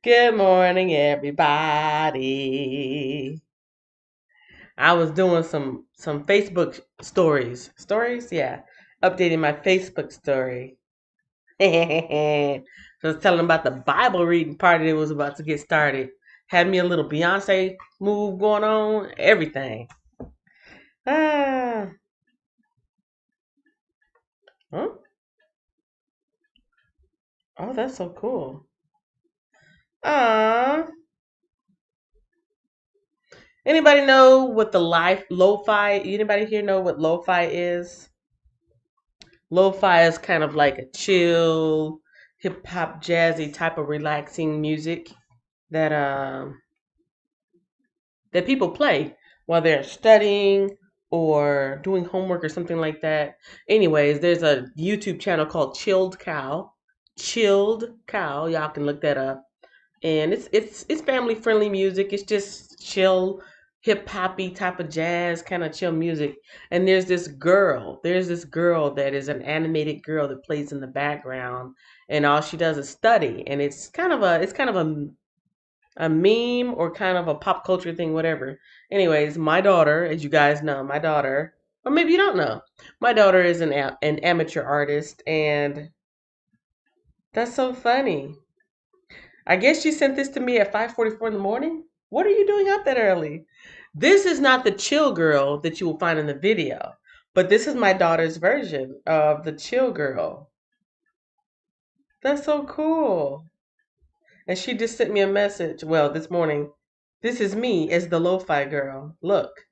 Good morning, everybody. I was doing some Facebook stories. Stories? Yeah. Updating my Facebook story. So I was telling them about the Bible reading party that was about to get started. Had me a little Beyonce move going on, everything. Ah. Huh? Oh, that's so cool. Ah. Anybody know what the life lo-fi? Anybody here know what lo-fi is? Lo-fi is kind of like a chill, hip hop, jazzy type of relaxing music that that people play while they're studying or doing homework or something like that. Anyways, there's a YouTube channel called Chilled Cow. Chilled Cow, y'all can look that up. And it's family friendly music. It's just chill, hip hoppy type of jazz kind of chill music. And there's this girl that is an animated girl that plays in the background, and all she does is study. And it's kind of a meme or kind of a pop culture thing, whatever. Anyways, my daughter, as you guys know, my daughter, or maybe you don't know, my daughter is an amateur artist, and that's so funny. I guess she sent this to me at 5:44 in the morning. What are you doing up that early? This is not the chill girl that you will find in the video, but this is my daughter's version of the chill girl. That's so cool. And she just sent me a message, well, this morning. This is me as the lo-fi girl. Look,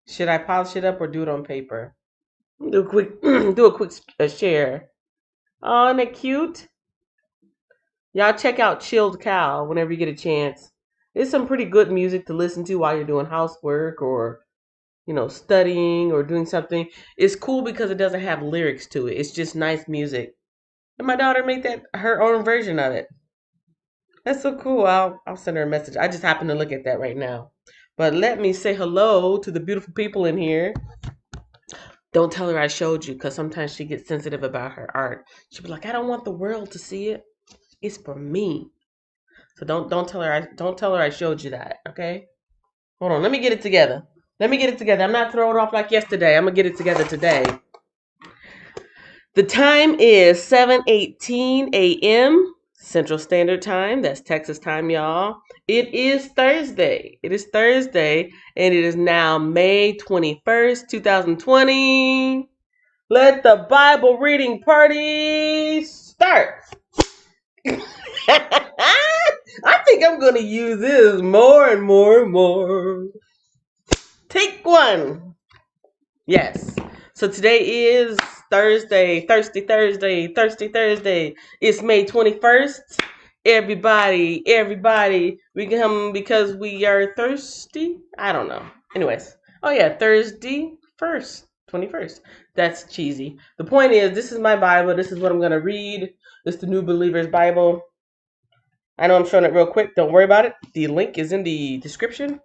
should I polish it up or do it on paper? Do a quick, do a quick share. Oh, isn't it cute? Y'all check out Chilled Cow whenever you get a chance. It's some pretty good music to listen to while you're doing housework or, studying or doing something. It's cool because it doesn't have lyrics to it. It's just nice music. And my daughter made that her own version of it. That's so cool. I'll send her a message. I just happen to look at that right now. But let me say hello to the beautiful people in here. Don't tell her I showed you because sometimes she gets sensitive about her art. She'll be like, I don't want the world to see it. It's for me. So don't tell her I showed you that, okay? Hold on, let me get it together. Let me get it together. I'm not throwing off like yesterday. I'm gonna get it together today. The time is 7:18 a.m. Central Standard Time. That's Texas time, y'all. It is Thursday. It is Thursday, and it is now May 21st, 2020. Let the Bible reading party start. I think I'm going to use this more and more and more. Take one. Yes. So today is Thursday, Thirsty Thursday, Thirsty Thursday. It's May 21st. Everybody, we come because we are thirsty. I don't know. Anyways. Oh yeah, Thursday 21st. That's cheesy. The point is, this is my Bible. This is what I'm going to read. This is the New Believer's Bible. I know I'm showing it real quick. Don't worry about it. The link is in the description.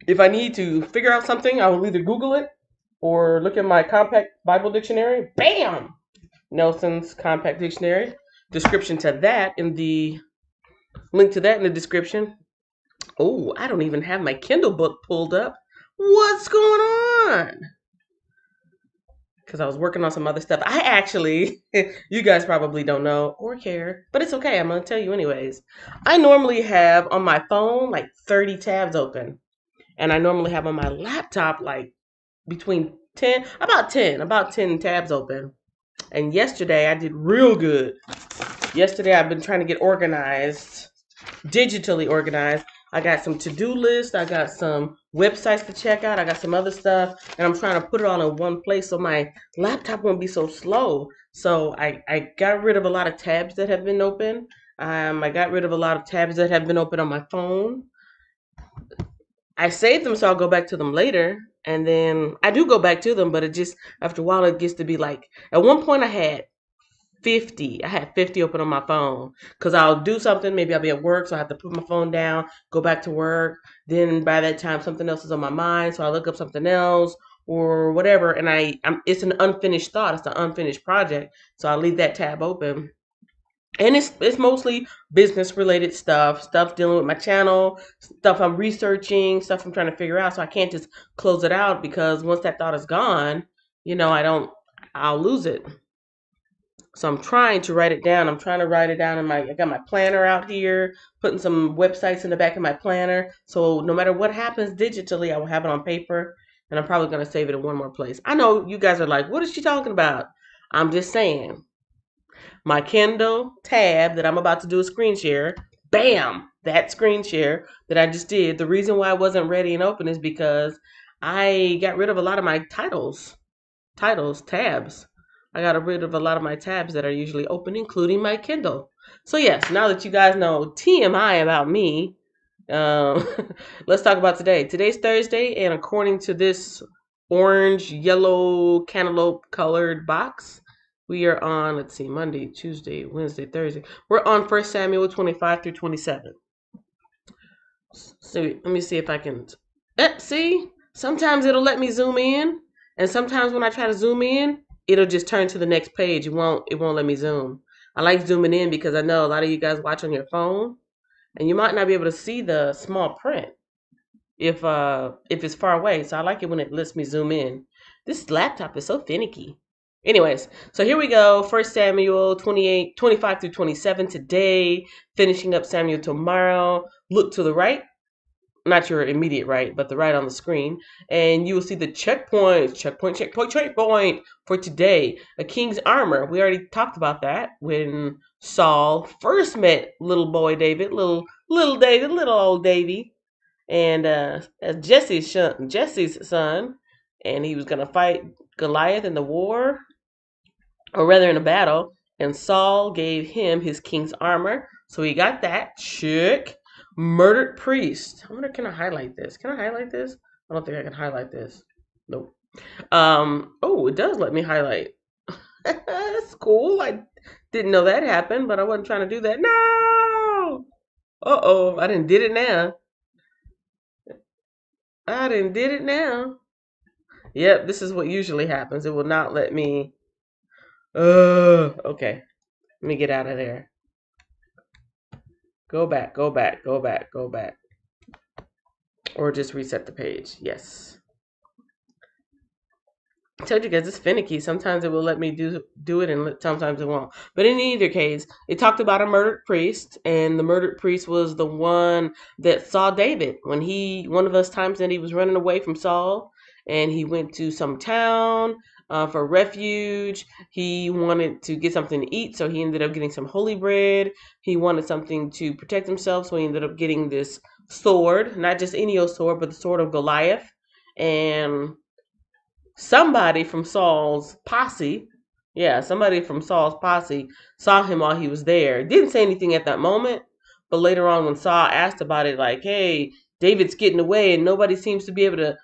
If I need to figure out something, I will either Google it or look at my compact Bible dictionary. Bam! Nelson's compact dictionary. Description to that in the link to that in the description. Oh, I don't even have my Kindle book pulled up. What's going on? Because I was working on some other stuff. I actually, you guys probably don't know or care, but it's okay. I'm going to tell you anyways. I normally have on my phone like 30 tabs open. And I normally have on my laptop like between about 10 tabs open. And yesterday I did real good. Yesterday I've been trying to get organized, digitally organized. I got some to-do lists, I got some websites to check out, I got some other stuff, and I'm trying to put it all in one place so my laptop won't be so slow. So I got rid of a lot of tabs that have been open. I got rid of a lot of tabs that have been open on my phone. I saved them so I'll go back to them later. And then I do go back to them, but it just, after a while, it gets to be like, at one point I had 50. I had 50 open on my phone because I'll do something. Maybe I'll be at work, so I have to put my phone down, go back to work. Then by that time, something else is on my mind, so I look up something else or whatever. And it's an unfinished thought. It's an unfinished project. So I'll leave that tab open. And it's mostly business related stuff dealing with my channel, stuff I'm researching, stuff I'm trying to figure out. So I can't just close it out because once that thought is gone, I don't, I'll lose it. So I'm trying to write it down. I'm trying to write it down in I got my planner out here, putting some websites in the back of my planner. So no matter what happens digitally, I will have it on paper, and I'm probably going to save it in one more place. I know you guys are like, what is she talking about? I'm just saying, my Kindle tab that I'm about to do a screen share, bam, that screen share that I just did. The reason why I wasn't ready and open is because I got rid of a lot of my tabs. I got rid of a lot of my tabs that are usually open, including my Kindle. So yes, now that you guys know TMI about me, um, let's talk about today. Today's Thursday, and according to this orange, yellow, cantaloupe colored box, we are on, let's see, Monday, Tuesday, Wednesday, Thursday. We're on 1 Samuel 25 through 27. So let me see if I can. See, sometimes it'll let me zoom in, and sometimes when I try to zoom in, it'll just turn to the next page. It won't let me zoom. I like zooming in because I know a lot of you guys watch on your phone, and you might not be able to see the small print if it's far away. So I like it when it lets me zoom in. This laptop is so finicky. Anyways, so here we go. 1 Samuel 28, 25 through 27 today, finishing up Samuel tomorrow. Look to the right, not your immediate right, but the right on the screen, and you will see the checkpoints. Checkpoint for today. A king's armor. We already talked about that when Saul first met little boy David, little David, little old Davy, and Jesse's son, and he was gonna fight Goliath in the war, or rather in a battle, and Saul gave him his king's armor. So he got that. Check. Murdered priest. I wonder, can I highlight this? Can I highlight this? I don't think I can highlight this. Nope. Oh, it does let me highlight. That's cool. I didn't know that happened, but I wasn't trying to do that. No! Uh-oh, I didn't did it now. I didn't did it now. Yep, this is what usually happens. It will not let me. Okay. Let me get out of there. Go back, go back, go back, go back. Or just reset the page. Yes. I told you guys it's finicky. Sometimes it will let me do it, and sometimes it won't. But in either case, it talked about a murdered priest, and the murdered priest was the one that saw David when one of those times that he was running away from Saul, and he went to some town for refuge. He wanted to get something to eat, so he ended up getting some holy bread. He wanted something to protect himself, so he ended up getting this sword, not just any old sword, but the sword of Goliath, and somebody from Saul's posse, yeah, somebody from Saul's posse saw him while he was there. Didn't say anything at that moment, but later on when Saul asked about it, like, hey, David's getting away and nobody seems to be able to,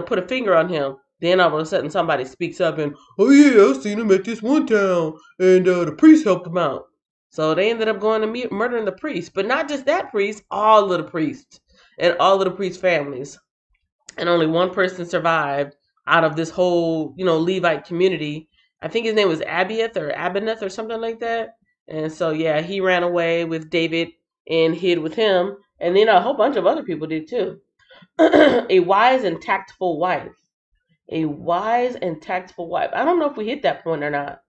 put a finger on him. Then all of a sudden somebody speaks up and, oh yeah, I seen him at this one town, and the priest helped him out. So they ended up going to murdering the priest, but not just that priest, all of the priests and all of the priest families, and only one person survived out of this whole, Levite community. I think his name was Abineth or something like that. And so, yeah, he ran away with David and hid with him. And then a whole bunch of other people did too. A wise and tactful wife. A wise and tactful wife. I don't know if we hit that point or not.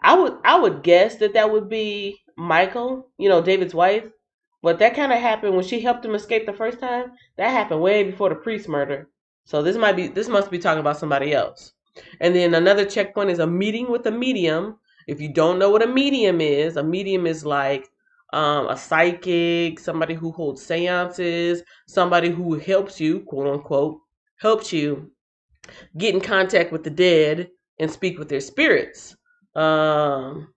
I would guess that would be Michael, David's wife. But that kind of happened when she helped him escape the first time. That happened way before the priest murder. So this must be talking about somebody else. And then another checkpoint is a meeting with a medium. If you don't know what a medium is like a psychic, somebody who holds seances, somebody who helps you, quote unquote, helps you get in contact with the dead and speak with their spirits. Um,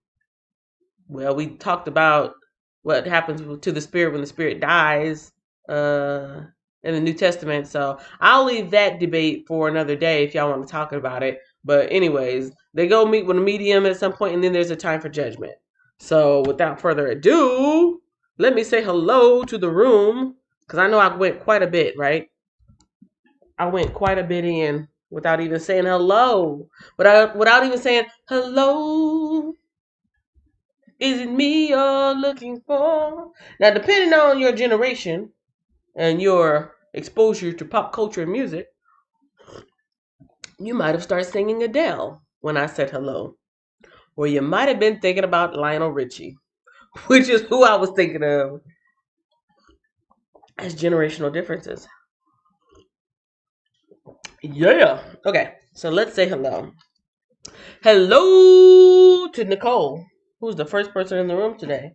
well, we talked about what happens to the spirit when the spirit dies in the New Testament. So I'll leave that debate for another day if y'all want to talk about it. But anyways, they go meet with a medium at some point, and then there's a time for judgment. So without further ado, let me say hello to the room, because I know I went quite a bit, right? I went quite a bit in without even saying hello. Without even saying hello. Is it me you're looking for? Now, depending on your generation and your exposure to pop culture and music, you might have started singing Adele when I said hello. Or you might have been thinking about Lionel Richie, which is who I was thinking of as generational differences. Yeah. Okay, so let's say hello. Hello to Nicole, who's the first person in the room today.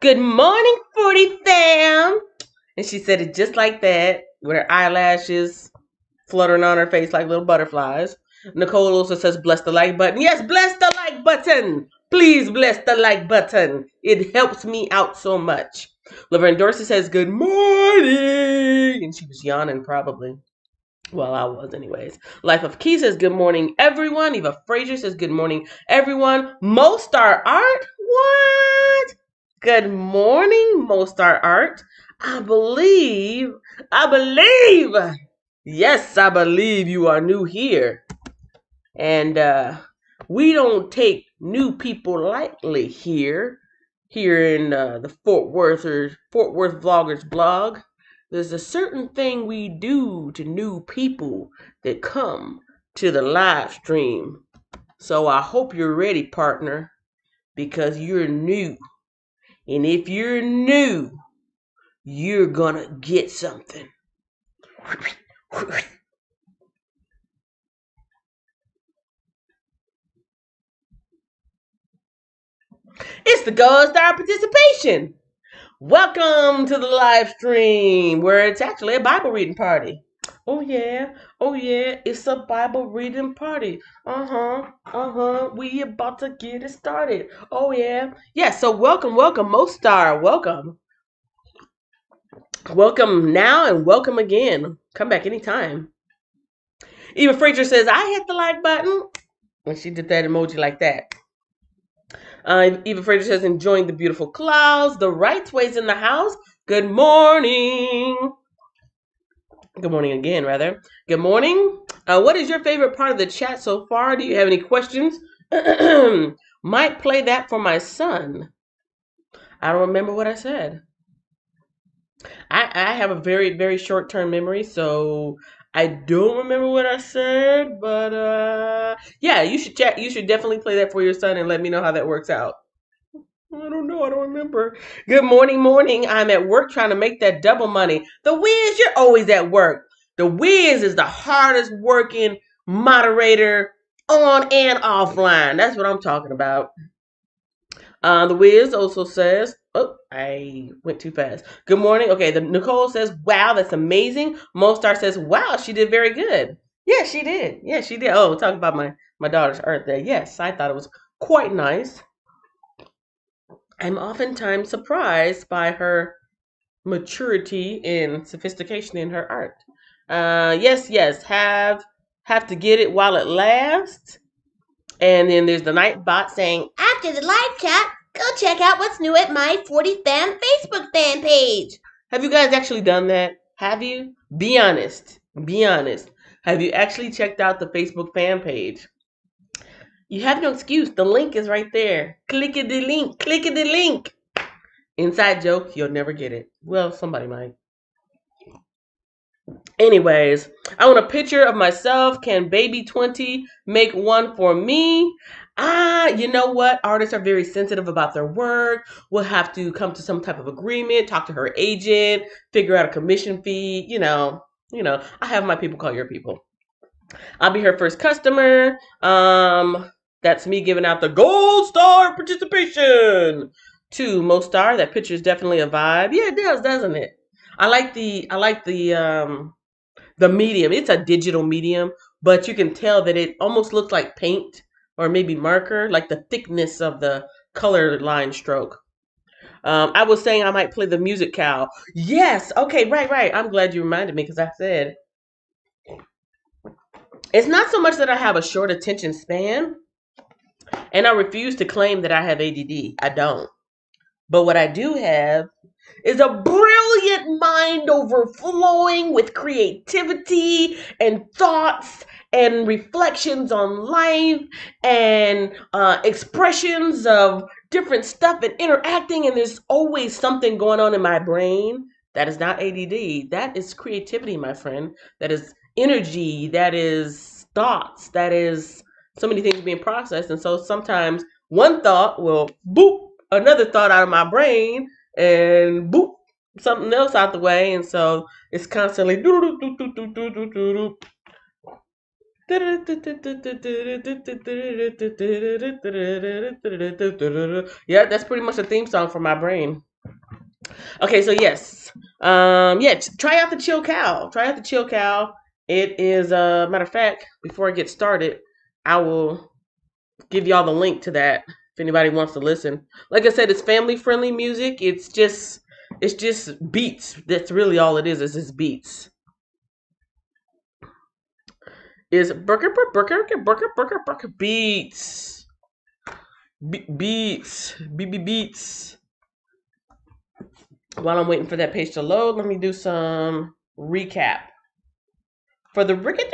Good morning, 40 fam. And she said it just like that, with her eyelashes fluttering on her face like little butterflies. Nicole also says, bless the like button. Yes, bless the like button. Please bless the like button. It helps me out so much. Laverne Dorsey says, good morning. And she was yawning probably. Well, I was anyways. Life of Key says, good morning, everyone. Eva Frazier says, good morning, everyone. Mostar Art? What? Good morning, Mostar Art. I believe, yes, I believe you are new here. And we don't take new people lightly here in the Fort Worth Vloggers blog. There's a certain thing we do to new people that come to the live stream. So I hope you're ready, partner, because you're new. And if you're new, you're gonna get something. It's the Gold Star participation. Welcome to the live stream where it's actually a Bible reading party. Oh yeah, it's a Bible reading party. We about to get it started. Oh yeah. So welcome, Mostar, welcome. Welcome now and welcome again. Come back anytime. Eva Frazier says, I hit the like button. And she did that emoji like that. Eva Frazier says, enjoying the beautiful clouds. The right way's in the house. Good morning. Good morning again, rather. Good morning. What is your favorite part of the chat so far? Do you have any questions? Might play that for my son. I don't remember what I said. I have a very, very short-term memory, so I don't remember what I said, but yeah, you should chat. You should definitely play that for your son and let me know how that works out. I don't know. I don't remember. Good morning. I'm at work trying to make that double money. The Wiz, you're always at work. The Wiz is the hardest working moderator on and offline. That's what I'm talking about. The Wiz also says, oh, I went too fast. Good morning. Okay, the Nicole says, wow, that's amazing. Mostar says, wow, she did very good. Yeah, she did. Oh, talking about my daughter's Earth Day. Yes, I thought it was quite nice. I'm oftentimes surprised by her maturity and sophistication in her art. Yes, have to get it while it lasts. And then there's the Nightbot saying, after the live chat, go check out what's new at my 40 Fam Facebook fan page. Have you guys actually done that? Have you? Be honest. Have you actually checked out the Facebook fan page? You have no excuse. The link is right there. Click the link. Inside joke, you'll never get it. Well, somebody might. Anyways, I want a picture of myself. Can baby 20 make one for me? You know what? Artists are very sensitive about their work. We'll have to come to some type of agreement, talk to her agent, figure out a commission fee. I have my people call your people. I'll be her first customer. That's me giving out the Gold Star participation to Mostar. That picture is definitely a vibe. Yeah, it does, doesn't it? I like the medium. It's a digital medium, but you can tell that it almost looks like paint or maybe marker, like the thickness of the color line stroke. I was saying I might play the music cow. Yes. Okay. Right. I'm glad you reminded me because I said it's not so much that I have a short attention span, and I refuse to claim that I have ADD. I don't. But what I do have is a brilliant mind overflowing with creativity and thoughts and reflections on life and expressions of different stuff and interacting, and there's always something going on in my brain. That is not ADD. That is creativity, my friend. That is energy. That is thoughts. That is so many things being processed. And so sometimes one thought will boop another thought out of my brain and boop something else out the way. And so it's constantly yeah, that's pretty much the theme song for my brain. Okay, so yes. Yeah, try out the Chill Cow. Try out the Chill Cow. It is matter of fact, before I get started, I will give y'all the link to that if anybody wants to listen. Like I said, it's family friendly music. It's just beats. That's really all it is just beats. Is burger beats. Beats. While I'm waiting for that page to load, let me do some recap. For the recap,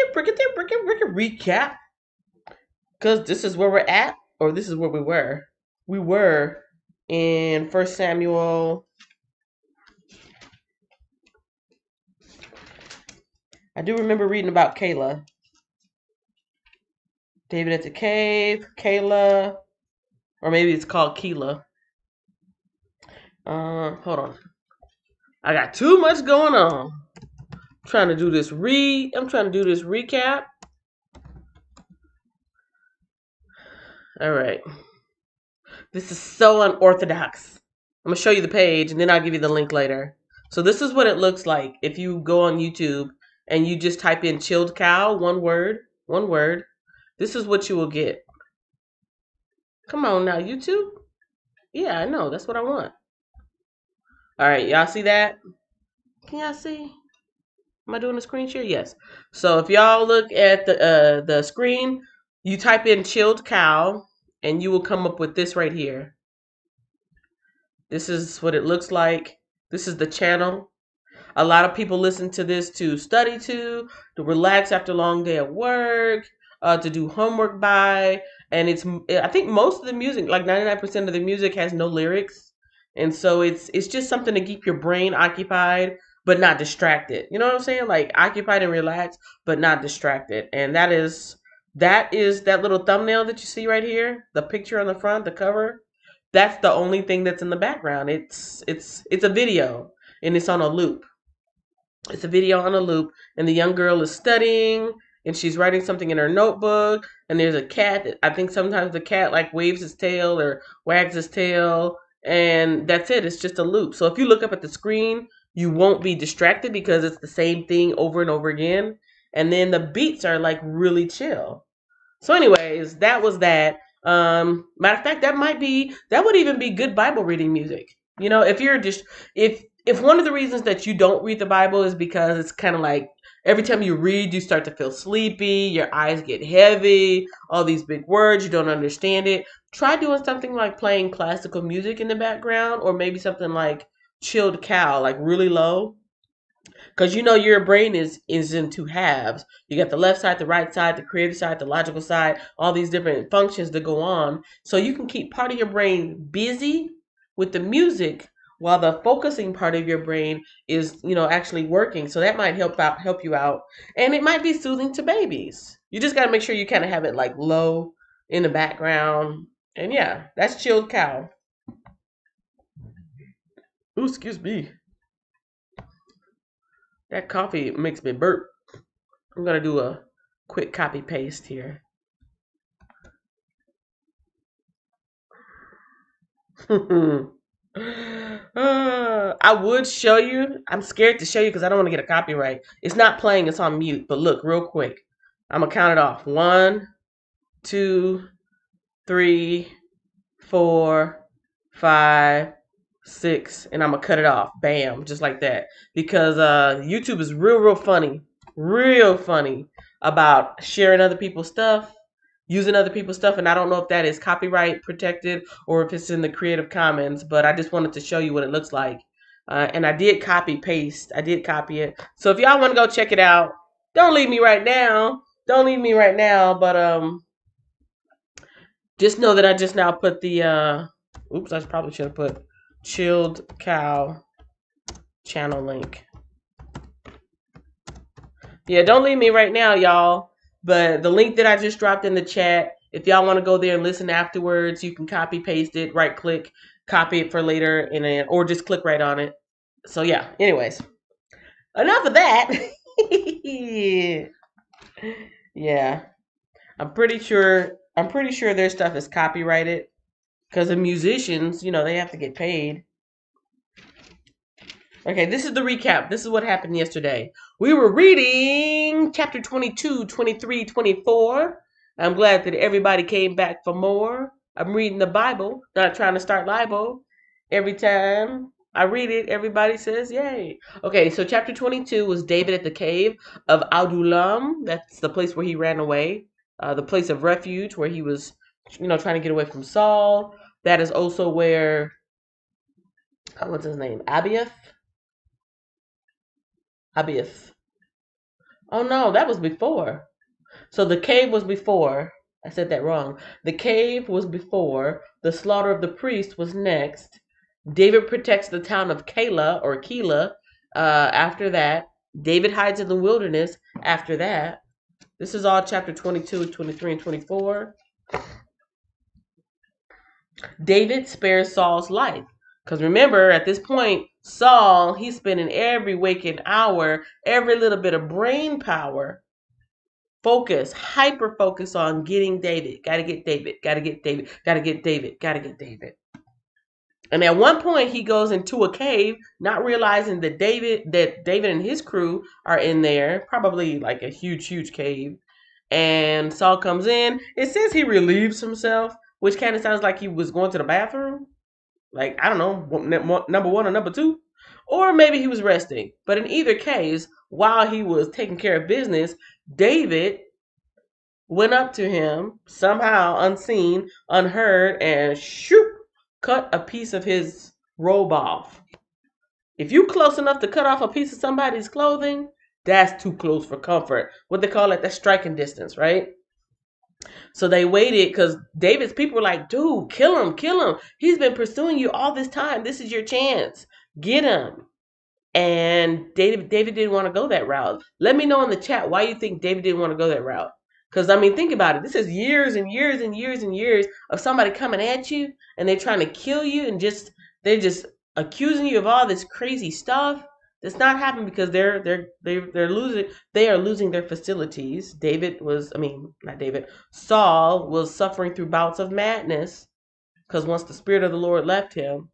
because this is where we're at, or this is where we were. We were in 1 Samuel. I do remember reading about Kayla. David at the cave, Kayla, or maybe it's called Keela. Hold on. I got too much going on. I'm trying to do this recap. All right. This is so unorthodox. I'm gonna show you the page and then I'll give you the link later. So this is what it looks like if you go on YouTube and you just type in chilled cow, one word. This is what you will get. Come on now, YouTube. Yeah, I know. That's what I want. All right, y'all see that? Can y'all see? Am I doing a screen share? Yes. So if y'all look at the screen, you type in chilled cow and you will come up with this right here. This is what it looks like. This is the channel. A lot of people listen to this to study to relax after a long day at work, to do homework by. And I think most of the music, like 99% of the music, has no lyrics. And so it's just something to keep your brain occupied, but not distracted. You know what I'm saying? Like occupied and relaxed, but not distracted. And that is that little thumbnail that you see right here, the picture on the front, the cover. That's the only thing that's in the background. It's a video and it's on a loop. It's a video on a loop, and the young girl is studying, and she's writing something in her notebook, and there's a cat. I think sometimes the cat like waves his tail or wags his tail, and that's it. It's just a loop. So if you look up at the screen, you won't be distracted because it's the same thing over and over again. And then the beats are like really chill. So anyways, that was that. Matter of fact, that would even be good Bible reading music. You know, if you're just if one of the reasons that you don't read the Bible is because it's kind of like every time you read, you start to feel sleepy, your eyes get heavy, all these big words, you don't understand it. Try doing something like playing classical music in the background, or maybe something like chilled cow, like really low. Because you know your brain is in two halves. You got the left side, the right side, the creative side, the logical side, all these different functions that go on. So you can keep part of your brain busy with the music while the focusing part of your brain is, actually working. So that might help you out. And it might be soothing to babies. You just got to make sure you kind of have it like low in the background. And yeah, that's chilled cow. Ooh, excuse me. That coffee makes me burp. I'm going to do a quick copy paste here. I would show you. I'm scared to show you because I don't want to get a copyright. It's not playing. It's on mute. But look, real quick. I'm going to count it off. 1, 2, 3, 4, 5, 6, and I'm gonna cut it off. Bam, just like that. Because YouTube is real funny about sharing other people's stuff, using other people's stuff, and I don't know if that is copyright protected or if it's in the Creative Commons, but I just wanted to show you what it looks like. And I did copy paste. I did copy it. So if y'all want to go check it out, don't leave me right now. But just know that I just now put the Oops, I probably should have put chilled cow channel link. Yeah, don't leave me right now, y'all. But the link that I just dropped in the chat, if y'all want to go there and listen afterwards, you can copy paste it, right click, copy it for later, and then or just click right on it. So yeah. Anyways, enough of that. Yeah, I'm pretty sure. I'm pretty sure their stuff is copyrighted because the musicians, they have to get paid. Okay, this is the recap. This is what happened yesterday. We were reading chapter 22, 23, 24. I'm glad that everybody came back for more. I'm reading the Bible, not trying to start libel. Every time I read it, everybody says, yay. Okay, so chapter 22 was David at the cave of Adullam. That's the place where he ran away, the place of refuge where he was, trying to get away from Saul. That is also where, what's his name? Abiath. Oh no, that was before. So the cave was before. I said that wrong. The cave was before. The slaughter of the priest was next. David protects the town of Keilah. After that, David hides in the wilderness. After that, this is all chapter 22, 23, and 24. David spares Saul's life. Because remember, at this point, Saul, he's spending every waking hour, every little bit of brain power, hyper focus on getting David. Gotta get David, gotta get David, gotta get David, gotta get David. And at one point, he goes into a cave, not realizing that David and his crew are in there, probably like a huge, huge cave. And Saul comes in. It says he relieves himself, which kind of sounds like he was going to the bathroom. Like, I don't know, number one or number two. Or maybe he was resting. But in either case, while he was taking care of business, David went up to him, somehow unseen, unheard, and shoot, cut a piece of his robe off. If you close enough to cut off a piece of somebody's clothing, that's too close for comfort. What they call it, that's striking distance, right? So they waited because David's people were like, dude, kill him, kill him. He's been pursuing you all this time. This is your chance. Get him. And David didn't want to go that route. Let me know in the chat why you think David didn't want to go that route. Because, I mean, think about it. This is years and years and years and years of somebody coming at you and they're trying to kill you and they're just accusing you of all this crazy stuff. That's not happening because they are losing their facilities. Saul was suffering through bouts of madness because once the Spirit of the Lord left him,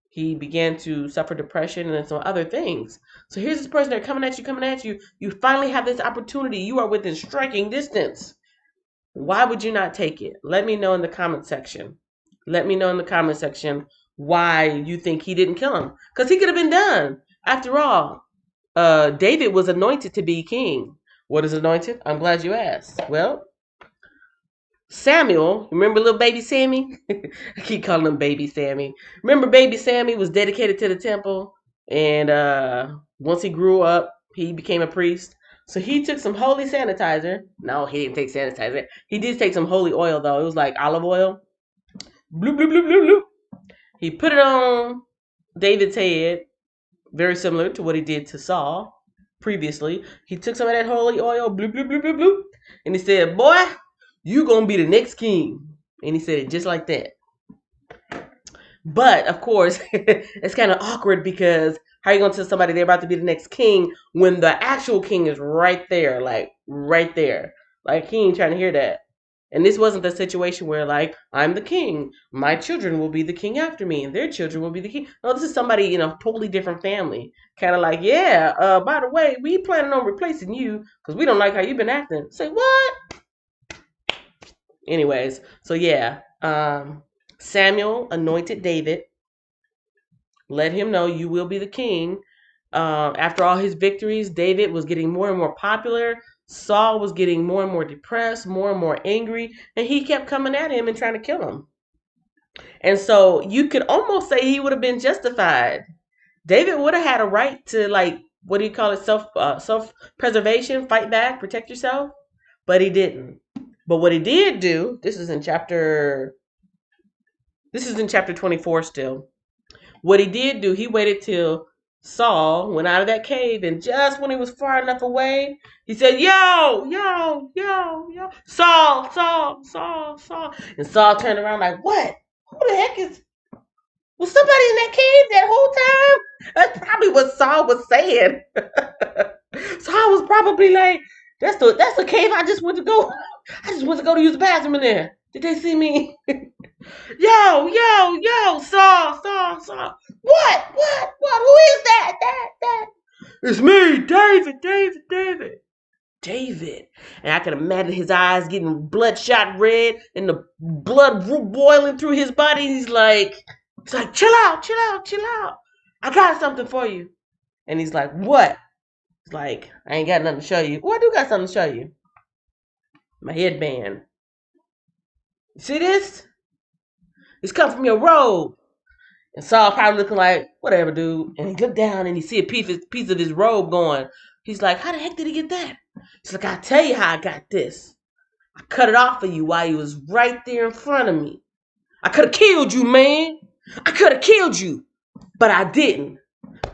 he began to suffer depression and some other things. So here's this person that's coming at you. You finally have this opportunity. You are within striking distance. Why would you not take it? Let me know in the comment section. Let me know in the comment section why you think he didn't kill him. Because he could have been done. After all, David was anointed to be king. What is anointed? I'm glad you asked. Well, Samuel, remember little baby Sammy? I keep calling him baby Sammy. Remember baby Sammy was dedicated to the temple, and once he grew up, he became a priest. So he took some holy sanitizer. No, he didn't take sanitizer. He did take some holy oil though. It was like olive oil. Bloop, bloop, bloop, bloop, bloop. He put it on David's head, very similar to what he did to Saul previously. He took some of that holy oil, bloop, bloop, bloop, bloop, bloop, and he said, boy, you gonna be the next king. And he said it just like that. But of course, it's kind of awkward because how are you gonna tell somebody they're about to be the next king when the actual king is right there, like right there? Like he ain't trying to hear that. And this wasn't the situation where like I'm the king, my children will be the king after me, and their children will be the king. No, this is somebody in a totally different family. Kind of like, yeah. By the way, we planning on replacing you because we don't like how you've been acting. Say what? Anyways, so yeah, Samuel anointed David, let him know you will be the king. After all his victories, David was getting more and more popular. Saul was getting more and more depressed, more and more angry, and he kept coming at him and trying to kill him. And so you could almost say he would have been justified. David would have had a right to, like, what do you call it, self preservation, fight back, protect yourself, but he didn't. But what he did do, this is in chapter This is in chapter 24 still. What he did do, he waited till Saul went out of that cave, and just when he was far enough away, he said, "Yo, yo, yo, yo, Saul, Saul, Saul, Saul." And Saul turned around like, "What? Who the heck is? Was somebody in that cave that whole time?" That's probably what Saul was saying. Saul was probably like, "That's the cave I just went to go. I just went to go to use the bathroom in there. Did they see me?" Yo, yo, yo, Saul, Saul, Saul. What? Who is that? That. It's me, David. David. And I can imagine his eyes getting bloodshot red and the blood boiling through his body. He's like, chill out. I got something for you. And he's like, what? He's like, I ain't got nothing to show you. Oh, I do got something to show you. My headband. You see this? It's come from your robe. And Saul probably looking like, whatever, dude. And he looked down and he see a piece of his robe going. He's like, how the heck did he get that? He's like, I'll tell you how I got this. I cut it off for you while you was right there in front of me. I could have killed you, man. I could have killed you. But I didn't.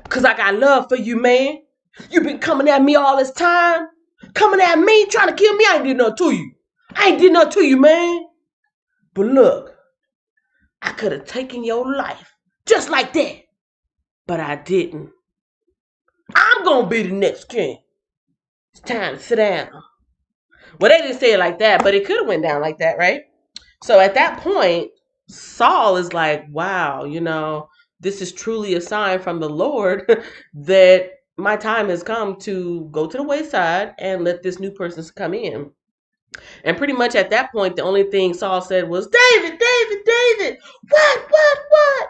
Because I got love for you, man. You been coming at me all this time. Coming at me, trying to kill me. I ain't did nothing to you. I ain't did nothing to you, man. But look, I could have taken your life. Just like that. But I didn't. I'm going to be the next king. It's time to sit down. Well, they didn't say it like that, but it could have went down like that, right? So at that point, Saul is like, wow, this is truly a sign from the Lord that my time has come to go to the wayside and let this new person come in. And pretty much at that point, the only thing Saul said was, David. What?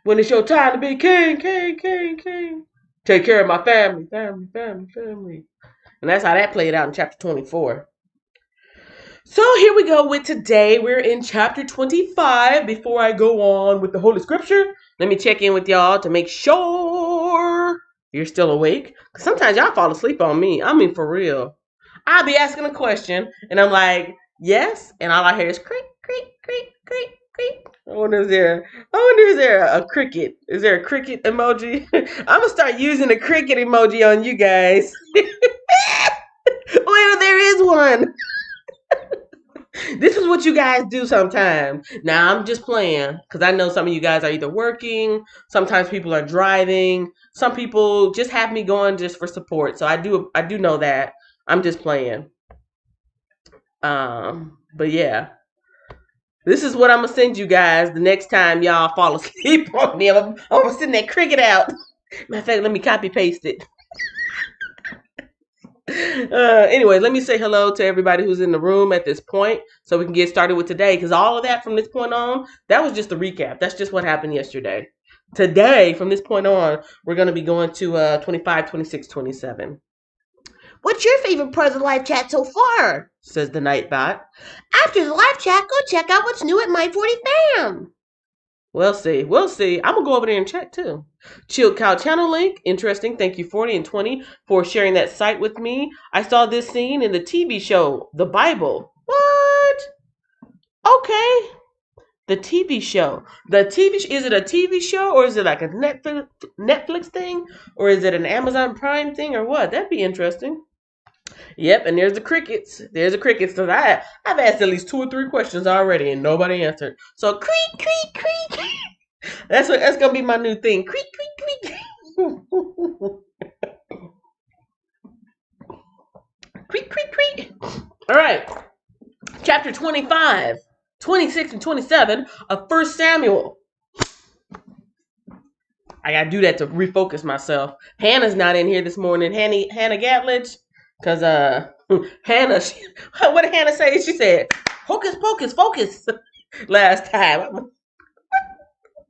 When it's your time to be king. Take care of my family. And that's how that played out in chapter 24. So here we go with today. We're in chapter 25. Before I go on with the Holy Scripture, let me check in with y'all to make sure you're still awake. Because sometimes y'all fall asleep on me. I mean, for real. I'll be asking a question, and I'm like, yes, and all I hear is creak. I wonder is there a cricket? Is there a cricket emoji? I'm gonna start using the cricket emoji on you guys. Well, there is one. This is what you guys do sometimes. Now I'm just playing because I know some of you guys are either working. Sometimes people are driving. Some people just have me going just for support. So I do know that. I'm just playing. But yeah. This is what I'm going to send you guys the next time y'all fall asleep on me. I'm going to send that cricket out. Matter of fact, let me copy paste it. Anyway, let me say hello to everybody who's in the room at this point so we can get started with today. Because all of that from this point on, that was just a recap. That's just what happened yesterday. Today, from this point on, we're going to be going to 25, 26, 27. What's your favorite part of the live chat so far? Says the Nightbot. After the live chat, go check out what's new at My 40 Fam. We'll see. I'm going to go over there and check too. Chilled Cow channel link. Interesting. Thank you 40 and 20 for sharing that site with me. I saw this scene in the TV show, The Bible. What? Okay. The TV show. Is it a TV show or is it like a Netflix thing? Or is it an Amazon Prime thing or what? That'd be interesting. Yep, and there's the crickets. So I've asked at least 2 or 3 questions already, and nobody answered. So creak. That's gonna be my new thing. Creak. Creak. All right, chapter 25, 26, and 27 of 1 Samuel. I gotta do that to refocus myself. Hannah's not in here this morning. Hannah Gatledge. Because Hannah, what did Hannah say? She said, hocus pocus, focus, last time.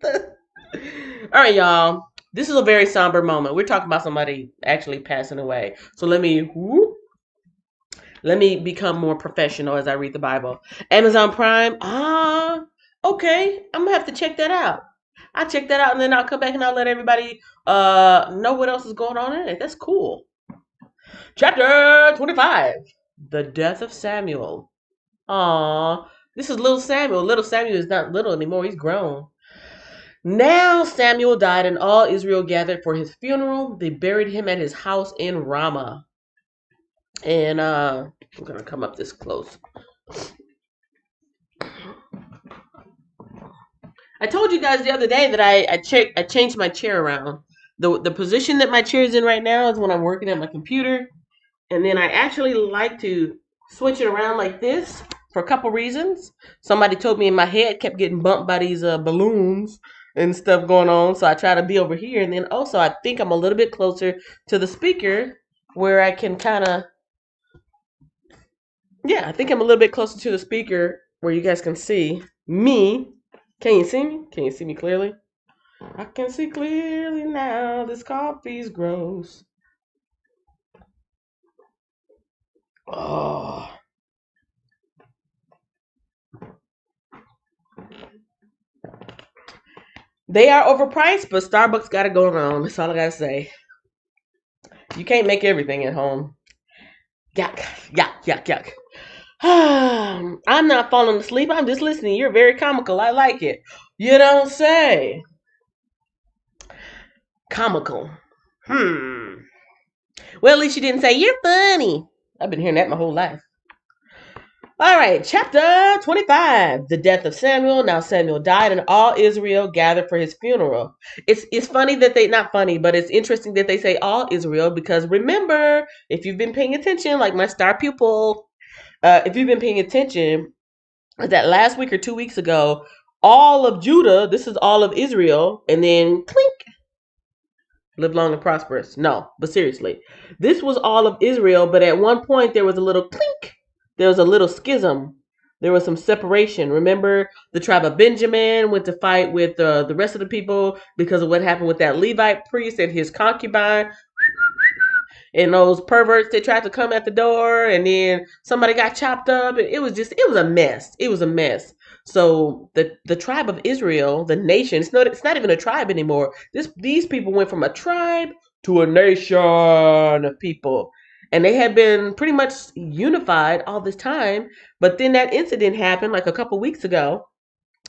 All right, y'all. This is a very somber moment. We're talking about somebody actually passing away. So let me become more professional as I read the Bible. Amazon Prime. Okay. I'm going to have to check that out. I'll check that out, and then I'll come back and I'll let everybody know what else is going on in it. That's cool. Chapter 25, the death of Samuel. This is little Samuel. Little Samuel is not little anymore. He's grown. Now Samuel died, and all Israel gathered for his funeral. They buried him at his house in Ramah. And I'm gonna come up this close. I told you guys the other day that I changed my chair around. The position that my chair is in right now is when I'm working at my computer, and then I actually like to switch it around like this for a couple reasons. Somebody told me in my head kept getting bumped by these balloons and stuff going on, so I try to be over here. And then also I think I'm a little bit closer to the speaker where I can kind of, yeah, I think I'm a little bit closer to the speaker where you guys can see me. Can you see me? Can you see me clearly? I can see clearly now. This coffee's gross. Oh. They are overpriced, but Starbucks got it going on. That's all I gotta say. You can't make everything at home. Yuck, yuck, yuck, yuck. I'm not falling asleep. I'm just listening. You're very comical. I like it. You don't say. Comical. Well, at least you didn't say you're funny. I've been hearing that my whole life. All right, chapter 25. The death of Samuel. Now Samuel died, and all Israel gathered for his funeral. It's funny that they, not funny, but it's interesting that they say all Israel, because remember, if you've been paying attention, like my star pupil, if you've been paying attention, that last week or 2 weeks ago, all of Judah, this is all of Israel, and then clink, live long and prosperous. No, but seriously, this was all of Israel, but at one point there was a little clink. There was a little schism. There was some separation. Remember, the tribe of Benjamin went to fight with the rest of the people because of what happened with that Levite priest and his concubine. And those perverts that tried to come at the door, and then somebody got chopped up. It was a mess. It was a mess. So the tribe of Israel, the nation, it's not even a tribe anymore. These people went from a tribe to a nation of people. And they had been pretty much unified all this time. But then that incident happened like a couple weeks ago.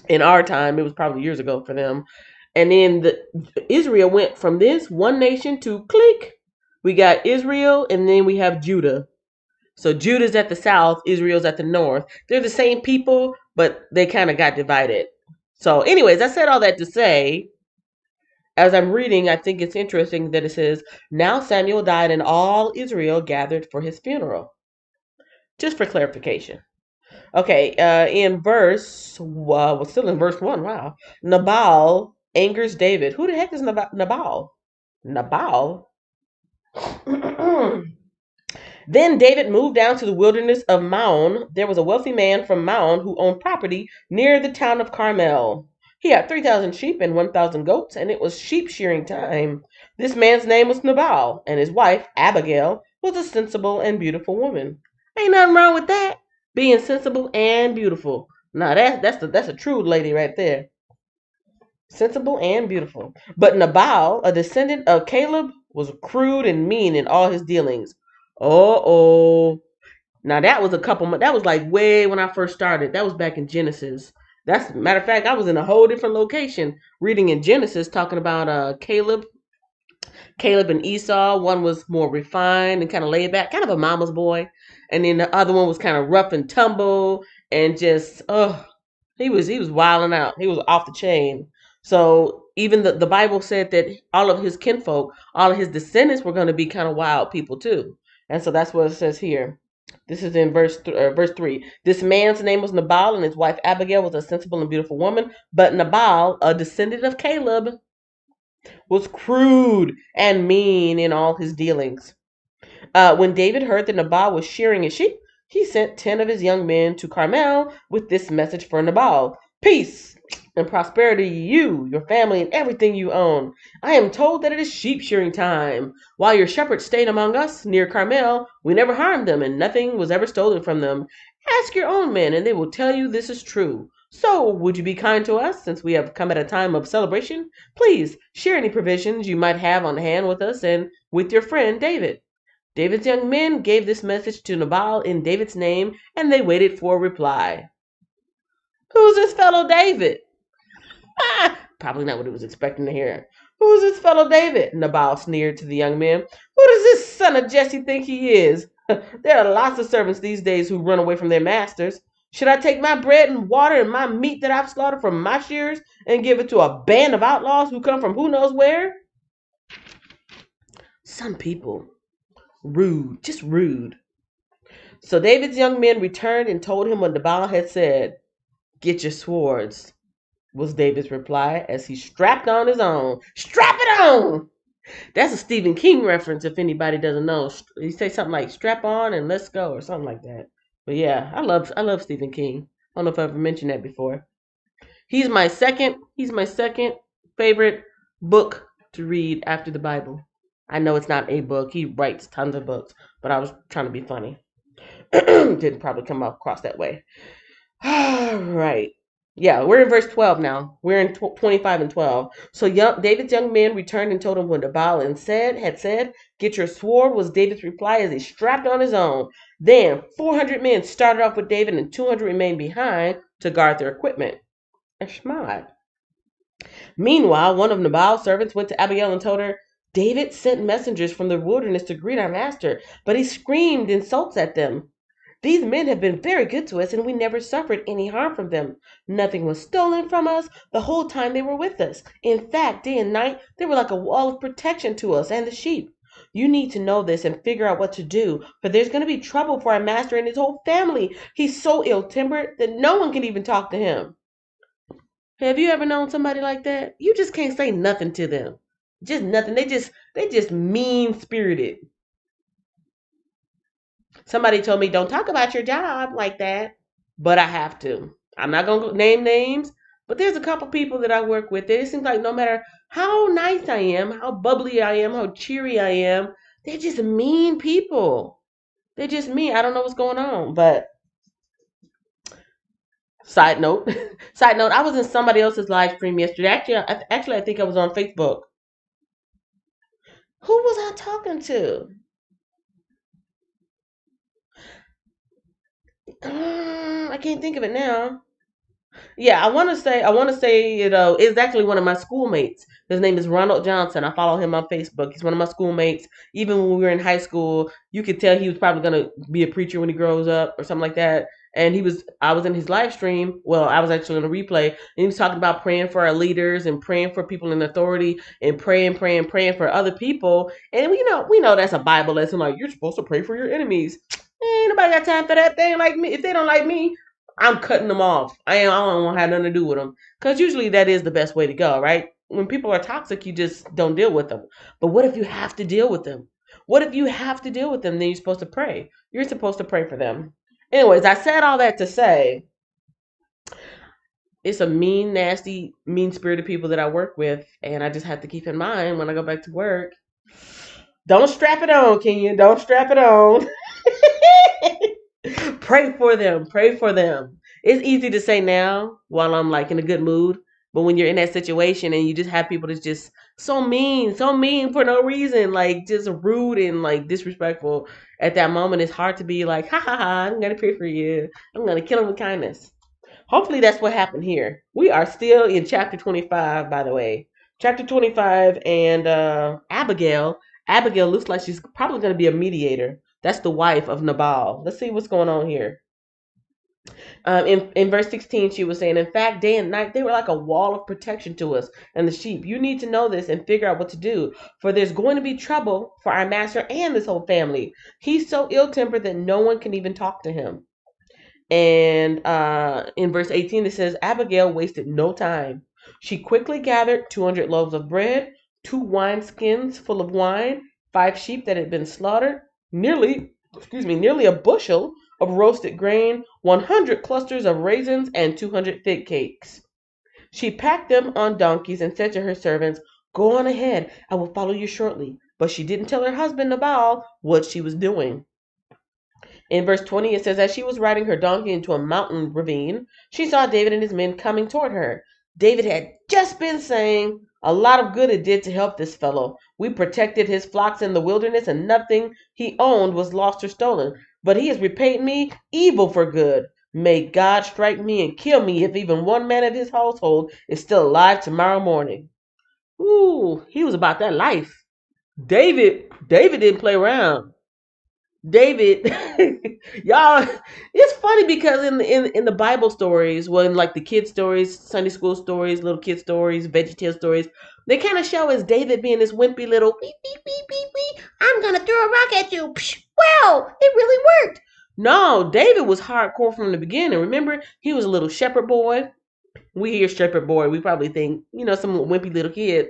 In our time, it was probably years ago for them. And then Israel went from this one nation to click. We got Israel, and then we have Judah. So Judah's at the south, Israel's at the north. They're the same people, but they kind of got divided. So anyways, I said all that to say, as I'm reading, I think it's interesting that it says, now Samuel died and all Israel gathered for his funeral. Just for clarification. Okay, in we're still in verse 1, wow. Nabal angers David. Who the heck is Nabal? Nabal? Then David moved down to the wilderness of Maon. There was a wealthy man from Maon who owned property near the town of Carmel. He had 3,000 sheep and 1,000 goats, and it was sheep shearing time. This man's name was Nabal, and his wife, Abigail, was a sensible and beautiful woman. Ain't nothing wrong with that, being sensible and beautiful. Now that's a true lady right there. Sensible and beautiful. But Nabal, a descendant of Caleb, was crude and mean in all his dealings. Oh. Now that was that was like way when I first started. That was back in Genesis. That's matter of fact, I was in a whole different location reading in Genesis talking about Caleb and Esau. One was more refined and kind of laid back, kind of a mama's boy. And then the other one was kind of rough and tumble and just he was wilding out. He was off the chain. So even the Bible said that all of his kinfolk, all of his descendants were going to be kind of wild people too. And so that's what it says here. This is in verse 3. This man's name was Nabal, and his wife Abigail was a sensible and beautiful woman. But Nabal, a descendant of Caleb, was crude and mean in all his dealings. When David heard that Nabal was shearing his sheep, he sent 10 of his young men to Carmel with this message for Nabal: peace and prosperity to you, your family, and everything you own. I am told that it is sheep shearing time. While your shepherds stayed among us near Carmel, we never harmed them, and nothing was ever stolen from them. Ask your own men, and they will tell you this is true. So, would you be kind to us, since we have come at a time of celebration? Please share any provisions you might have on hand with us and with your friend David. David's young men gave this message to Nabal in David's name, and they waited for a reply. Who's this fellow David? Ah, probably not what he was expecting to hear. Who's this fellow David? Nabal sneered to the young men. Who does this son of Jesse think he is? There are lots of servants these days who run away from their masters. Should I take my bread and water and my meat that I've slaughtered from my shears and give it to a band of outlaws who come from who knows where? Some people. Rude, just rude. So David's young men returned and told him what Nabal had said. Get your swords, was David's reply as he strapped on his own. Strap it on! That's a Stephen King reference if anybody doesn't know. He say something like strap on and let's go or something like that. But yeah, I love Stephen King. I don't know if I ever mentioned that before. He's my second favorite book to read after the Bible. I know it's not a book. He writes tons of books, but I was trying to be funny. Didn't probably come across that way. All right. Yeah, we're in verse 12 now. We're in 25 and 12. So David's young men returned and told him what Nabal had said. Get your sword was David's reply as he strapped on his own. Then 400 men started off with David and 200 remained behind to guard their equipment. Ashmad. Meanwhile, one of Nabal's servants went to Abigail and told her, David sent messengers from the wilderness to greet our master, but he screamed insults at them. These men have been very good to us, and we never suffered any harm from them. Nothing was stolen from us the whole time they were with us. In fact, day and night, they were like a wall of protection to us and the sheep. You need to know this and figure out what to do, for there's going to be trouble for our master and his whole family. He's so ill-tempered that no one can even talk to him. Have you ever known somebody like that? You just can't say nothing to them. Just nothing. They just mean-spirited. Somebody told me don't talk about your job like that, but I have to. I'm not going to name names, but there's a couple people that I work with. It seems like no matter how nice I am, how bubbly I am, how cheery I am, they're just mean people. They're just mean. I don't know what's going on, but side note, side note, I was in somebody else's live stream yesterday. Actually, I think I was on Facebook. Who was I talking to? I can't think of it now. Yeah, I want to say, it's actually one of my schoolmates. His name is Ronald Johnson. I follow him on Facebook. He's one of my schoolmates. Even when we were in high school, you could tell he was probably gonna be a preacher when he grows up or something like that. And I was in his live stream. Well, I was actually on a replay, and he was talking about praying for our leaders and praying for people in authority and praying for other people. And we know that's a Bible lesson. Like you're supposed to pray for your enemies. Ain't nobody got time for that thing like me. If they don't like me, I'm cutting them off. I don't want to have nothing to do with them. Because usually that is the best way to go, right? When people are toxic, you just don't deal with them. But what if you have to deal with them? What if you have to deal with them? Then you're supposed to pray. You're supposed to pray for them. Anyways, I said all that to say it's a mean, nasty, mean spirited people that I work with. And I just have to keep in mind when I go back to work. Don't strap it on, Kenya. Don't strap it on. Pray for them. Pray for them. It's easy to say now while I'm like in a good mood, but when you're in that situation and you just have people that's just so mean for no reason, like just rude and like disrespectful, at that moment it's hard to be like, ha ha ha, I'm gonna pray for you. I'm gonna kill them with kindness. Hopefully that's what happened here. We are still in chapter 25, by the way. Chapter 25, and Abigail. Abigail looks like she's probably going to be a mediator. That's the wife of Nabal. Let's see what's going on here. In verse 16, she was saying, in fact, day and night, they were like a wall of protection to us and the sheep. You need to know this and figure out what to do, for there's going to be trouble for our master and this whole family. He's so ill-tempered that no one can even talk to him. And in verse 18, it says, Abigail wasted no time. She quickly gathered 200 loaves of bread, 2 wineskins full of wine, 5 sheep that had been slaughtered, nearly a bushel of roasted grain, 100 clusters of raisins, and 200 fig cakes. She packed them on donkeys and said to her servants, go on ahead, I will follow you shortly. But she didn't tell her husband Nabal what she was doing. In verse 20, it says, as she was riding her donkey into a mountain ravine, she saw David and his men coming toward her. David had just been saying, a lot of good it did to help this fellow. We protected his flocks in the wilderness, and nothing he owned was lost or stolen. But he has repaid me evil for good. May God strike me and kill me if even one man of his household is still alive tomorrow morning. Ooh, he was about that life. David didn't play around. David, y'all, it's funny because in the Bible stories, well, in like the kid stories, Sunday school stories, little kid stories, VeggieTale stories, they kind of show as David being this wimpy little beep beep beep beep beep. I'm gonna throw a rock at you. Psh, wow, it really worked. No, David was hardcore from the beginning. Remember, he was a little shepherd boy. We hear shepherd boy, we probably think, some wimpy little kid.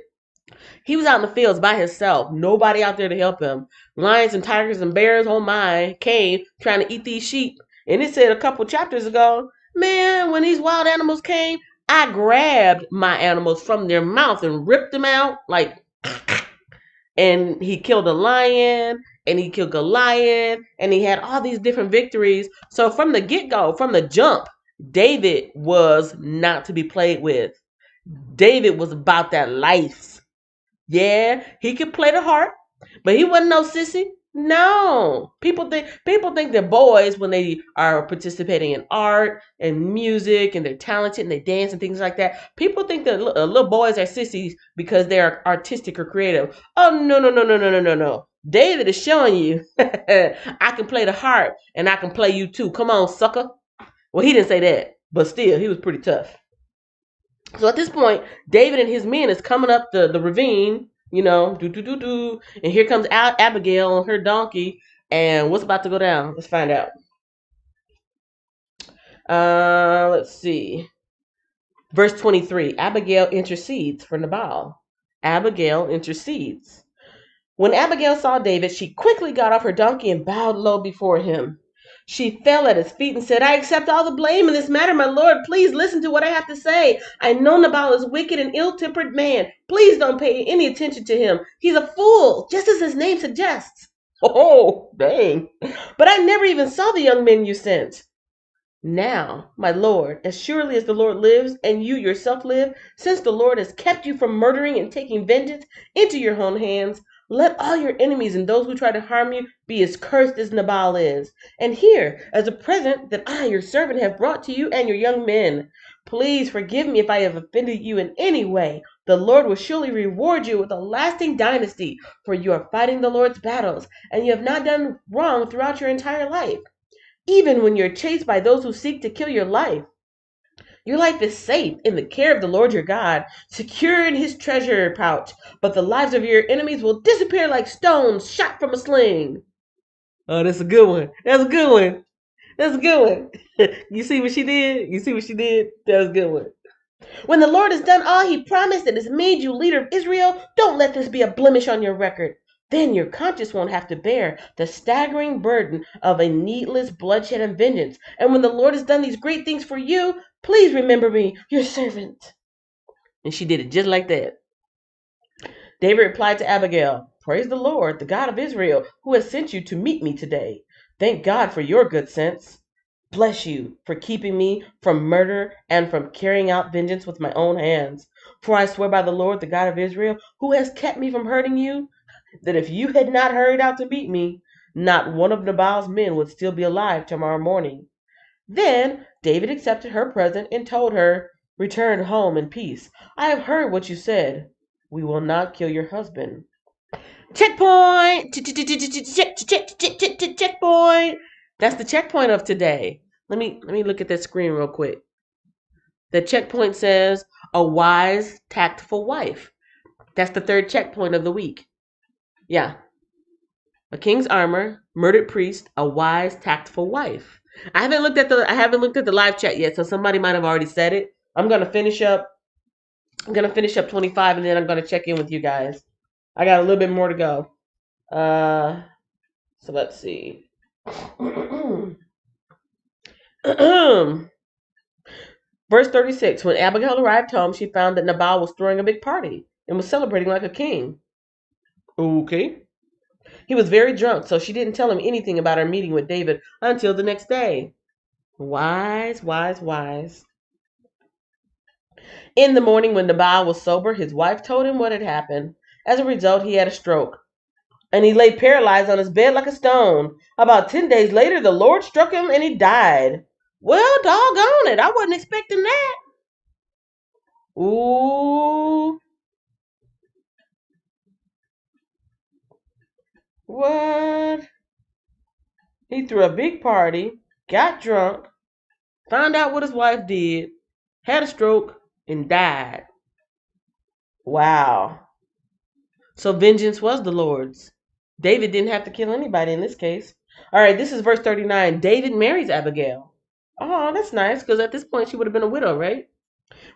He was out in the fields by himself. Nobody out there to help him. Lions and tigers and bears, oh my, came trying to eat these sheep. And it said a couple chapters ago, man, when these wild animals came, I grabbed my animals from their mouth and ripped them out. And he killed a lion and he killed Goliath and he had all these different victories. So from the get-go, from the jump, David was not to be played with. David was about that life. Yeah, he could play the harp, but he wasn't no sissy. No, people think they're boys when they are participating in art and music and they're talented and they dance and things like that. People think that little boys are sissies because they're artistic or creative. Oh no no no no no no no no! David is showing you I can play the harp and I can play you too. Come on, sucker. Well, he didn't say that, but still, he was pretty tough. So at this point, David and his men is coming up the ravine, do do do do, and here comes Abigail on her donkey. And what's about to go down? Let's find out. Let's see. Verse 23. Abigail intercedes for Nabal. Abigail intercedes. When Abigail saw David, she quickly got off her donkey and bowed low before him. She fell at his feet and said, I accept all the blame in this matter, my lord. Please listen to what I have to say. I know Nabal is a wicked and ill-tempered man. Please don't pay any attention to him. He's a fool, just as his name suggests. Oh, dang. But I never even saw the young men you sent. Now, my lord, as surely as the Lord lives and you yourself live, since the Lord has kept you from murdering and taking vengeance into your own hands, let all your enemies and those who try to harm you be as cursed as Nabal is. And here, as a present that I, your servant, have brought to you and your young men. Please forgive me if I have offended you in any way. The Lord will surely reward you with a lasting dynasty, for you are fighting the Lord's battles, and you have not done wrong throughout your entire life. Even when you're chased by those who seek to kill your life is safe in the care of the Lord your God, secure in his treasure pouch, but the lives of your enemies will disappear like stones shot from a sling. Oh, that's a good one. That's a good one. That's a good one. You see what she did? You see what she did? That was a good one. When the Lord has done all he promised and has made you leader of Israel, don't let this be a blemish on your record. Then your conscience won't have to bear the staggering burden of a needless bloodshed and vengeance. And when the Lord has done these great things for you, please remember me, your servant. And she did it just like that. David replied to Abigail, Praise the Lord, the God of Israel, who has sent you to meet me today. Thank God for your good sense. Bless you for keeping me from murder and from carrying out vengeance with my own hands. For I swear by the Lord, the God of Israel, who has kept me from hurting you, that if you had not hurried out to meet me, not one of Nabal's men would still be alive tomorrow morning. Then David accepted her present and told her, Return home in peace. I have heard what you said. We will not kill your husband. Checkpoint! Checkpoint! That's the checkpoint of today. Let me look at that screen real quick. The checkpoint says, a wise, tactful wife. That's the third checkpoint of the week. Yeah. A king's armor, murdered priest, a wise, tactful wife. I haven't looked at the live chat yet, so somebody might have already said it. I'm gonna finish up 25 and then I'm gonna check in with you guys. I got a little bit more to go. So let's see. Verse 36. When Abigail arrived home, she found that Nabal was throwing a big party and was celebrating like a king. Okay. He was very drunk, so she didn't tell him anything about her meeting with David until the next day. Wise, wise, wise. In the morning, when Nabal was sober, his wife told him what had happened. As a result, he had a stroke, and he lay paralyzed on his bed like a stone. About 10 days later, the Lord struck him, and he died. Well, doggone it. I wasn't expecting that. Ooh, what? He threw a big party, got drunk, found out what his wife did, had a stroke, and died. Wow. So vengeance was the Lord's. David didn't have to kill anybody in this case. All right, this is verse 39. David marries Abigail. Oh, that's nice, because at this point she would have been a widow, right?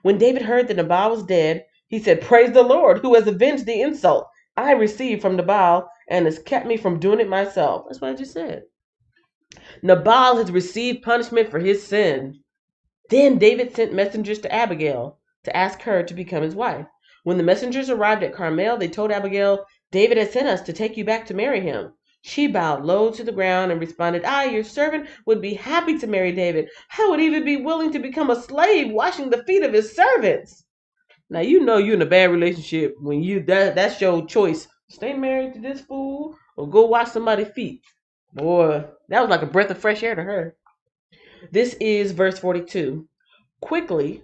When David heard that Nabal was dead, he said, Praise the Lord, who has avenged the insult I received from Nabal and has kept me from doing it myself. That's what I just said. Nabal has received punishment for his sin. Then David sent messengers to Abigail to ask her to become his wife. When the messengers arrived at Carmel, they told Abigail, David has sent us to take you back to marry him. She bowed low to the ground and responded, I, your servant, would be happy to marry David. I would even be willing to become a slave washing the feet of his servants. Now you know you're in a bad relationship when that's your choice. Stay married to this fool or go wash somebody's feet. Boy, that was like a breath of fresh air to her. This is verse 42. Quickly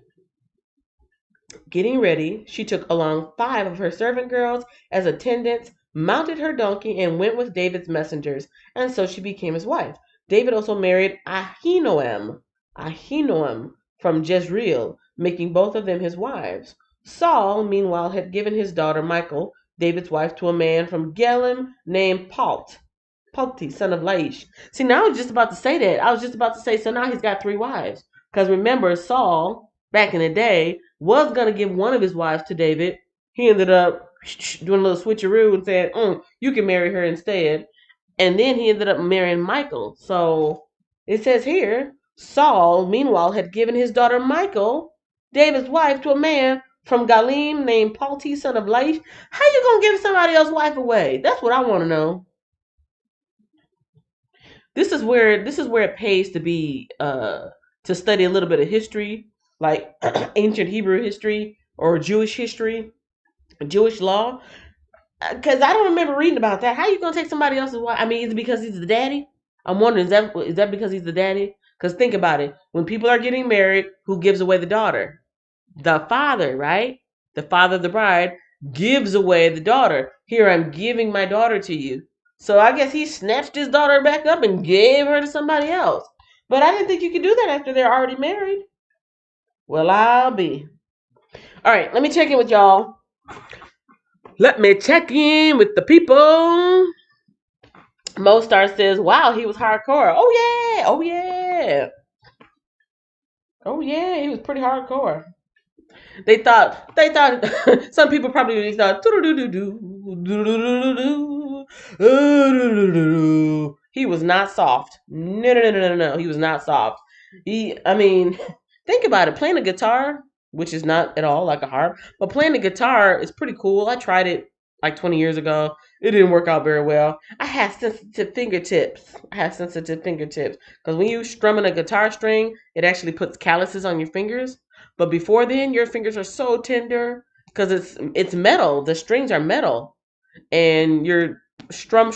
getting ready, she took along 5 of her servant girls as attendants, mounted her donkey, and went with David's messengers, and so she became his wife. David also married Ahinoam from Jezreel, making both of them his wives. Saul, meanwhile, had given his daughter Michal, David's wife, to a man from Gelim named Palti, son of Laish. See, now I was just about to say that. I was just about to say, so now he's got 3 wives. Because remember, Saul, back in the day, was going to give one of his wives to David. He ended up doing a little switcheroo and said, you can marry her instead. And then he ended up marrying Michal. So it says here, Saul, meanwhile, had given his daughter Michal, David's wife, to a man from Galim named Palti, son of Laish. How you going to give somebody else's wife away? That's what I want to know. This is where it pays to be to study a little bit of history, like ancient Hebrew history or Jewish history, Jewish law. Because I don't remember reading about that. How you gonna take somebody else's wife? I mean, is it because he's the daddy? I'm wondering, is that because he's the daddy? Because think about it. When people are getting married, who gives away the daughter? The father, right? The father of the bride gives away the daughter. Here, I'm giving my daughter to you. So I guess he snatched his daughter back up and gave her to somebody else. But I didn't think you could do that after they're already married. Well, I'll be. All right, let me check in with y'all. Let me check in with the people. Mostar says, wow, he was hardcore. Oh, yeah. Oh, yeah. Oh, yeah. He was pretty hardcore. They thought some people probably thought he was not soft. No, no, no, no, no, no. He was not soft. I mean, think about it. Playing a guitar, which is not at all like a harp, but playing the guitar is pretty cool. I tried it like 20 years ago. It didn't work out very well. I had sensitive fingertips. Because when you strumming a guitar string, it actually puts calluses on your fingers. But before then, your fingers are so tender because it's metal. The strings are metal, and you're strum.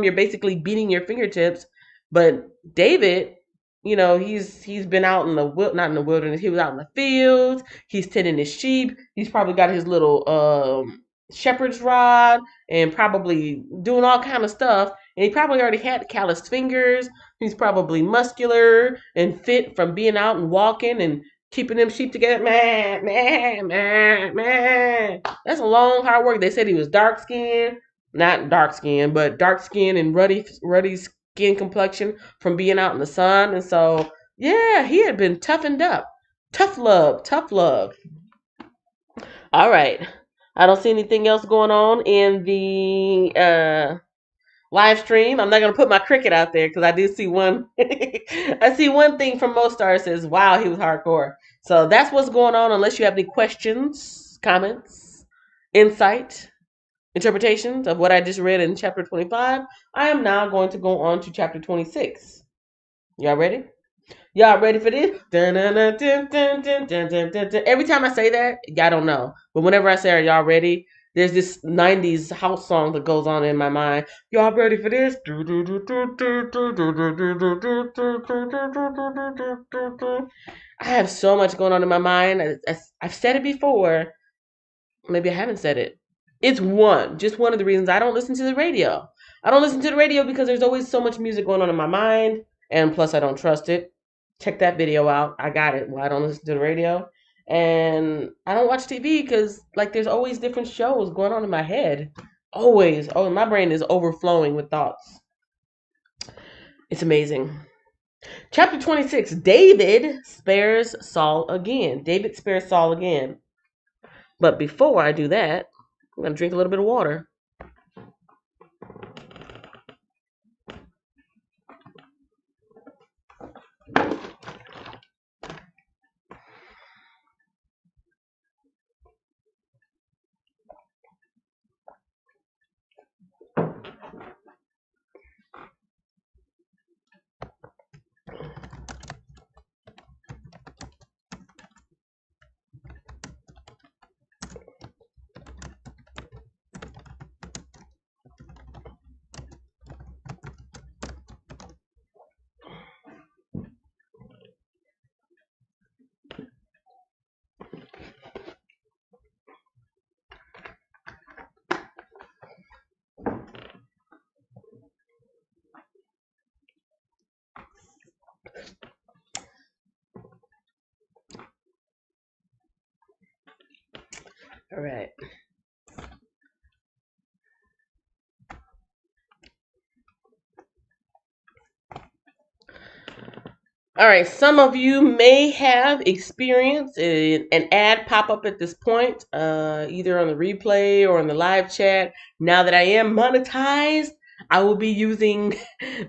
You're basically beating your fingertips. But David, he's been out in not in the wilderness. He was out in the fields. He's tending his sheep. He's probably got his little shepherd's rod and probably doing all kind of stuff. And he probably already had calloused fingers. He's probably muscular and fit from being out and walking and keeping them sheep together. Man, man, man, man. That's a long, hard work. They said he was dark skinned, not dark skinned, but dark skinned and ruddy skin complexion from being out in the sun. And so, yeah, he had been toughened up. Tough love, tough love. All right. I don't see anything else going on in the live stream. I'm not gonna put my cricket out there because I do see one. I see one thing from Mostar says, "Wow, he was hardcore." So that's what's going on. Unless you have any questions, comments, insight, interpretations of what I just read in chapter 25, I am now going to go on to chapter 26. Y'all ready? Y'all ready for this? Dun, dun, dun, dun, dun, dun, dun, dun, dun. Every time I say that, y'all don't know. But whenever I say, "Are y'all ready?" There's this 90s house song that goes on in my mind. Y'all ready for this? I have so much going on in my mind. I've said it before. Maybe I haven't said it. It's just one of the reasons I don't listen to the radio. I don't listen to the radio because there's always so much music going on in my mind, and plus I don't trust it. Check that video out. I got it. Well, I don't listen to the radio, and I don't watch TV because like there's always different shows going on in my head. Always. Oh, my brain is overflowing with thoughts. It's amazing. Chapter 26. David spares Saul again. David spares Saul again. But before I do that, I'm going to drink a little bit of water. All right. All right, some of you may have experienced an ad pop up at this point, either on the replay or in the live chat. Now that I am monetized, I will be using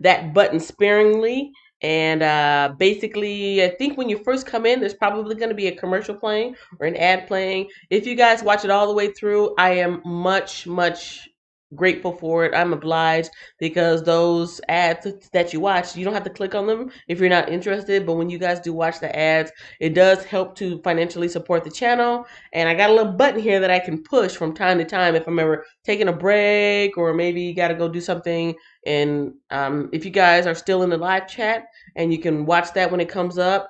that button sparingly. And basically, I think when you first come in, there's probably going to be a commercial playing or an ad playing. If you guys watch it all the way through, I am much, much grateful for it. I'm obliged because those ads that you watch, you don't have to click on them if you're not interested. But when you guys do watch the ads, it does help to financially support the channel. And I got a little button here that I can push from time to time if I'm ever taking a break or maybe you got to go do something. And if you guys are still in the live chat and you can watch that when it comes up,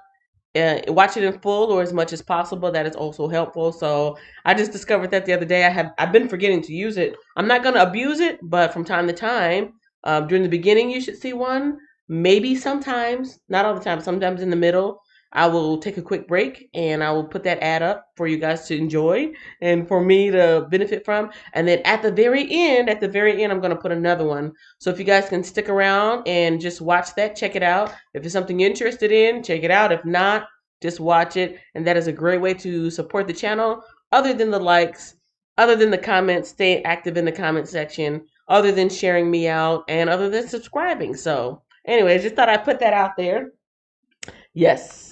watch it in full or as much as possible. That is also helpful. So I just discovered that the other day. I've been forgetting to use it. I'm not going to abuse it, but from time to time, during the beginning, you should see one. Maybe sometimes, not all the time. Sometimes in the middle, I will take a quick break and I will put that ad up for you guys to enjoy and for me to benefit from. And then at the very end, I'm going to put another one. So if you guys can stick around and just watch that, check it out. If it's something you're interested in, check it out. If not, just watch it. And that is a great way to support the channel. Other than the likes, other than the comments, stay active in the comment section, other than sharing me out, and other than subscribing. So anyways, just thought I'd put that out there. Yes.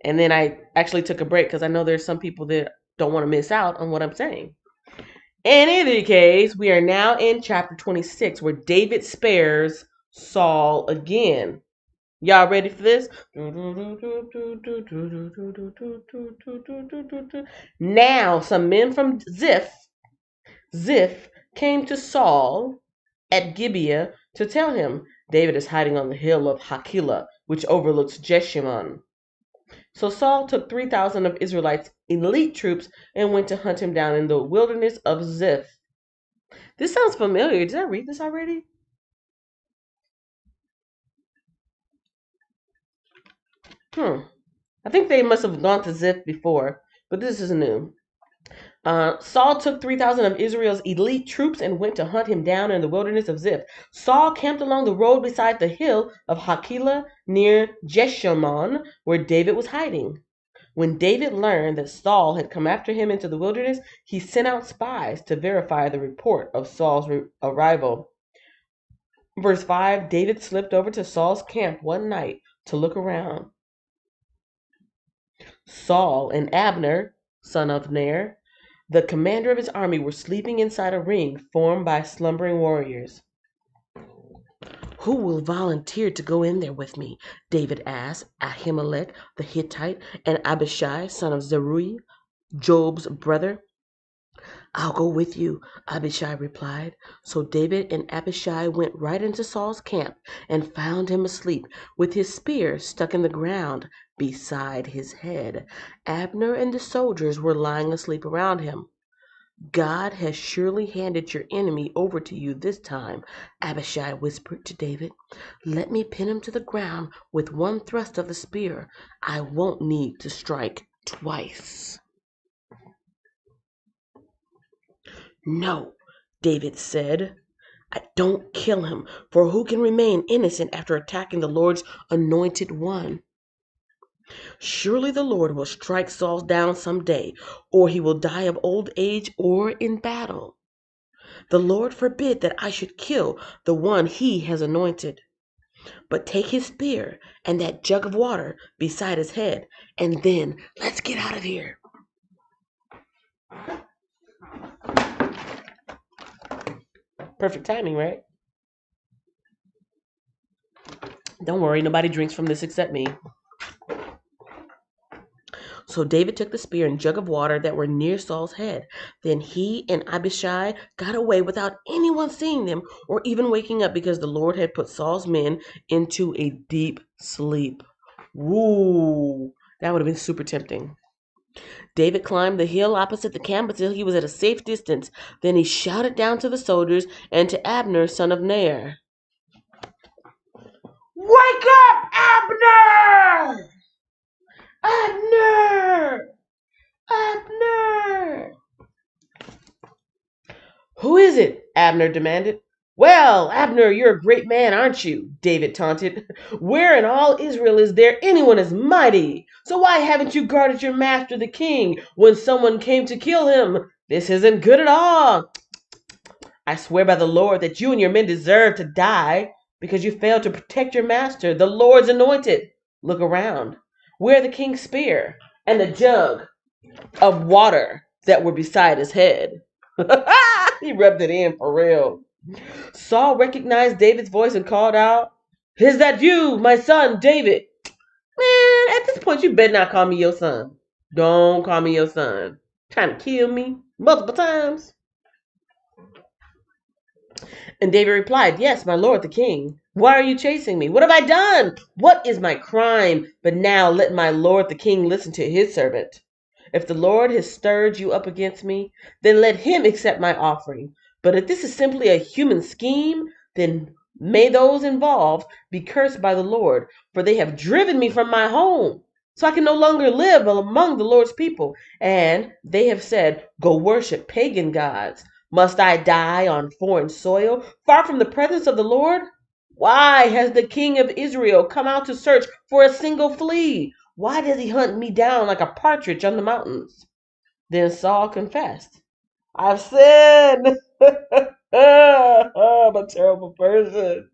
And then I actually took a break because I know there's some people that don't want to miss out on what I'm saying. In any case, we are now in chapter 26 where David spares Saul again. Y'all ready for this? Now, some men from Ziph came to Saul at Gibeah to tell him David is hiding on the hill of Hakilah, which overlooks Jeshimon. So Saul took 3,000 of Israelites' elite troops and went to hunt him down in the wilderness of Ziph. This sounds familiar. Did I read this already? I think they must have gone to Ziph before, but this is new. Saul took 3,000 of Israel's elite troops and went to hunt him down in the wilderness of Ziph. Saul camped along the road beside the hill of Hakilah near Jeshimon, where David was hiding. When David learned that Saul had come after him into the wilderness, he sent out spies to verify the report of Saul's arrival. Verse 5, David slipped over to Saul's camp one night to look around. Saul and Abner, son of Ner, the commander of his army, were sleeping inside a ring formed by slumbering warriors. Who will volunteer to go in there with me? David asked Ahimelech the Hittite and Abishai, son of Zeruiah, Job's brother. I'll go with you, Abishai replied. So David and Abishai went right into Saul's camp and found him asleep with his spear stuck in the ground beside his head. Abner and the soldiers were lying asleep around him. God has surely handed your enemy over to you this time, Abishai whispered to David. Let me pin him to the ground with one thrust of the spear. I won't need to strike twice. No, David said. Don't kill him, for who can remain innocent after attacking the Lord's anointed one? Surely the Lord will strike Saul down some day, or he will die of old age or in battle. The Lord forbid that I should kill the one he has anointed. But take his spear and that jug of water beside his head, and then let's get out of here. Perfect timing, right? Don't worry, nobody drinks from this except me. So David took the spear and jug of water that were near Saul's head. Then he and Abishai got away without anyone seeing them or even waking up, because the Lord had put Saul's men into a deep sleep. Woo! That would have been super tempting. David climbed the hill opposite the camp until he was at a safe distance. Then he shouted down to the soldiers and to Abner, son of Ner. Wake up, Abner! Abner! Abner! Who is it? Abner demanded. Well, Abner, you're a great man, aren't you? David taunted. Where in all Israel is there anyone as mighty? So why haven't you guarded your master the king when someone came to kill him? This isn't good at all. I swear by the Lord that you and your men deserve to die because you failed to protect your master, the Lord's anointed. Look around. Where the king's spear and the jug of water that were beside his head? He rubbed it in for real. Saul recognized David's voice and called out, Is that you, my son, David? Man, at this point, you better not call me your son. Don't call me your son. Trying to kill me multiple times. And David replied, Yes, my lord the king. Why are you chasing me? What have I done? What is my crime? But now let my lord the king listen to his servant. If the Lord has stirred you up against me, then let him accept my offering. But if this is simply a human scheme, then may those involved be cursed by the Lord, for they have driven me from my home, so I can no longer live among the Lord's people. And they have said, Go worship pagan gods. Must I die on foreign soil, far from the presence of the Lord? Why has the king of Israel come out to search for a single flea? Why does he hunt me down like a partridge on the mountains? Then Saul confessed, I've sinned. I'm a terrible person.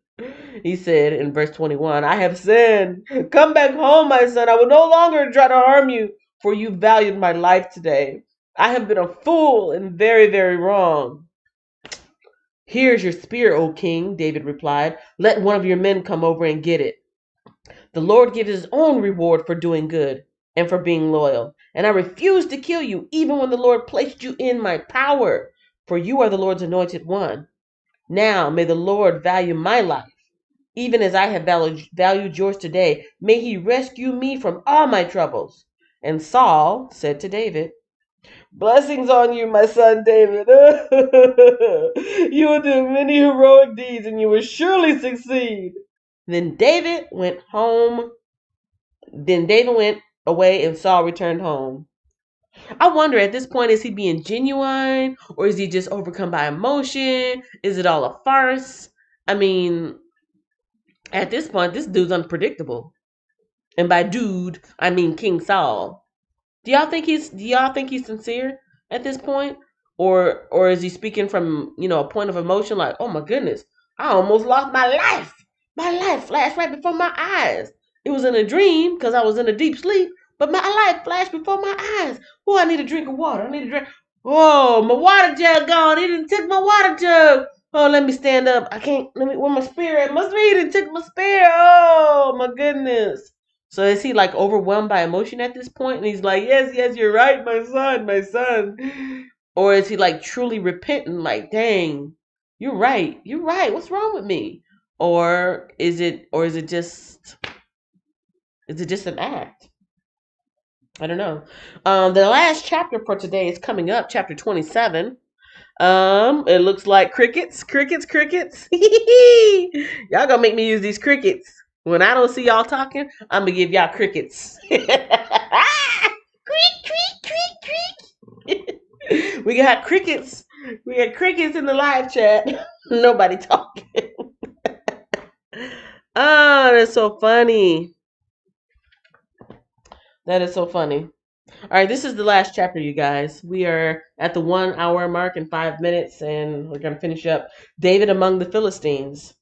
He said in verse 21, I have sinned. Come back home, my son. I will no longer try to harm you, for you valued my life today. I have been a fool and very, very wrong. Here's your spear, O king, David replied. Let one of your men come over and get it. The Lord gives his own reward for doing good and for being loyal. And I refuse to kill you, even when the Lord placed you in my power, for you are the Lord's anointed one. Now may the Lord value my life, even as I have valued yours today. May he rescue me from all my troubles. And Saul said to David, Blessings on you, my son David. You will do many heroic deeds and you will surely succeed. Then David went away and Saul returned home. I wonder at this point, is he being genuine or is he just overcome by emotion? Is it all a farce? I mean, at this point, this dude's unpredictable. And by dude, I mean King Saul. Do y'all think he's sincere at this point? Or is he speaking from, a point of emotion like, oh my goodness, I almost lost my life. My life flashed right before my eyes. It was in a dream because I was in a deep sleep, but my life flashed before my eyes. Oh, I need a drink of water. I need a drink. Oh, my water jug gone. He didn't take my water jug. Oh, let me stand up. I can't. Where my spear at? Must be he didn't take my spear. Oh, my goodness. So is he like overwhelmed by emotion at this point? And he's like, yes, yes, you're right, my son, my son. Or is he like truly repentant, like, dang, you're right, what's wrong with me? Or is it just an act? I don't know. The last chapter for today is coming up, chapter 27. It looks like crickets, crickets, crickets. Y'all gonna make me use these crickets. When I don't see y'all talking, I'm gonna give y'all crickets. Creak, creak, creak, creak. We got crickets. We got crickets in the live chat. Nobody talking. Oh, that's so funny. That is so funny. All right, this is the last chapter, you guys. We are at the 1 hour mark in 5 minutes, and we're going to finish up David among the Philistines.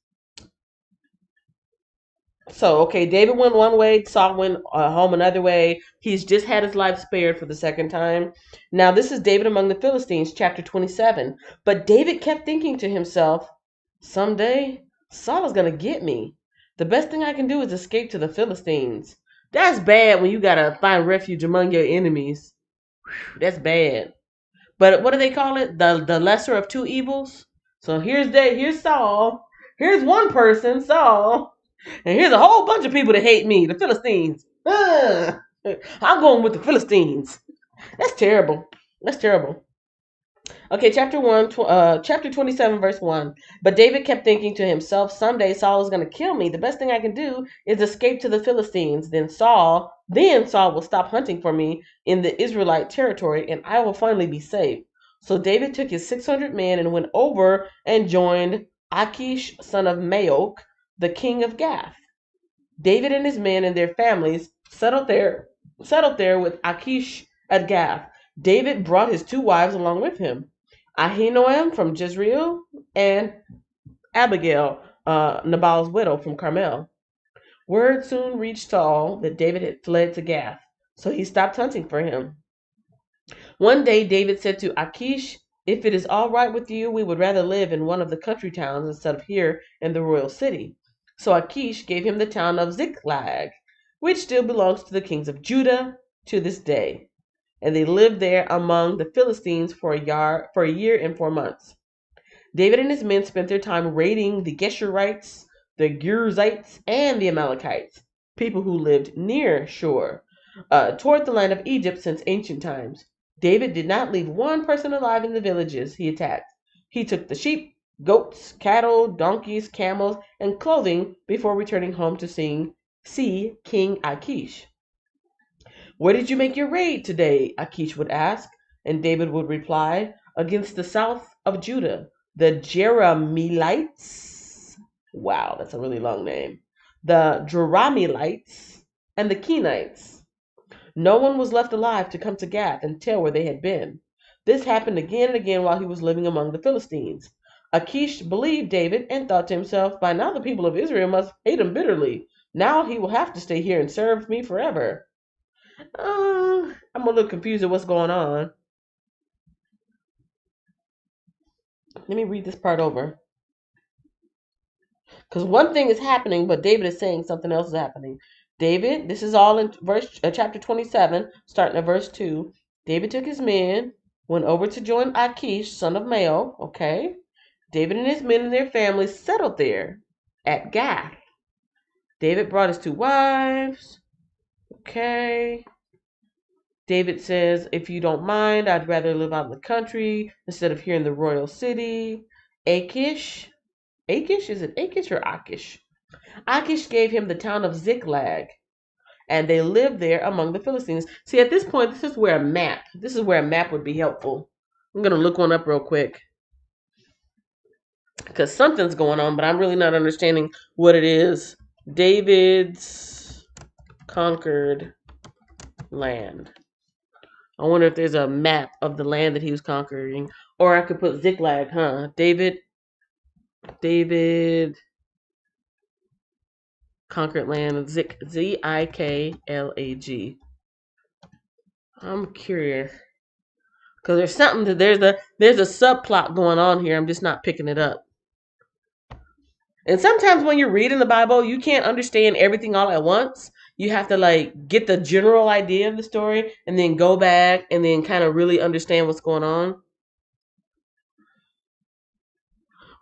So, okay, David went one way, Saul went home another way. He's just had his life spared for the second time. Now, this is David among the Philistines, chapter 27. But David kept thinking to himself, someday Saul is going to get me. The best thing I can do is escape to the Philistines. That's bad when you got to find refuge among your enemies. Whew, that's bad. But what do they call it? The lesser of two evils. So here's Saul. Here's one person, Saul. And here's a whole bunch of people that hate me, the Philistines. I'm going with the Philistines. That's terrible. That's terrible. Okay, chapter 27, verse 1. But David kept thinking to himself, someday Saul is going to kill me. The best thing I can do is escape to the Philistines. Then Saul will stop hunting for me in the Israelite territory, and I will finally be safe. So David took his 600 men and went over and joined Achish, son of Maok, the king of Gath. David and his men and their families settled there with Achish at Gath. David brought his two wives along with him, Ahinoam from Jezreel and Abigail, Nabal's widow from Carmel. Word soon reached Saul that David had fled to Gath, so he stopped hunting for him. One day David said to Achish, if it is all right with you, we would rather live in one of the country towns instead of here in the royal city. So Achish gave him the town of Ziklag, which still belongs to the kings of Judah to this day. And they lived there among the Philistines for a year and 4 months. David and his men spent their time raiding the Geshurites, the Girzites, and the Amalekites, people who lived near Shur, toward the land of Egypt since ancient times. David did not leave one person alive in the villages he attacked. He took the sheep, goats, cattle, donkeys, camels, and clothing before returning home to see King Achish. Where did you make your raid today? Achish would ask, and David would reply, against the south of Judah, the Jerahmeelites. Wow, that's a really long name. The Jerahmeelites and the Kenites. No one was left alive to come to Gath and tell where they had been. This happened again and again while he was living among the Philistines. Achish believed David and thought to himself, by now the people of Israel must hate him bitterly. Now he will have to stay here and serve me forever. I'm a little confused at what's going on. Let me read this part over. Because one thing is happening, but David is saying something else is happening. David, this is all in chapter 27, starting at verse 2. David took his men, went over to join Achish, son of Maok. Okay. David and his men and their families settled there at Gath. David brought his two wives. Okay. David says, if you don't mind, I'd rather live out in the country instead of here in the royal city. Achish, is it Achish or Achish? Achish gave him the town of Ziklag, and they lived there among the Philistines. See, at this point, this is where a map would be helpful. I'm going to look one up real quick, because something's going on, but I'm really not understanding what it is. David's conquered land. I wonder if there's a map of the land that he was conquering. Or I could put Ziklag, huh? David conquered land. Ziklag. I'm curious. Because there's something that there's a subplot going on here. I'm just not picking it up. And sometimes when you're reading the Bible, you can't understand everything all at once. You have to get the general idea of the story and then go back and then kind of really understand what's going on.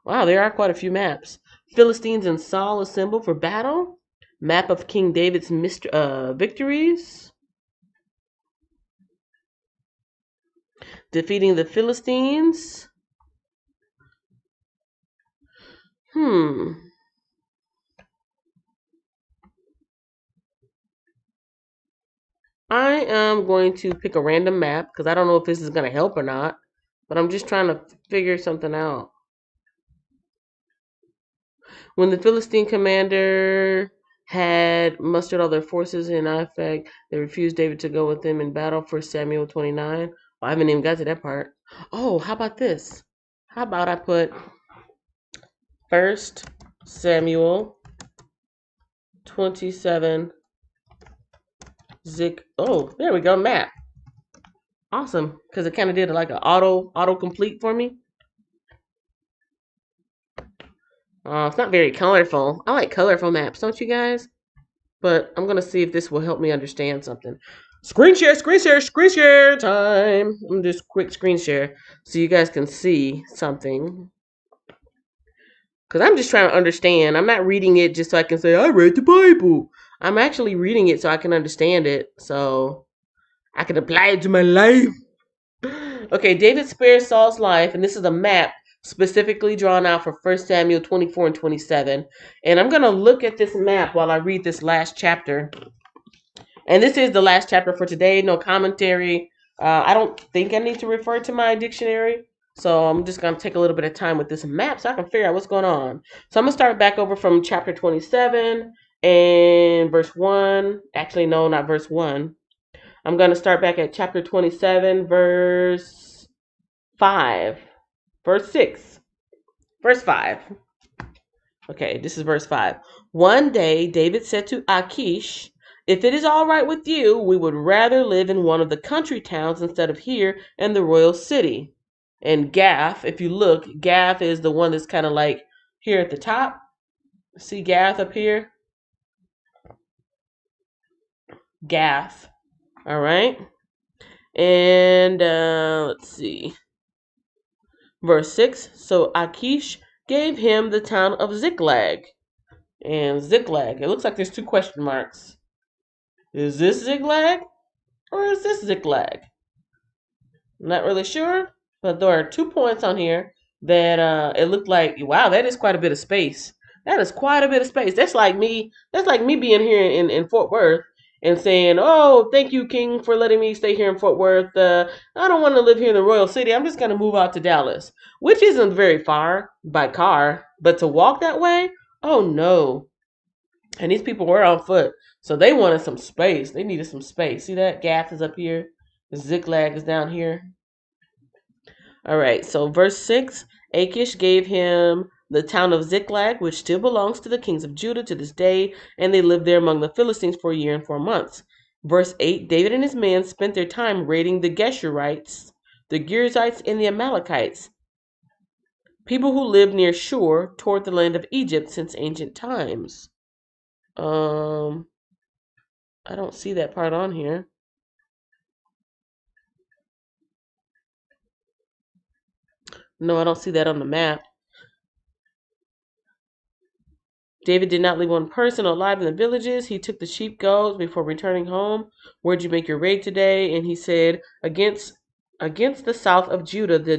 Wow, there are quite a few maps. Philistines and Saul assemble for battle. Map of King David's victories. Defeating the Philistines. Hmm. I am going to pick a random map because I don't know if this is going to help or not. But I'm just trying to figure something out. When the Philistine commander had mustered all their forces in effect, they refused David to go with them in battle. 1 Samuel 29. I haven't even got to that part. Oh, how about this? How about I put 1 Samuel 27 Oh, there we go, map. Awesome, because it kind of did like an auto complete for me. It's not very colorful. I like colorful maps, don't you guys? But I'm gonna see if this will help me understand something. Screen share time. I'm just quick screen share so you guys can see something. Cause I'm just trying to understand. I'm not reading it just so I can say I read the Bible. I'm actually reading it so I can understand it, so I can apply it to my life. Okay, David spares Saul's life, and this is a map specifically drawn out for 1 Samuel 24 and 27. And I'm gonna look at this map while I read this last chapter. And this is the last chapter for today. No commentary. I don't think I need to refer to my dictionary. So I'm just going to take a little bit of time with this map so I can figure out what's going on. So I'm going to start back over from chapter 27 and verse 1. Actually, no, not verse 1. I'm going to start back at chapter 27, verse 5. Verse 6. Verse 5. Okay, this is verse 5. One day David said to Achish, "If it is all right with you, we would rather live in one of the country towns instead of here in the royal city." And Gath, if you look, Gath is the one that's kind of like here at the top. See Gath up here? Gath. All right. And let's see. Verse 6. So Achish gave him the town of Ziklag. And Ziklag, it looks like there's two question marks. Is this Ziklag or is this Ziklag? I'm not really sure, but there are 2 points on here that it looked like, wow, that is quite a bit of space. That is quite a bit of space. That's like me. That's like me being here in Fort Worth and saying, "Oh, thank you, King, for letting me stay here in Fort Worth. I don't want to live here in the Royal City. I'm just gonna move out to Dallas," which isn't very far by car, but to walk that way, oh no. And these people were on foot, so they wanted some space. They needed some space. See that? Gath is up here. Ziklag is down here. All right, so verse 6, Achish gave him the town of Ziklag, which still belongs to the kings of Judah to this day, and they lived there among the Philistines for a year and 4 months. Verse 8, David and his men spent their time raiding the Geshurites, the Girzites, and the Amalekites, people who lived near Shur toward the land of Egypt since ancient times. I don't see that part on here. No, I don't see that on the map. David did not leave one person alive in the villages. He took the sheep goats before returning home. Where'd you make your raid today? And he said, against the south of Judah, the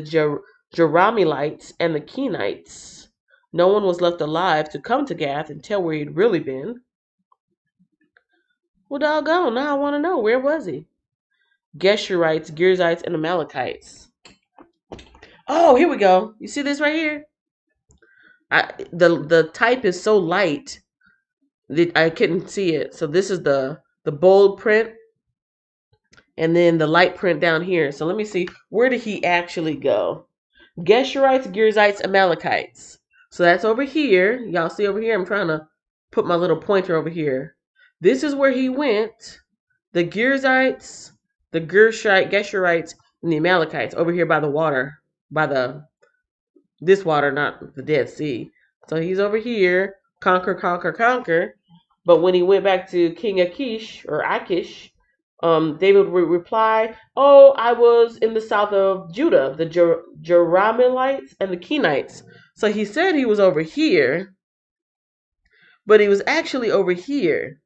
Jerahmeelites and the Kenites. No one was left alive to come to Gath and tell where he'd really been. Well, doggone, now I want to know, where was he? Geshurites, Girzites, and Amalekites. Oh, here we go. You see this right here? The type is so light that I couldn't see it. So this is the bold print, and then the light print down here. So let me see, where did he actually go? Geshurites, Girzites, Amalekites. So that's over here. Y'all see over here? I'm trying to put my little pointer over here. This is where he went. The Girzites, the Geshurites, and the Amalekites over here by the water, by this water, not the Dead Sea. So he's over here, conquer, conquer, conquer. But when he went back to King Achish, David would reply, "Oh, I was in the south of Judah, the Jerahmeelites and the Kenites." So he said he was over here, but he was actually over here.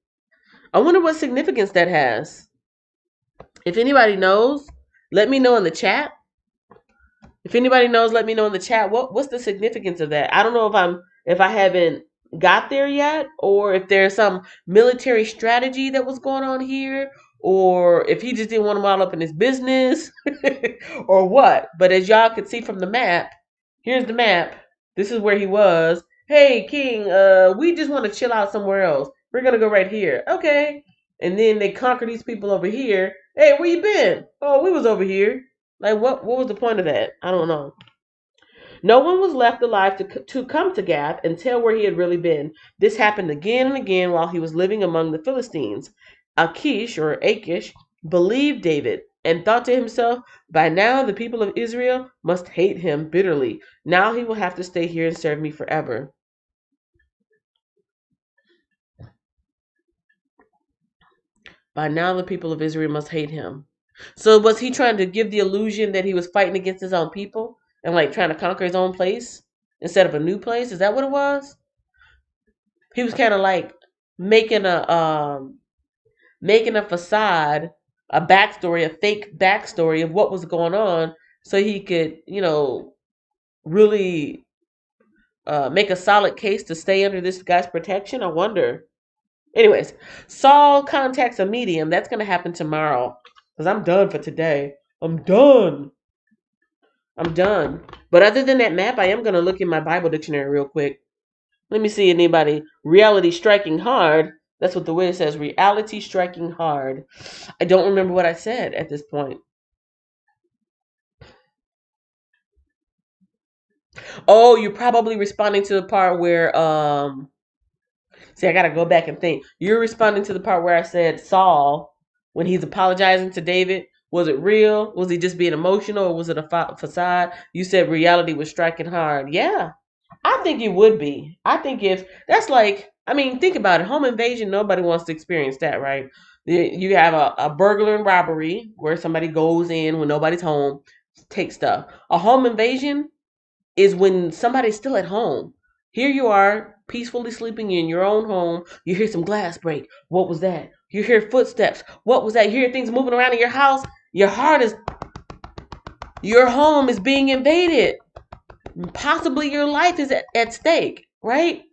I wonder what significance that has. If anybody knows, let me know in the chat. If anybody knows, let me know in the chat. What's the significance of that? I don't know if I haven't got there yet, or if there's some military strategy that was going on here, or if he just didn't want them all up in his business, or what. But as y'all can see from the map, here's the map. This is where he was. Hey, King, we just want to chill out somewhere else. We're gonna go right here. Okay. And then they conquer these people over here. Hey, where you been? Oh, we was over here. Like, what was the point of that? I don't know. No one was left alive to come to Gath and tell where he had really been. This happened again and again while he was living among the Philistines. Achish believed David and thought to himself, by now the people of Israel must hate him bitterly. Now he will have to stay here and serve me forever. By now the people of Israel must hate him. So was he trying to give the illusion that he was fighting against his own people and like trying to conquer his own place instead of a new place? Is that what it was? He was kind of like making a facade, a backstory, a fake backstory of what was going on, so he could, really make a solid case to stay under this guy's protection. I wonder. Anyways, Saul contacts a medium. That's gonna happen tomorrow because I'm done for today. I'm done. I'm done. But other than that map, I am gonna look in my Bible dictionary real quick. Let me see anybody. Reality striking hard. That's what the word says. Reality striking hard. I don't remember what I said at this point. Oh, you're probably responding to the part where see, I gotta go back and think. You're responding to the part where I said Saul, when he's apologizing to David, was it real? Was he just being emotional, or was it a facade? You said reality was striking hard. Yeah, I think it would be. I think if that's like, I mean, think about it. Home invasion, nobody wants to experience that, right? You have a burglar and robbery where somebody goes in when nobody's home, take stuff. A home invasion is when somebody's still at home. Here you are, peacefully sleeping in your own home. You hear some glass break. What was that? You hear footsteps. What was that? You hear things moving around in your house. Your home is being invaded. Possibly your life is at stake, right?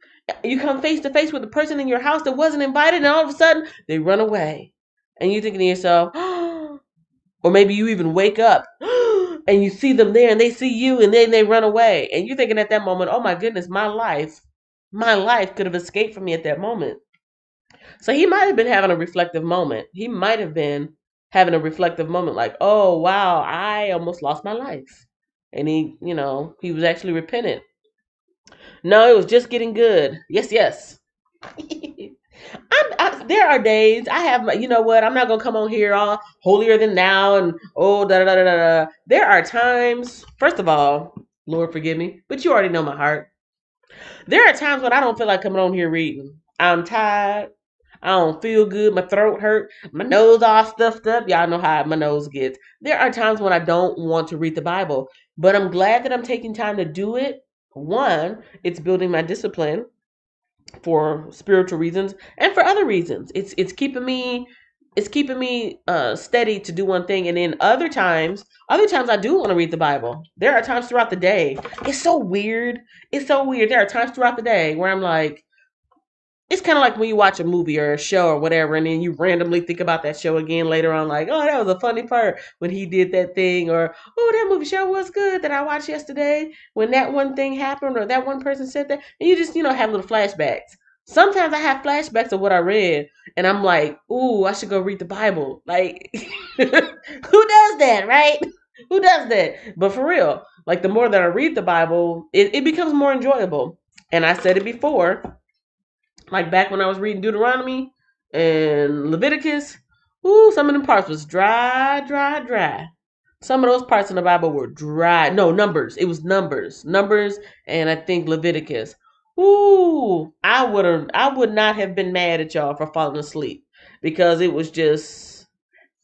You come face to face with a person in your house that wasn't invited, and all of a sudden they run away. And you're thinking to yourself, or maybe you even wake up and you see them there and they see you and then they run away. And you're thinking at that moment, oh my goodness, my life could have escaped from me at that moment. So he might have been having a reflective moment. He might have been having a reflective moment like, oh wow, I almost lost my life. And he was actually repentant. No, it was just getting good. Yes, yes. There are days I have, you know what? I'm not gonna come on here all holier than thou and oh da da da da da. There are times. First of all, Lord forgive me, but you already know my heart. There are times when I don't feel like coming on here reading. I'm tired. I don't feel good. My throat hurt. My nose all stuffed up. Y'all know how my nose gets. There are times when I don't want to read the Bible, but I'm glad that I'm taking time to do it. One, it's building my discipline for spiritual reasons and for other reasons. It's keeping me steady to do one thing, and then other times I do want to read the Bible. There are times throughout the day. It's so weird. It's so weird. There are times throughout the day where I'm like, it's kind of like when you watch a movie or a show or whatever, and then you randomly think about that show again later on, like, oh, that was a funny part when he did that thing, or oh, that movie show was good that I watched yesterday when that one thing happened or that one person said that, and you just have little flashbacks. Sometimes I have flashbacks of what I read, and I'm like, ooh, I should go read the Bible. Like, who does that, right? Who does that? But for real, like the more that I read the Bible, it becomes more enjoyable. And I said it before, like back when I was reading Deuteronomy and Leviticus, ooh, some of them parts was dry, dry, dry. Some of those parts in the Bible were dry. No, Numbers. It was Numbers, and I think Leviticus. Ooh, I would not have been mad at y'all for falling asleep because it was just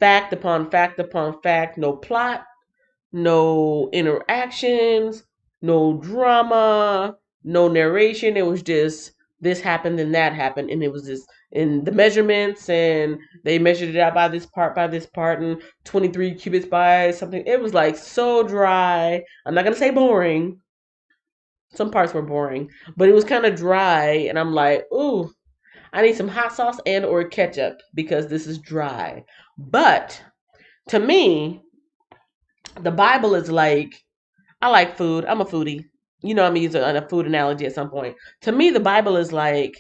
fact upon fact upon fact. No plot, no interactions, no drama, no narration. It was just this happened and that happened, and it was just in the measurements, and they measured it out by this part, and 23 cubits by something. It was like so dry. I'm not gonna say boring. Some parts were boring, but it was kind of dry, and I'm like, ooh, I need some hot sauce and or ketchup because this is dry. But to me, the Bible is like, I like food. I'm a foodie. You know, I'm using a food analogy at some point. To me, the Bible is like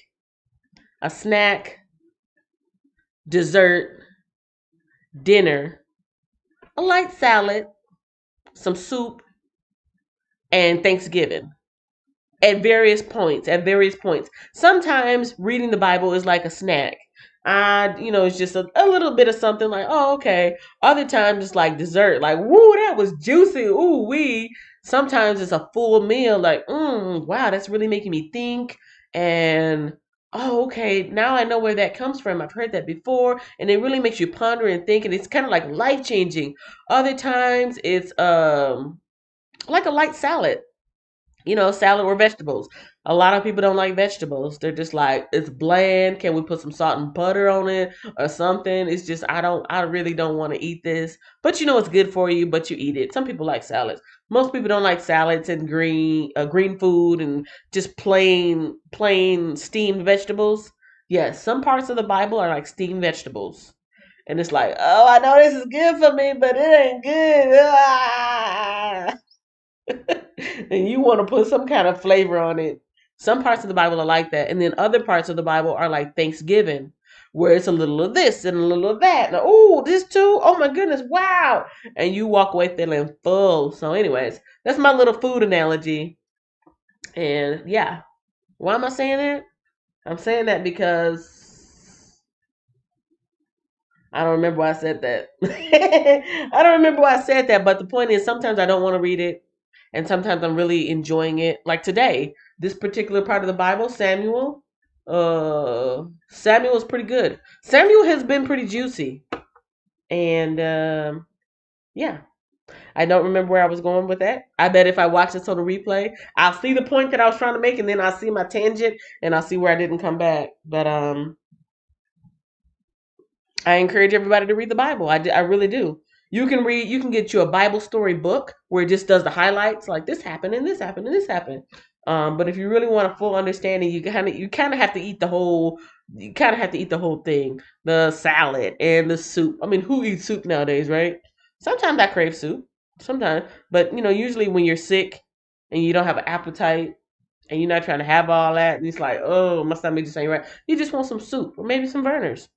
a snack, dessert, dinner, a light salad, some soup, and Thanksgiving. At various points. Sometimes reading the Bible is like a snack. It's just a little bit of something like, oh, okay. Other times it's like dessert, like, woo, that was juicy. Ooh, wee. Sometimes it's a full meal, like, wow, that's really making me think. And, oh, okay, now I know where that comes from. I've heard that before. And it really makes you ponder and think. And it's kind of like life changing. Other times it's like a light salad, salad or vegetables. A lot of people don't like vegetables. They're just like, it's bland. Can we put some salt and butter on it or something? It's just, I really don't want to eat this. But it's good for you, but you eat it. Some people like salads. Most people don't like salads and green food and just plain steamed vegetables. Yes, some parts of the Bible are like steamed vegetables. And it's like, oh, I know this is good for me, but it ain't good. Ah! And you want to put some kind of flavor on it. Some parts of the Bible are like that, and then other parts of the Bible are like Thanksgiving, where it's a little of this and a little of that. And, oh, this too. Oh my goodness, wow! And you walk away feeling full. So, anyways, that's my little food analogy. And yeah, why am I saying that? I'm saying that because I don't remember why I said that. I don't remember why I said that, but the point is sometimes I don't want to read it, and sometimes I'm really enjoying it. Like today, this particular part of the Bible, Samuel is pretty good. Samuel has been pretty juicy. And yeah, I don't remember where I was going with that. I bet if I watch this on the replay, I'll see the point that I was trying to make, and then I'll see my tangent, and I'll see where I didn't come back. But I encourage everybody to read the Bible. I really do. You can get you a Bible story book where it just does the highlights, like this happened and this happened and this happened. But if you really want a full understanding, you kind of have to eat the whole thing, the salad and the soup. I mean, who eats soup nowadays, right? Sometimes I crave soup, sometimes, but usually when you're sick and you don't have an appetite and you're not trying to have all that, and it's like, oh, my stomach just ain't right. You just want some soup or maybe some Vernors.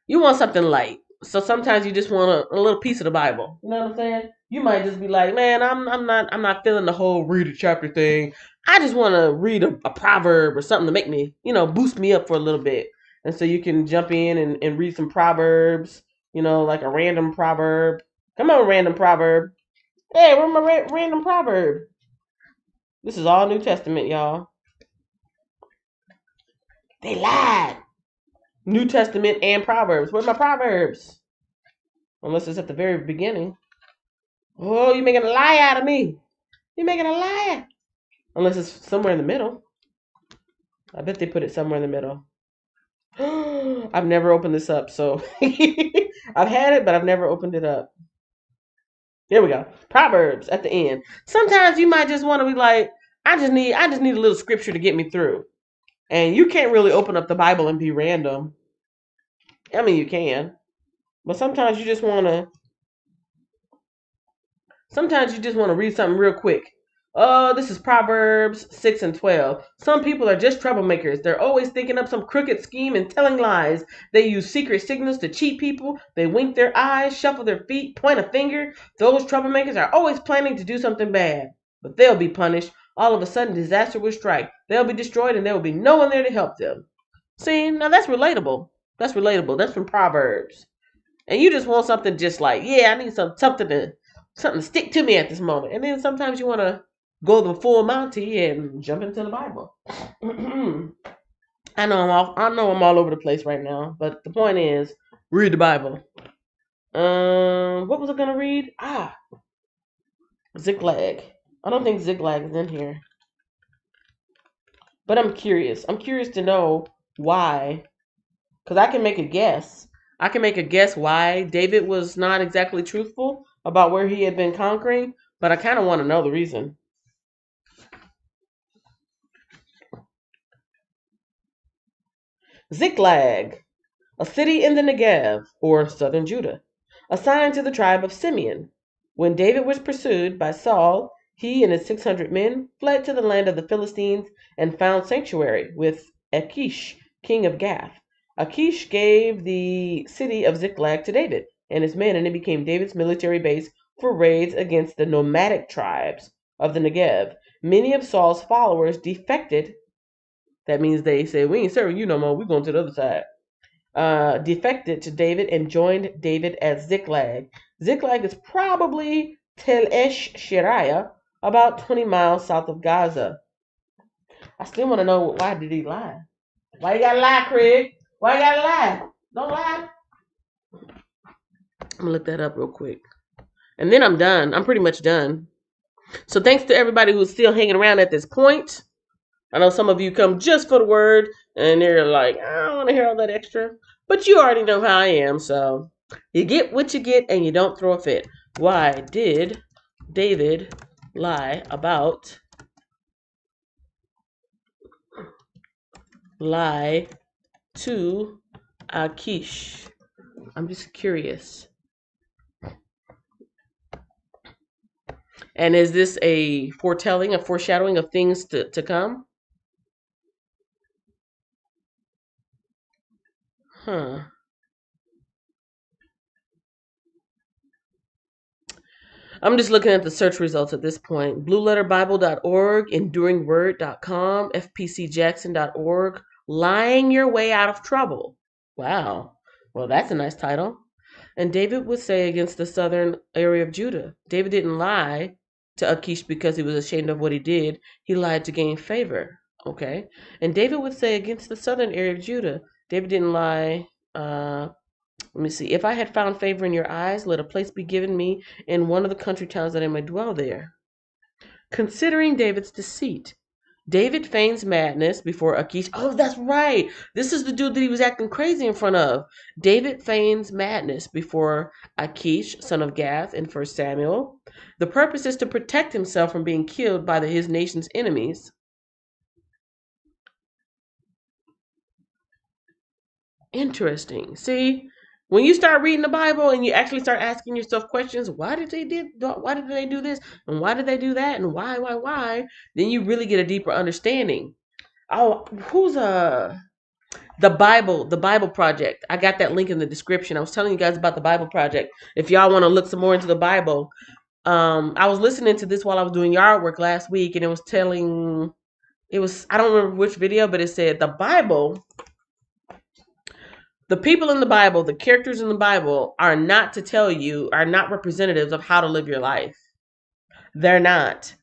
You want something light. So sometimes you just want a little piece of the Bible. You know what I'm saying? You might just be like, man, I'm not feeling the whole read a chapter thing. I just want to read a proverb or something to make me, boost me up for a little bit. And so you can jump in and read some proverbs, like a random proverb. Come on, random proverb. Hey, where's my random proverb? This is all New Testament, y'all. They lied. New Testament and Proverbs. Where's my Proverbs? Unless it's at the very beginning. Oh, you're making a lie out of me. You're making a lie. Unless it's somewhere in the middle. I bet they put it somewhere in the middle. I've never opened this up, so I've had it, but I've never opened it up. There we go. Proverbs at the end. Sometimes you might just want to be like, I just need a little scripture to get me through. And you can't really open up the Bible and be random. I mean, you can, but sometimes you just want to read something real quick. Oh, this is Proverbs 6 and 12. Some people are just troublemakers. They're always thinking up some crooked scheme and telling lies. They use secret signals to cheat people. They wink their eyes, shuffle their feet, point a finger. Those troublemakers are always planning to do something bad. But they'll be punished. All of a sudden, disaster will strike. They'll be destroyed and there will be no one there to help them. See, now that's relatable. That's relatable. That's from Proverbs. And you just want something just like, yeah, I need something to stick to me at this moment. And then sometimes you want to go the full Monty and jump into the Bible. I know I'm all over the place right now, but the point is, read the Bible. What was I gonna read? Ziklag. I don't think Ziklag is in here. But I'm curious. I'm curious to know why. Because I can make a guess. I can make a guess why David was not exactly truthful about where he had been conquering, but I kind of want to know the reason. Ziklag, a city in the Negev, or southern Judah, assigned to the tribe of Simeon. When David was pursued by Saul, he and his 600 men fled to the land of the Philistines and found sanctuary with Achish, king of Gath. Achish gave the city of Ziklag to David and his men, and it became David's military base for raids against the nomadic tribes of the Negev. Many of Saul's followers defected. That means they said, "We ain't serving you no more. We're going to the other side." Defected to David and joined David at Ziklag. Ziklag is probably Tel Esh Shariah, about 20 miles south of Gaza. I still want to know, why did he lie? Why you gotta lie, Craig? Why you gotta lie? Don't lie. I'm gonna look that up real quick. And then I'm done. I'm pretty much done. So thanks to everybody who's still hanging around at this point. I know some of you come just for the word and they're like, I don't want to hear all that extra. But you already know how I am, so you get what you get and you don't throw a fit. Why did David lie to Achish? I'm just curious. And is this a foretelling, a foreshadowing of things to come? Huh. I'm just looking at the search results at this point. BlueLetterBible.org, EnduringWord.com, FPCJackson.org, Lying Your Way Out of Trouble. Wow. Well, that's a nice title. And David would say against the southern area of Judah. David didn't lie to Achish because he was ashamed of what he did. He lied to gain favor. Okay. And David would say against the southern area of Judah. David didn't lie. Let me see. If I had found favor in your eyes, let a place be given me in one of the country towns that I may dwell there. Considering David's deceit. David feigns madness before Achish. Oh, that's right. This is the dude that he was acting crazy in front of. David feigns madness before Achish, son of Gath, in 1 Samuel. The purpose is to protect himself from being killed by his nation's enemies. Interesting. See, when you start reading the Bible and you actually start asking yourself questions, why did they do this and why did they do that and why, then you really get a deeper understanding. Oh, who's the Bible Project. I got that link in the description. I was telling you guys about the Bible Project. If y'all want to look some more into the Bible, I was listening to this while I was doing yard work last week, and I don't remember which video, but it said the people in the Bible, the characters in the Bible are not representatives of how to live your life. They're not.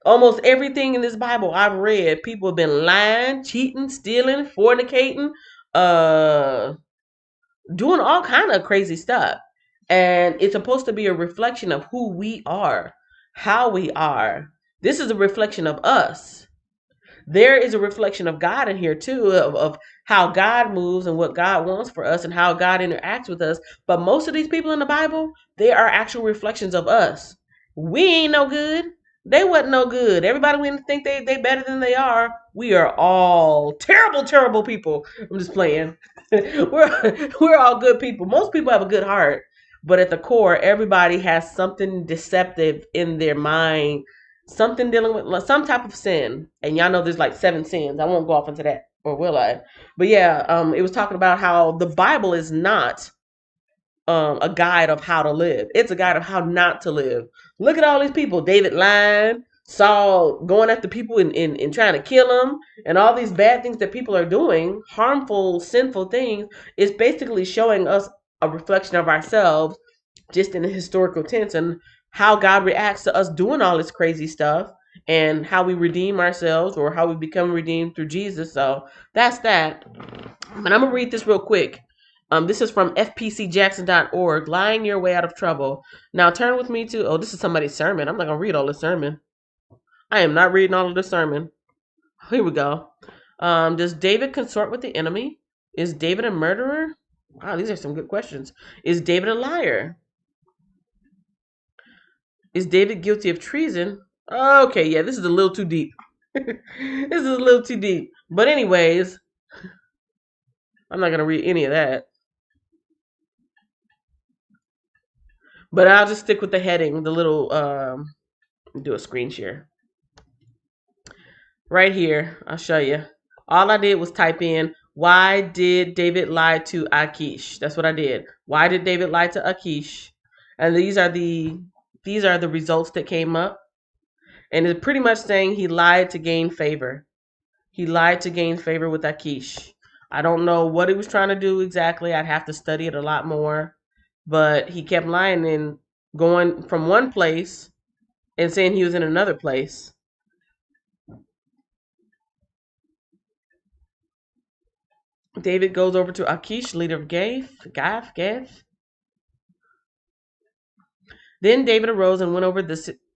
Almost everything in this Bible I've read, people have been lying, cheating, stealing, fornicating, doing all kind of crazy stuff. And it's supposed to be a reflection of who we are, how we are. This is a reflection of us. There is a reflection of God in here too, of how God moves and what God wants for us and how God interacts with us. But most of these people in the Bible, they are actual reflections of us. We ain't no good. They wasn't no good. Everybody we think they better than they are. We are all terrible, terrible people. I'm just playing. we're all good people. Most people have a good heart, but at the core, everybody has something deceptive in their mind, something dealing with some type of sin. And y'all know there's like 7 sins. I won't go off into that, or will I? But yeah, it was talking about how the Bible is not a guide of how to live. It's a guide of how not to live. Look at all these people. David lying, Saul going after people and trying to kill them, and all these bad things that people are doing, harmful, sinful things, is basically showing us a reflection of ourselves just in a historical tense, and how God reacts to us doing all this crazy stuff, and how we redeem ourselves or how we become redeemed through Jesus. So that's that. But I'm going to read this real quick. This is from fpcjackson.org, Lying Your Way Out of Trouble. Now turn with me to, this is somebody's sermon. I'm not going to read all the sermon. I am not reading all of the sermon. Here we go. Does David consort with the enemy? Is David a murderer? Wow, these are some good questions. Is David a liar? Is David guilty of treason? Okay, yeah, this is a little too deep. This is a little too deep. But anyways, I'm not gonna read any of that. But I'll just stick with the heading, the little do a screen share. Right here, I'll show you. All I did was type in, why did David lie to Achish? That's what I did. Why did David lie to Achish? And these are the results that came up. And it's pretty much saying he lied to gain favor. He lied to gain favor with Achish. I don't know what he was trying to do exactly. I'd have to study it a lot more. But he kept lying and going from one place and saying he was in another place. David goes over to Achish, leader of Gath. Then David arose and went over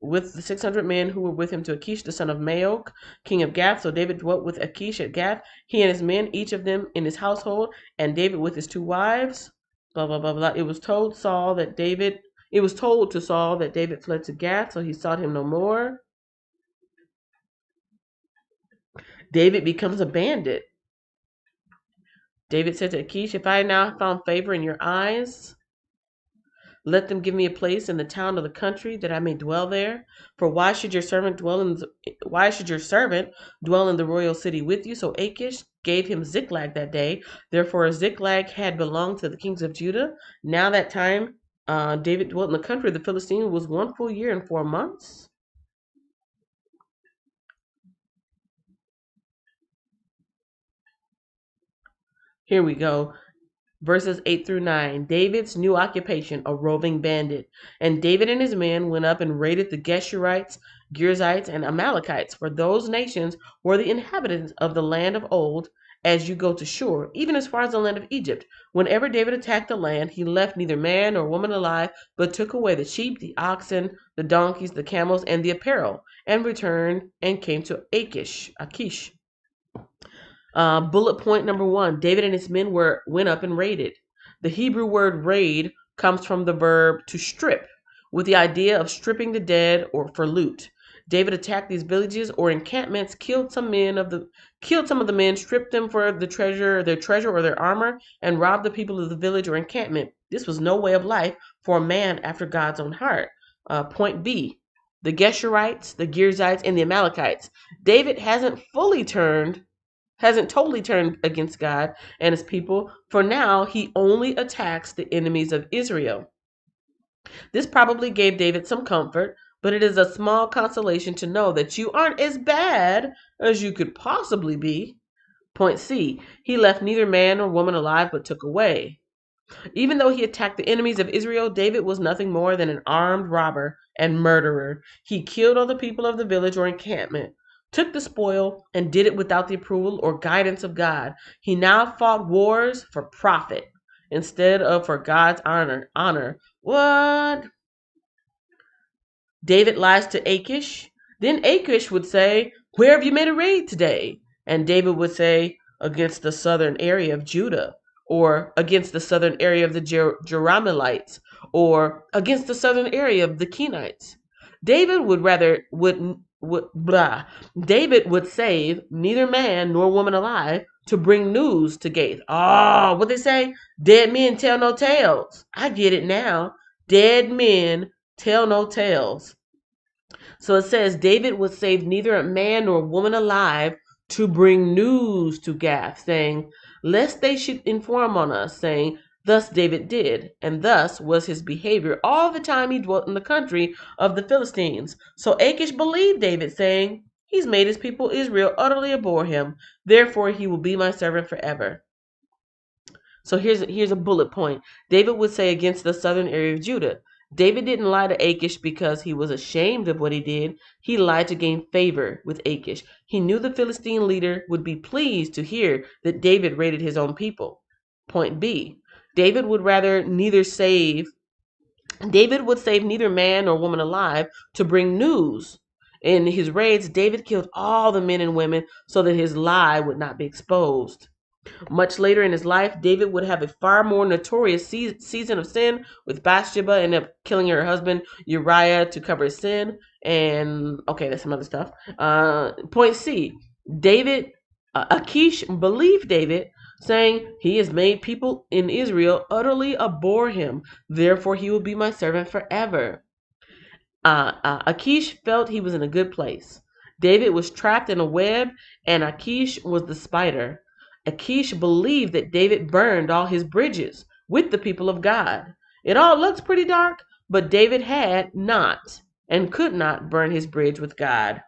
with the 600 men who were with him to Achish, the son of Maok, king of Gath. So David dwelt with Achish at Gath, he and his men, each of them in his household, and David with his 2 wives. Blah blah blah blah. It was told to Saul that David fled to Gath, so he sought him no more. David becomes a bandit. David said to Achish, if I now found favor in your eyes, let them give me a place in the town of the country that I may dwell there. For why should your servant dwell in the royal city with you? So Achish gave him Ziklag that day. Therefore Ziklag had belonged to the kings of Judah. Now that time David dwelt in the country of the Philistines was 1 full year and 4 months. Here we go. Verses 8 through 9. David's new occupation, a roving bandit. And David and his men went up and raided the Geshurites, Girzites, and Amalekites, for those nations were the inhabitants of the land of old, as you go to Shur, even as far as the land of Egypt. Whenever David attacked the land, he left neither man nor woman alive, but took away the sheep, the oxen, the donkeys, the camels, and the apparel, and returned and came to Achish. Bullet point number 1, David and his men went up and raided. The Hebrew word raid comes from the verb to strip, with the idea of stripping the dead or for loot. David attacked these villages or encampments, killed some of the men, stripped them for their treasure or their armor, and robbed the people of the village or encampment. This was no way of life for a man after God's own heart. Point B, the Geshurites, the Girzites, and the Amalekites. David hasn't totally turned against God and his people, for now he only attacks the enemies of Israel. This probably gave David some comfort, but it is a small consolation to know that you aren't as bad as you could possibly be. Point C, he left neither man nor woman alive but took away. Even though he attacked the enemies of Israel, David was nothing more than an armed robber and murderer. He killed all the people of the village or encampment, took the spoil, and did it without the approval or guidance of God. He now fought wars for profit instead of for God's honor. What? David lies to Achish. Then Achish would say, where have you made a raid today? And David would say, against the southern area of Judah, or against the southern area of the Jerahmeelites, or against the southern area of the Kenites. David would save neither man nor woman alive to bring news to Gath. Oh, what they say? Dead men tell no tales. I get it now. Dead men tell no tales. So it says David would save neither a man nor woman alive to bring news to Gath, saying, lest they should inform on us, saying, thus David did, and thus was his behavior all the time he dwelt in the country of the Philistines. So Achish believed David, saying, he's made his people Israel utterly abhor him, therefore he will be my servant forever. So here's a bullet point. David would say against the southern area of Judah. David didn't lie to Achish because he was ashamed of what he did. He lied to gain favor with Achish. He knew the Philistine leader would be pleased to hear that David raided his own people. Point B, David would save neither man nor woman alive to bring news. In his raids, David killed all the men and women so that his lie would not be exposed. Much later in his life, David would have a far more notorious season of sin with Bathsheba, ended up killing her husband Uriah to cover his sin. And okay, that's some other stuff. Point C: David, Achish believed David, saying, "He has made people in Israel utterly abhor him. Therefore, he will be my servant forever." Achish felt he was in a good place. David was trapped in a web, and Achish was the spider. Achish believed that David burned all his bridges with the people of God. It all looks pretty dark, but David had not and could not burn his bridge with God.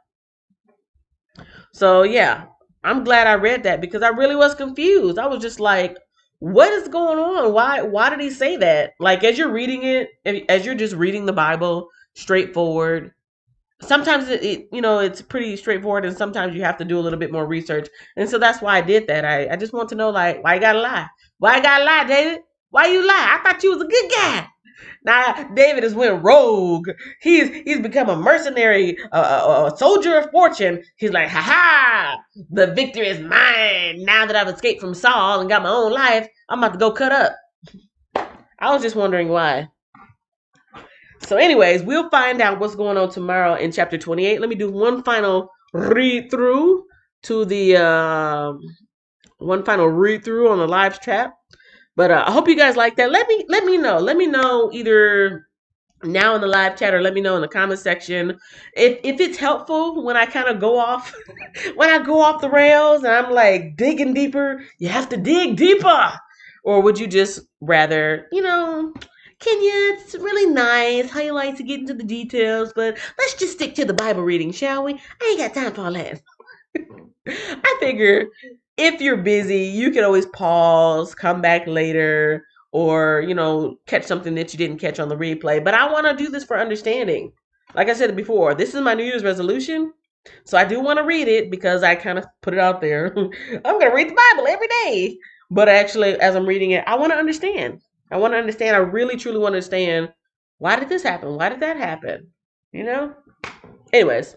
So, yeah, I'm glad I read that because I really was confused. I was just like, what is going on? Why did he say that? Like as you're reading it, as you're just reading the Bible straightforward, sometimes it's pretty straightforward and sometimes you have to do a little bit more research, and so that's why I did that. I just want to know, like, why you gotta lie? Why you gotta lie, David? Why you lie? I thought you was a good guy. Now David has went rogue. He's become a mercenary, a soldier of fortune. He's like, ha ha, the victory is mine. Now that I've escaped from Saul and got my own life, I'm about to go cut up. I was just wondering why. So, anyways, we'll find out what's going on tomorrow in chapter 28. Let me do one final read through to the one final read through on the live chat. But I hope you guys like that. Let me know. Let me know either now in the live chat or let me know in the comment section if it's helpful when I kind of go off when I go off the rails and I'm like digging deeper. You have to dig deeper. Or would you just rather, Kenya, it's really nice how you like to get into the details, but let's just stick to the Bible reading, shall we? I ain't got time for all that. I figure if you're busy, you can always pause, come back later, or, catch something that you didn't catch on the replay. But I want to do this for understanding. Like I said before, this is my New Year's resolution. So I do want to read it because I kind of put it out there. I'm going to read the Bible every day. But actually, as I'm reading it, I want to understand. I want to understand. I really, truly want to understand, why did this happen? Why did that happen? Anyways.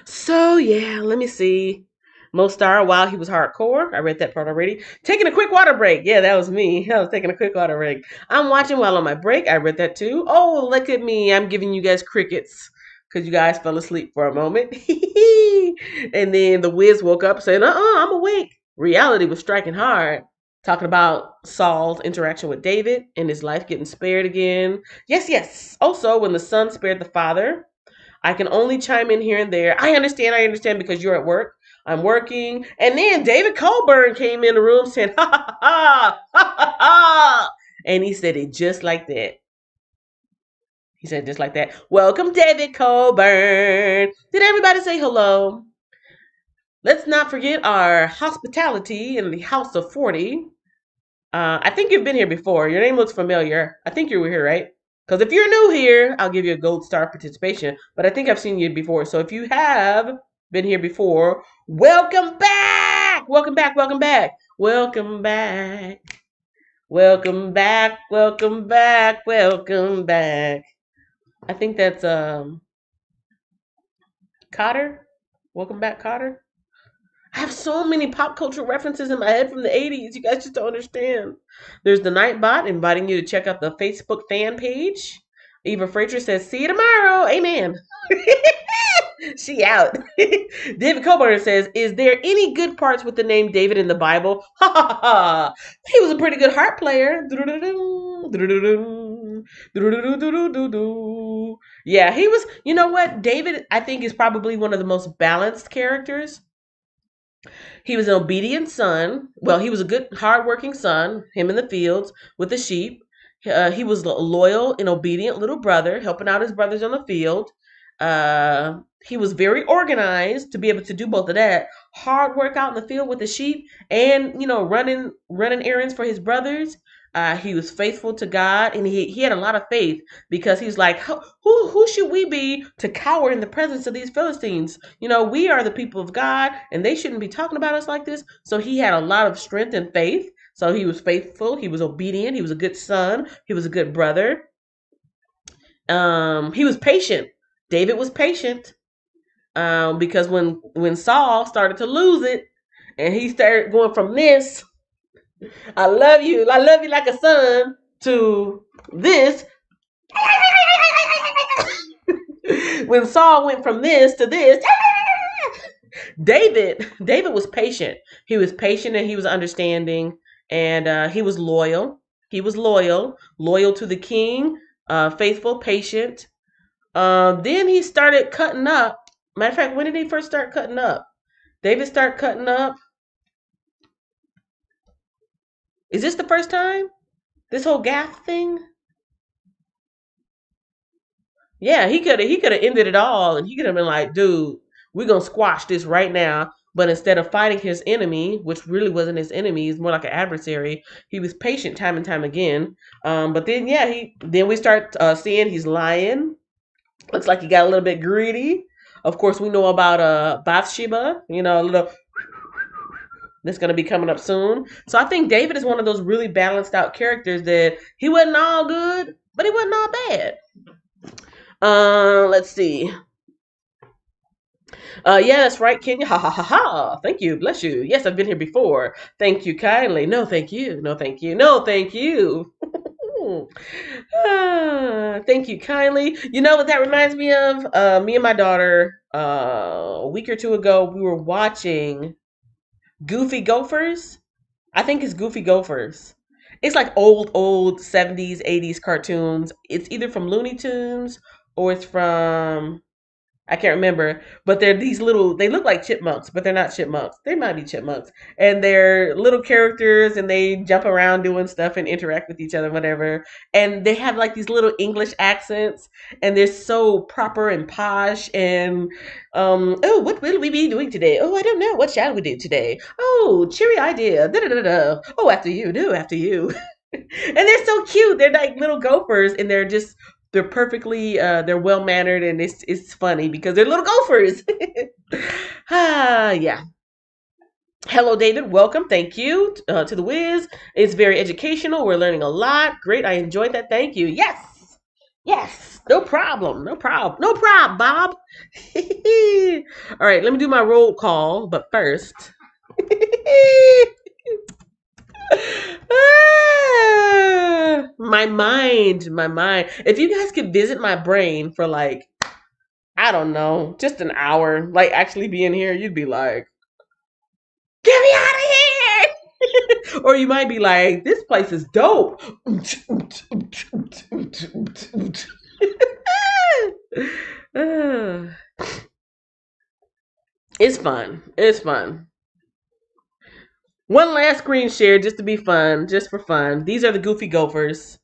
So, yeah, let me see. Mostar, while he was hardcore. I read that part already. Taking a quick water break. Yeah, that was me. I was taking a quick water break. I'm watching while on my break. I read that too. Oh, look at me. I'm giving you guys crickets because you guys fell asleep for a moment. And then the Wiz woke up saying, I'm awake. Reality was striking hard. Talking about Saul's interaction with David and his life getting spared again. Yes, yes. Also, when the son spared the father. I can only chime in here and there. I understand because you're at work. I'm working. And then David Coburn came in the room saying, ha ha ha, ha ha ha. And he said it just like that. He said just like that. Welcome, David Coburn. Did everybody say hello? Let's not forget our hospitality in the House of 40. I think you've been here before. Your name looks familiar. I think you were here, right? Because if you're new here, I'll give you a gold star participation. But I think I've seen you before. So if you have been here before, welcome back! Welcome back, welcome back. Welcome back. Welcome back, welcome back, welcome back. I think that's Cotter. Welcome back, Cotter. I have so many pop culture references in my head from the 80s. You guys just don't understand. There's the Nightbot inviting you to check out the Facebook fan page. Eva Freighter says, see you tomorrow. Amen. She out. David Coburn says, is there any good parts with the name David in the Bible? Ha ha ha. He was a pretty good harp player. Yeah, he was, you know what? David, I think, is probably one of the most balanced characters. He was an obedient son. Well, he was a good, hardworking son, him in the fields with the sheep. He was a loyal and obedient little brother, helping out his brothers on the field. He was very organized to be able to do both of that. Hard work out in the field with the sheep and, running errands for his brothers. He was faithful to God, and he had a lot of faith because he's like, who should we be to cower in the presence of these Philistines? We are the people of God, and they shouldn't be talking about us like this. So he had a lot of strength and faith. So he was faithful. He was obedient. He was a good son. He was a good brother. He was patient. David was patient. because when Saul started to lose it, and he started going from this, I love you like a son, to this. When Saul went from this to this, David was patient. He was patient and he was understanding, and he was loyal. He was loyal to the king, faithful, patient. Then he started cutting up. Matter of fact, when did he first start cutting up? David started cutting up. Is this the first time? This whole Gath thing? Yeah, he could have ended it all, and he could have been like, "Dude, we're gonna squash this right now." But instead of fighting his enemy, which really wasn't his enemy, he's more like an adversary. He was patient time and time again. But then yeah, he then we start seeing he's lying. Looks like he got a little bit greedy. Of course, we know about Bathsheba. You know, a little that's going to be coming up soon. So I think David is one of those really balanced out characters that he wasn't all good, but he wasn't all bad. Let's see. Yeah, that's right, Kenya. Ha ha ha ha. Thank you. Bless you. Yes, I've been here before. Thank you kindly. No, thank you. No, thank you. No, thank you. Thank you kindly. You know what that reminds me of? Me and my daughter, a week or two ago, we were watching Goofy Gophers. I think it's Goofy Gophers. It's like old 70s, 80s cartoons. It's either from Looney Tunes or it's from I can't remember, but they're these little, they look like chipmunks, but they're not chipmunks. They might be chipmunks. And they're little characters and they jump around doing stuff and interact with each other, whatever. And they have like these little English accents and they're so proper and posh. And, oh, what will we be doing today? Oh, I don't know. What shall we do today? Oh, cheery idea. Da, da, da, da. Oh, after you. No, after you. And they're so cute. They're like little gophers and they're perfectly they're well mannered and it's funny because they're little gophers. Yeah. Hello, David. Welcome. Thank you to the Wiz. It's very educational. We're learning a lot. Great. I enjoyed that. Thank you. Yes. Yes. No problem. No problem. No problem, Bob. All right. Let me do my roll call. But first, my mind. If you guys could visit my brain for like, I don't know, just an hour, like actually being here, you'd be like, get me out of here. Or you might be like, this place is dope. It's fun. It's fun. One last screen share just to be fun, just for fun. These are the Goofy Gophers.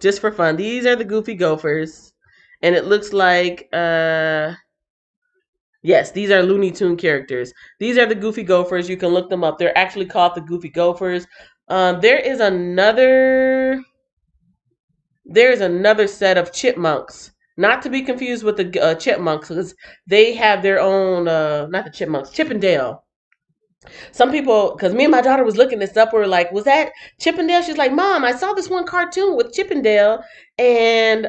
Just for fun. These are the Goofy Gophers. And it looks like yes, these are Looney Tune characters. These are the Goofy Gophers. You can look them up. They're actually called the Goofy Gophers. There is another set of chipmunks, not to be confused with the chipmunks, because they have their own. Not the chipmunks, Chippendale. Some people, because me and my daughter was looking this up, we were like, was that Chippendale? She's like, Mom, I saw this one cartoon with Chippendale, and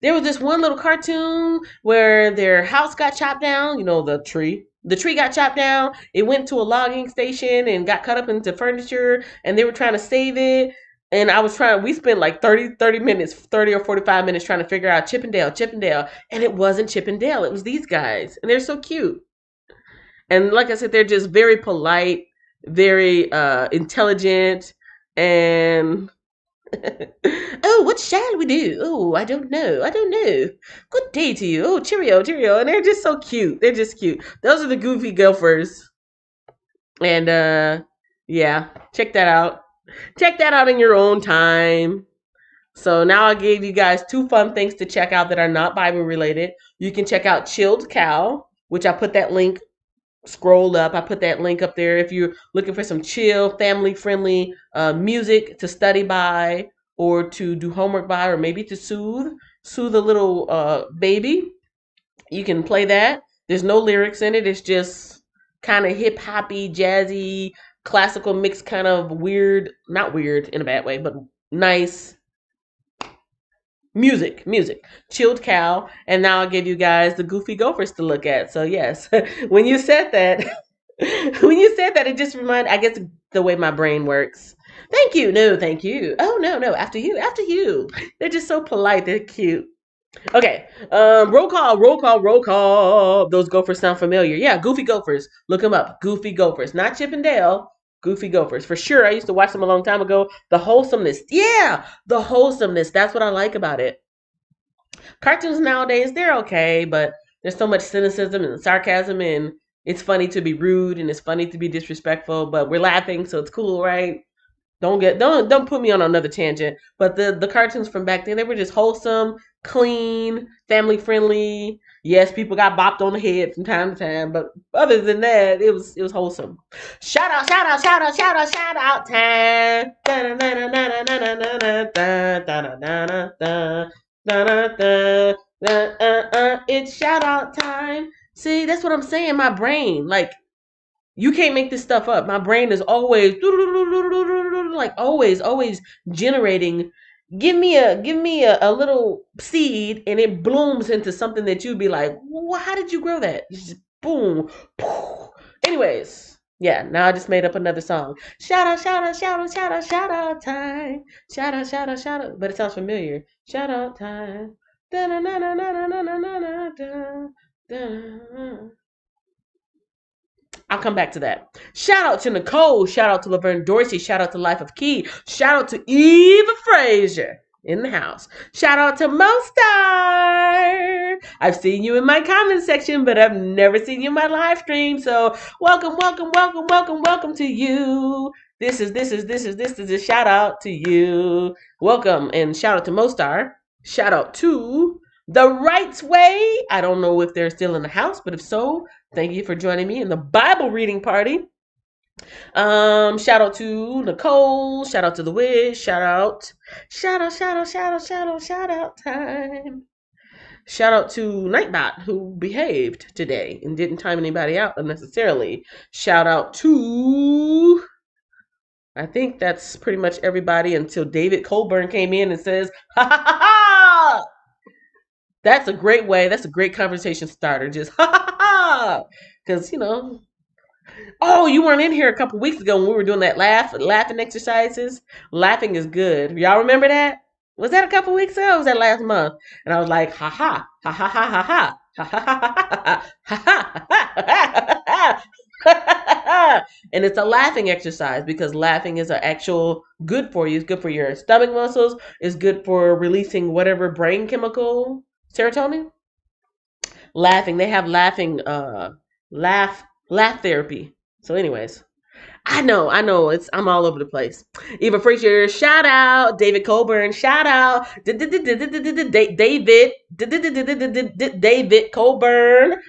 there was this one little cartoon where their house got chopped down, you know, the tree. The tree got chopped down. It went to a logging station and got cut up into furniture, and they were trying to save it. And we spent like 30 minutes, 30 or 45 minutes trying to figure out Chippendale. And it wasn't Chippendale. It was these guys. And they're so cute. And like I said, they're just very polite, very intelligent, and oh, what shall we do? Oh, I don't know. I don't know. Good day to you. Oh, cheerio, cheerio. And they're just so cute. They're just cute. Those are the Goofy Gophers. And yeah, check that out. Check that out in your own time. So now I gave you guys two fun things to check out that are not Bible related. You can check out Chilled Cow, which I put that link, scroll up. I put that link up there if you're looking for some chill, family friendly music to study by or to do homework by or maybe to soothe a little baby. You can play that. There's no lyrics in it. It's just kind of hip hoppy, jazzy, classical mix, kind of weird, not weird in a bad way, but nice. Music, chilled cow, and now I'll give you guys the Goofy Gophers to look at. So yes, when you said that, when you said that, it just reminded. I guess the way my brain works. Thank you. No, thank you. Oh no, no, after you, after you. They're just so polite. They're cute. Okay. Roll call, roll call, roll call. Those Gophers sound familiar. Yeah, Goofy Gophers. Look them up. Goofy Gophers, not Chip and Dale. Goofy Gophers for sure. I used to watch them a long time ago. The wholesomeness, yeah, the wholesomeness. That's what I like about it. Cartoons nowadays, they're okay, but there's so much cynicism and sarcasm, and it's funny to be rude and it's funny to be disrespectful, but we're laughing, so it's cool, right? Don't put me on another tangent. But the cartoons from back then, they were just wholesome, clean, family friendly. Yes, people got bopped on the head from time to time, but other than that, it was wholesome. Shout out, shout out, shout out, shout out, shout out time. It's shout out time. See, that's what I'm saying. My brain, like, you can't make this stuff up. My brain is always like always generating. Give me a little seed and it blooms into something that you'd be like, well, how did you grow that? It's just boom. Anyways, yeah, now I just made up another song. Shout out, shout out, shout out, shout out, shout out time. Shout out, shout out, shout out. But it sounds familiar. Shout out time. Da na na na na na na na na da da. I'll come back to that. Shout out to Nicole. Shout out to Laverne Dorsey. Shout out to Life of Key. Shout out to Eva Frazier in the house. Shout out to Mostar. I've seen you in my comment section, but I've never seen you in my live stream. So welcome, welcome, welcome, welcome, welcome to you. This is a shout out to you. Welcome and shout out to Mostar. Shout out to The Right Way. I don't know if they're still in the house, but if so, thank you for joining me in the Bible reading party. Shout out to Nicole. Shout out to The Wiz. Shout out time. Shout out to Nightbot, who behaved today and didn't time anybody out unnecessarily. Shout out to, I think that's pretty much everybody until David Colburn came in and says, ha ha ha ha! That's a great way. That's a great conversation starter. Just ha ha ha! Because, oh, you weren't in here a couple weeks ago when we were doing that laughing exercises. Laughing is good. Y'all remember that? Was that a couple weeks ago? Or was that last month? And I was like, ha ha, ha ha ha ha ha. Ha ha ha ha ha ha. And it's a laughing exercise because laughing is an actual good for you. It's good for your stomach muscles. It's good for releasing whatever brain chemical, serotonin. Laughing. They have laughing laugh therapy. So anyways, I know I'm all over the place. Eva Frazier, shout out. David Colburn, shout out. David Colburn,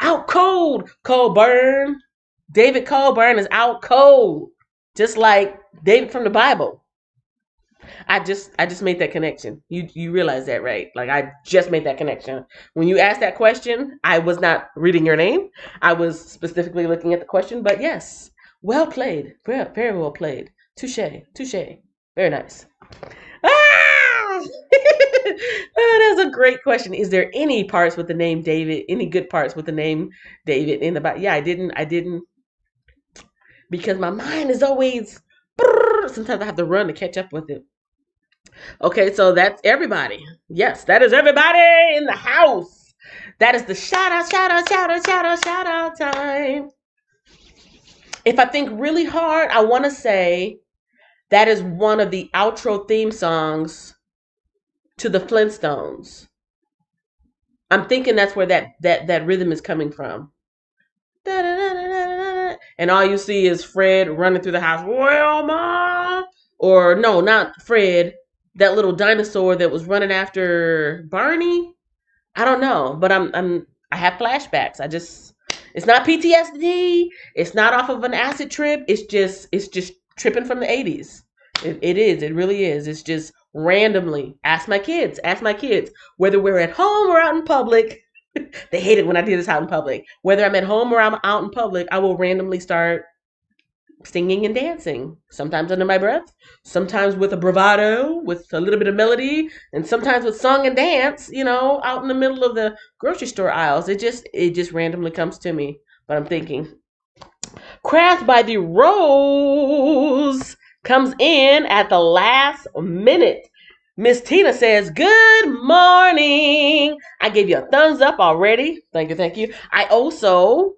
out cold. Colburn. David Colburn is out cold, just like David from the Bible. I just made that connection. You realize that, right? Like I just made that connection. When you asked that question, I was not reading your name. I was specifically looking at the question, but yes. Well played. Very, very well played. Touche. Touche. Very nice. Ah! Oh, that's a great question. Is there any parts with the name David? Any good parts with the name David in the Bible? Yeah, I didn't because my mind is always sometimes I have to run to catch up with it. Okay, so that's everybody. Yes, that is everybody in the house. That is the shout out, shout out, shout out, shout out, shout out time. If I think really hard, I want to say that is one of the outro theme songs to the Flintstones. I'm thinking that's where that rhythm is coming from. And all you see is Fred running through the house. Wilma! Or no, not Fred. That little dinosaur that was running after Barney. I don't know, but I have flashbacks. It's not PTSD. It's not off of an acid trip. It's just tripping from the 80s. It is. It really is. It's just randomly. Ask my kids. Whether we're at home or out in public. They hate it when I do this out in public. Whether I'm at home or I'm out in public, I will randomly start singing and dancing, sometimes under my breath, sometimes with a bravado, with a little bit of melody, and sometimes with song and dance, out in the middle of the grocery store aisles. It just randomly comes to me. But I'm thinking, Craft by the Rose comes in at the last minute. Miss Tina says, "Good morning. I gave you a thumbs up already. Thank you, thank you. I also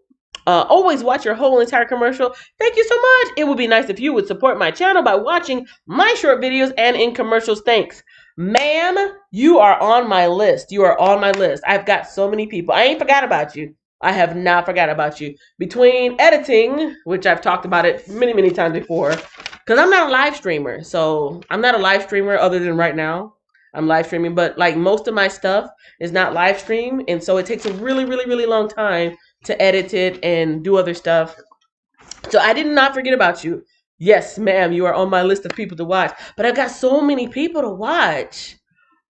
always watch your whole entire commercial. Thank you so much. It would be nice if you would support my channel by watching my short videos and in commercials. Thanks." Ma'am, you are on my list. You are on my list. I've got so many people. I ain't forgot about you. I have not forgot about you. Between editing, which I've talked about it many, many times before, because I'm not a live streamer. So I'm not a live streamer other than right now. I'm live streaming, but like most of my stuff is not live stream. And so it takes a really, really, really long time to edit it and do other stuff. So I did not forget about you. Yes, ma'am, you are on my list of people to watch. But I've got so many people to watch.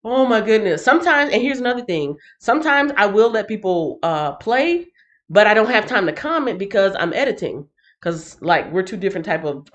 Oh my goodness. Sometimes, and here's another thing. Sometimes I will let people play, but I don't have time to comment because I'm editing. Because like we're two different type of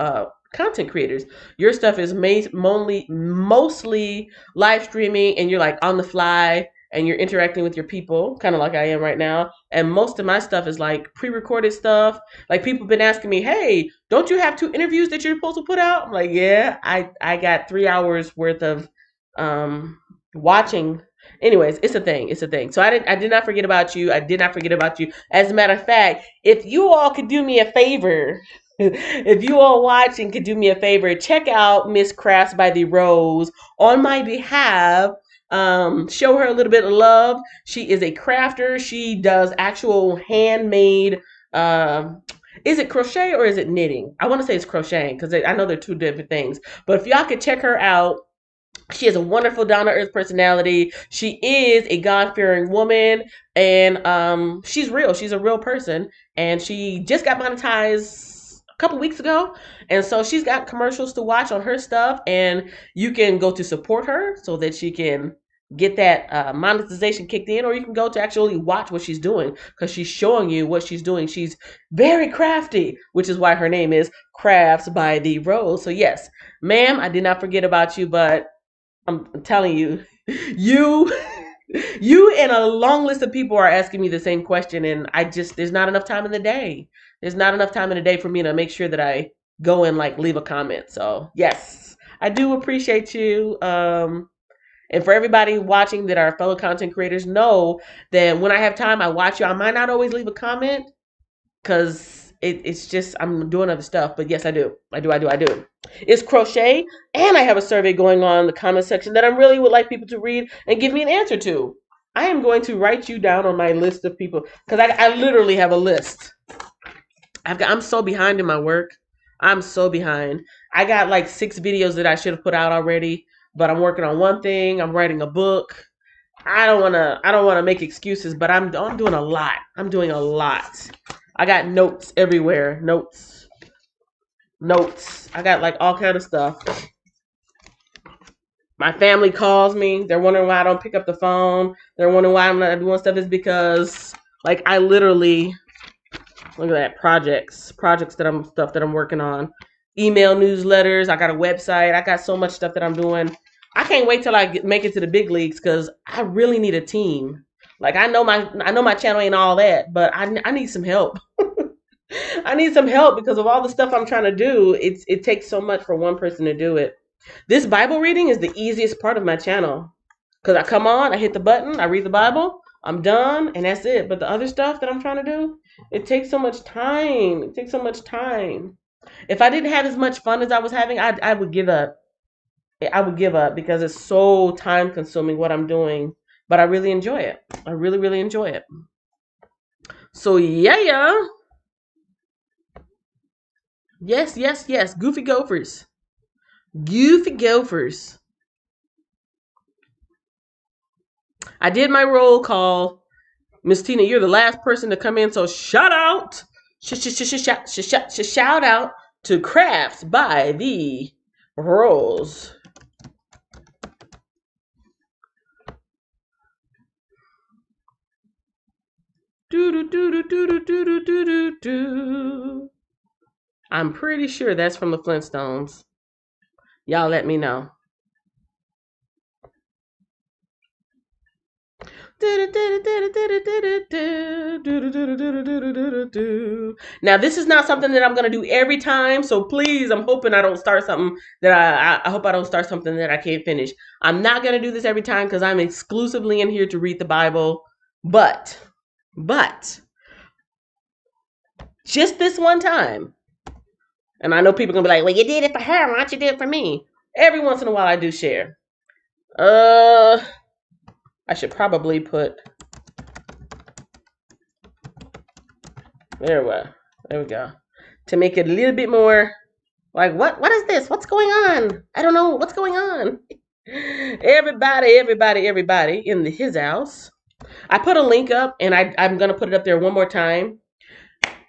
content creators. Your stuff is mostly live streaming, and you're like on the fly, and you're interacting with your people, kind of like I am right now. And most of my stuff is like pre-recorded stuff. Like people have been asking me, "Hey, don't you have 2 interviews that you're supposed to put out?" I'm like, "Yeah, I got 3 hours worth of um watching." Anyways, it's a thing. It's a thing. So I did not forget about you. I did not forget about you. As a matter of fact, if you all could do me a favor, if you all watching could do me a favor, check out Miss Crafts by the Rose on my behalf. Show her a little bit of love. She is a crafter. She does actual handmade. Is it crochet or is it knitting? I want to say it's crocheting because I know they're two different things. But if y'all could check her out, she has a wonderful down to earth personality. She is a God fearing woman, and she's real. She's a real person, and she just got monetized a couple weeks ago, and so she's got commercials to watch on her stuff, and you can go to support her so that she can get that monetization kicked in, or you can go to actually watch what she's doing because she's showing you what she's doing. She's very crafty, which is why her name is Crafts by the Rose. So yes, ma'am, I did not forget about you, but I'm telling you, you, you and a long list of people are asking me the same question, and there's not enough time in the day. There's not enough time in the day for me to make sure that I go and like leave a comment. So yes, I do appreciate you. And for everybody watching that are fellow content creators, know that when I have time, I watch you. I might not always leave a comment because it's just I'm doing other stuff. But yes, I do. I do. It's crochet, and I have a survey going on in the comment section that I really would like people to read and give me an answer to. I am going to write you down on my list of people because I literally have a list. I'm so behind in my work. I'm so behind. I got like 6 videos that I should have put out already, but I'm working on one thing. I'm writing a book. I don't wanna make excuses, but I'm doing a lot. I'm doing a lot. I got notes everywhere. Notes. I got like all kind of stuff. My family calls me. They're wondering why I don't pick up the phone. They're wondering why I'm not doing stuff. Is because like I literally look at that projects that I'm working on, email newsletters. I got a website. I got so much stuff that I'm doing. I can't wait till make it to the big leagues because I really need a team. Like I know my channel ain't all that, but I need some help. I need some help because of all the stuff I'm trying to do. It takes so much for one person to do it. This Bible reading is the easiest part of my channel because I come on, I hit the button, I read the Bible, I'm done, and that's it. But the other stuff that I'm trying to do, it takes so much time. It takes so much time. If I didn't have as much fun as I was having, I would give up. I would give up because it's so time consuming what I'm doing. But I really enjoy it. I really, really enjoy it. So yeah. Yes, yes, yes. Goofy Gophers. Goofy Gophers. I did my roll call. Miss Tina, you're the last person to come in, so shout out. Shout out to Crafts by the Rose. Do do do do do do do do do do. I'm pretty sure that's from the Flintstones. Y'all let me know. Now, this is not something that I'm going to do every time, so please, I'm hoping I don't start something that I hope I don't start something that I can't finish. I'm not going to do this every time because I'm exclusively in here to read the Bible, but just this one time, and I know people are going to be like, well, you did it for her, why don't you do it for me? Every once in a while, I do share. I should probably put, there we go, to make it a little bit more like, what is this? What's going on? I don't know what's going on. Everybody in his house. I put a link up, and I'm gonna put it up there one more time.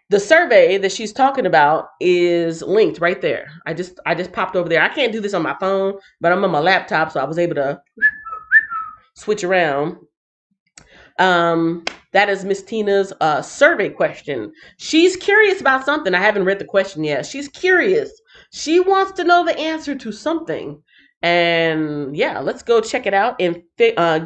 The survey that she's talking about is linked right there. I just popped over there. I can't do this on my phone, but I'm on my laptop, so I was able to switch around. That is Miss Tina's survey question. She's curious about something. I haven't read the question yet. She's curious. She wants to know the answer to something. And yeah, let's go check it out and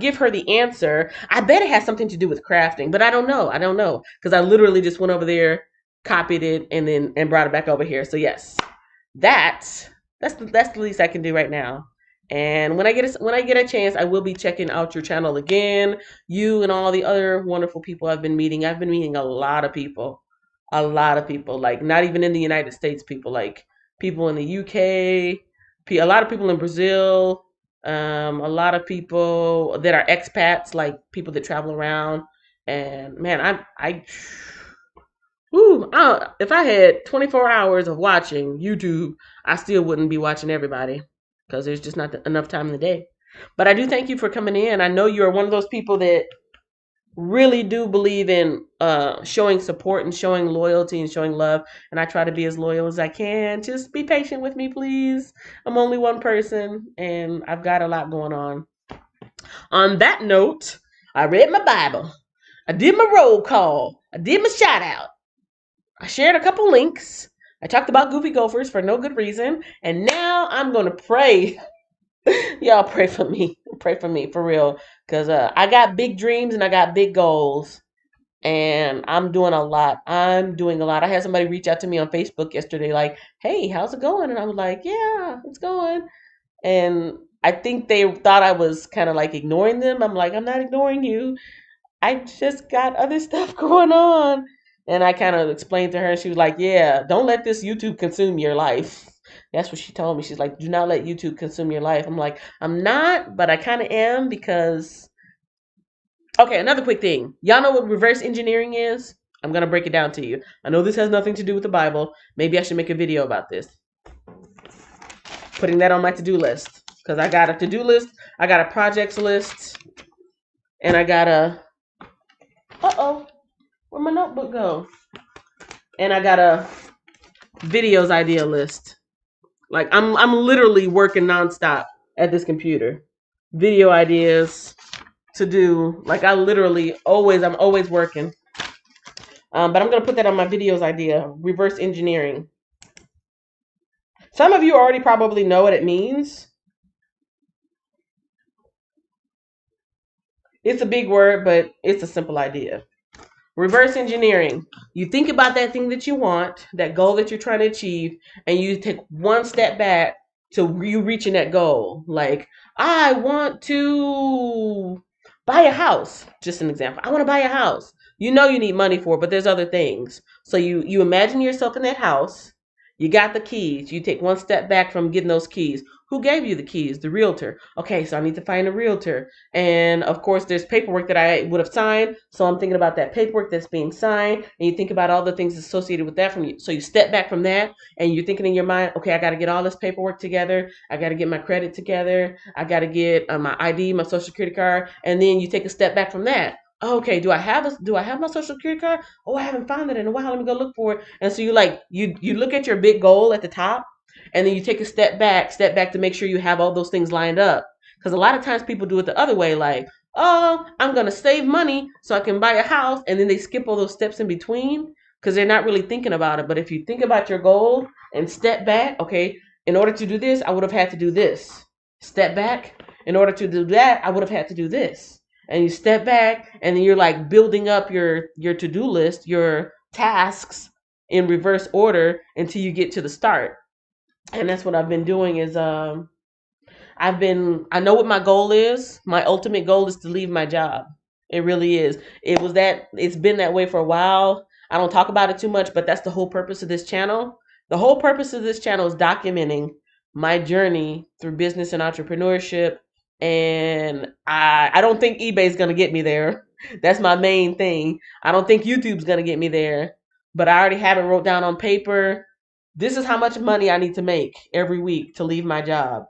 give her the answer. I bet it has something to do with crafting, but I don't know. I don't know because I literally just went over there, copied it, and brought it back over here. So yes, that's the least I can do right now. And when I get a chance, I will be checking out your channel again. You and all the other wonderful people I've been meeting. I've been meeting a lot of people, like not even in the United States, people like people in the UK, a lot of people in Brazil, a lot of people that are expats, like people that travel around. And man, if I had 24 hours of watching YouTube, I still wouldn't be watching everybody because there's just not enough time in the day. But I do thank you for coming in. I know you're one of those people that really do believe in showing support and showing loyalty and showing love. And I try to be as loyal as I can. Just be patient with me, please. I'm only one person and I've got a lot going on. On that note, I read my Bible. I did my roll call. I did my shout out. I shared a couple links. I talked about Goofy Gophers for no good reason. And now I'm going to pray. Y'all pray for me. Pray for me, for real. Because I got big dreams and I got big goals. And I'm doing a lot. I had somebody reach out to me on Facebook yesterday like, hey, how's it going? And I was like, yeah, it's going. And I think they thought I was kind of like ignoring them. I'm like, I'm not ignoring you. I just got other stuff going on. And I kind of explained to her, and she was like, yeah, don't let this YouTube consume your life. That's what she told me. She's like, do not let YouTube consume your life. I'm like, I'm not, but I kind of am because... Okay, another quick thing. Y'all know what reverse engineering is? I'm going to break it down to you. I know this has nothing to do with the Bible. Maybe I should make a video about this. Putting that on my to-do list. Because I got a to-do list, I got a projects list, and I got a... Uh-oh. Where'd my notebook go? And I got a videos idea list. Like I'm literally working nonstop at this computer. Video ideas to do. Like I'm always working. But I'm gonna put that on my videos idea. Reverse engineering. Some of you already probably know what it means. It's a big word, but it's a simple idea. Reverse engineering. You think about that thing that you want, that goal that you're trying to achieve, and you take one step back to you reaching that goal. Like, I want to buy a house. Just an example. I want to buy a house. You know you need money for it, but there's other things. So you imagine yourself in that house. You got the keys. You take one step back from getting those keys. Who gave you the keys? The realtor. Okay, so I need to find a realtor. And of course, there's paperwork that I would have signed. So I'm thinking about that paperwork that's being signed. And you think about all the things associated with that from you. So you step back from that and you're thinking in your mind, okay, I got to get all this paperwork together. I got to get my credit together. I got to get my ID, my social security card. And then you take a step back from that. Okay, do I have my social security card? Oh, I haven't found it in a while. Let me go look for it. And so you look at your big goal at the top. And then you take a step back to make sure you have all those things lined up. Because a lot of times people do it the other way, like, oh, I'm going to save money so I can buy a house. And then they skip all those steps in between. because they're not really thinking about it. But if you think about your goal and step back, okay, in order to do this, I would have had to do this. Step back. In order to do that, I would have had to do this. And you step back, and then you're like building up your to-do list, your tasks in reverse order until you get to the start. And that's what I've been doing is I know what my goal is. My ultimate goal is to leave my job. It really is. It's been that way for a while. I don't talk about it too much, but that's the whole purpose of this channel. The whole purpose of this channel is documenting my journey through business and entrepreneurship. And I don't think eBay's going to get me there. That's my main thing. I don't think YouTube's going to get me there, but I already have it wrote down on paper. This is how much money I need to make every week to leave my job,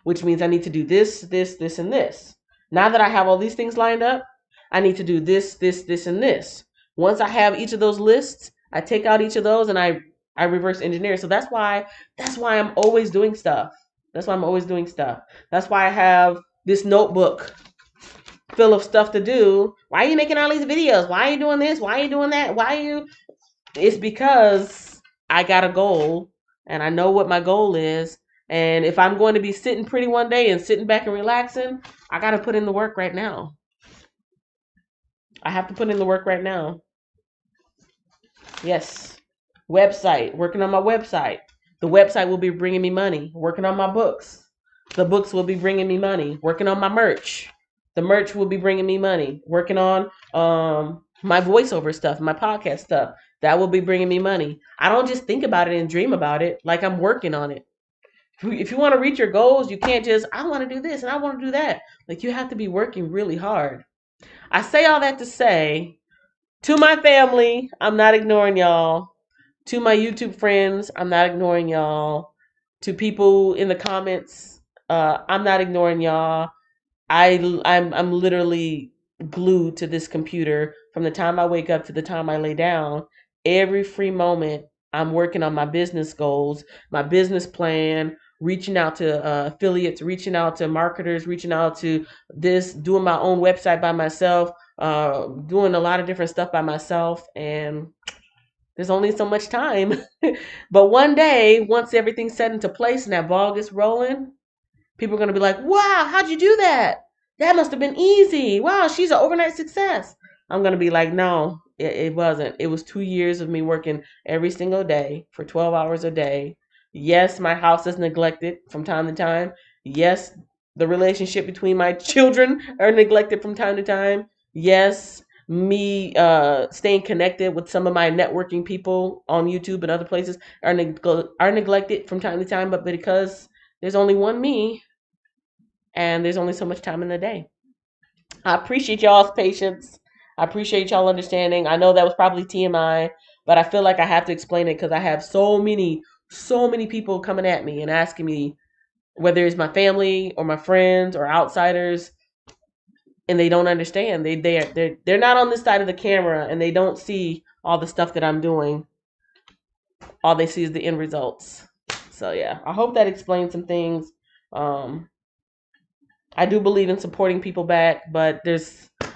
which means I need to do this, this, this, and this. Now that I have all these things lined up, I need to do this, this, this, and this. Once I have each of those lists, I take out each of those and I reverse engineer. So that's why I'm always doing stuff. That's why I'm always doing stuff. That's why I have this notebook full of stuff to do. Why are you making all these videos? Why are you doing this? Why are you doing that? It's because I got a goal and I know what my goal is. And if I'm going to be sitting pretty one day and sitting back and relaxing, I got to put in the work right now. I have to put in the work right now. Yes. Website, working on my website. The website will be bringing me money. Working on my books. The books will be bringing me money. Working on my merch. The merch will be bringing me money. Working on my voiceover stuff, my podcast stuff. That will be bringing me money. I don't just think about it and dream about it. Like, I'm working on it. If you want to reach your goals, you can't just, I want to do this and I want to do that. Like, you have to be working really hard. I say all that to say, to my family, I'm not ignoring y'all. To my YouTube friends, I'm not ignoring y'all. To people in the comments, I'm not ignoring y'all. I'm literally glued to this computer from the time I wake up to the time I lay down. Every free moment, I'm working on my business goals, my business plan, reaching out to affiliates, reaching out to marketers, reaching out to this, doing my own website by myself, doing a lot of different stuff by myself. And there's only so much time. But one day, once everything's set into place and that ball gets rolling, people are going to be like, wow, how'd you do that? That must have been easy. Wow, she's an overnight success. I'm going to be like, no, it wasn't. It was 2 years of me working every single day for 12 hours a day. Yes, my house is neglected from time to time. Yes, the relationship between my children are neglected from time to time. Yes, me staying connected with some of my networking people on YouTube and other places are neglected from time to time. But because there's only one me, and there's only so much time in the day. I appreciate y'all's patience. I appreciate y'all understanding. I know that was probably TMI, but I feel like I have to explain it because I have so many people coming at me and asking me, whether it's my family or my friends or outsiders, and they don't understand. They're not on this side of the camera and they don't see all the stuff that I'm doing. All they see is the end results. So yeah, I hope that explains some things. I do believe in supporting people back, but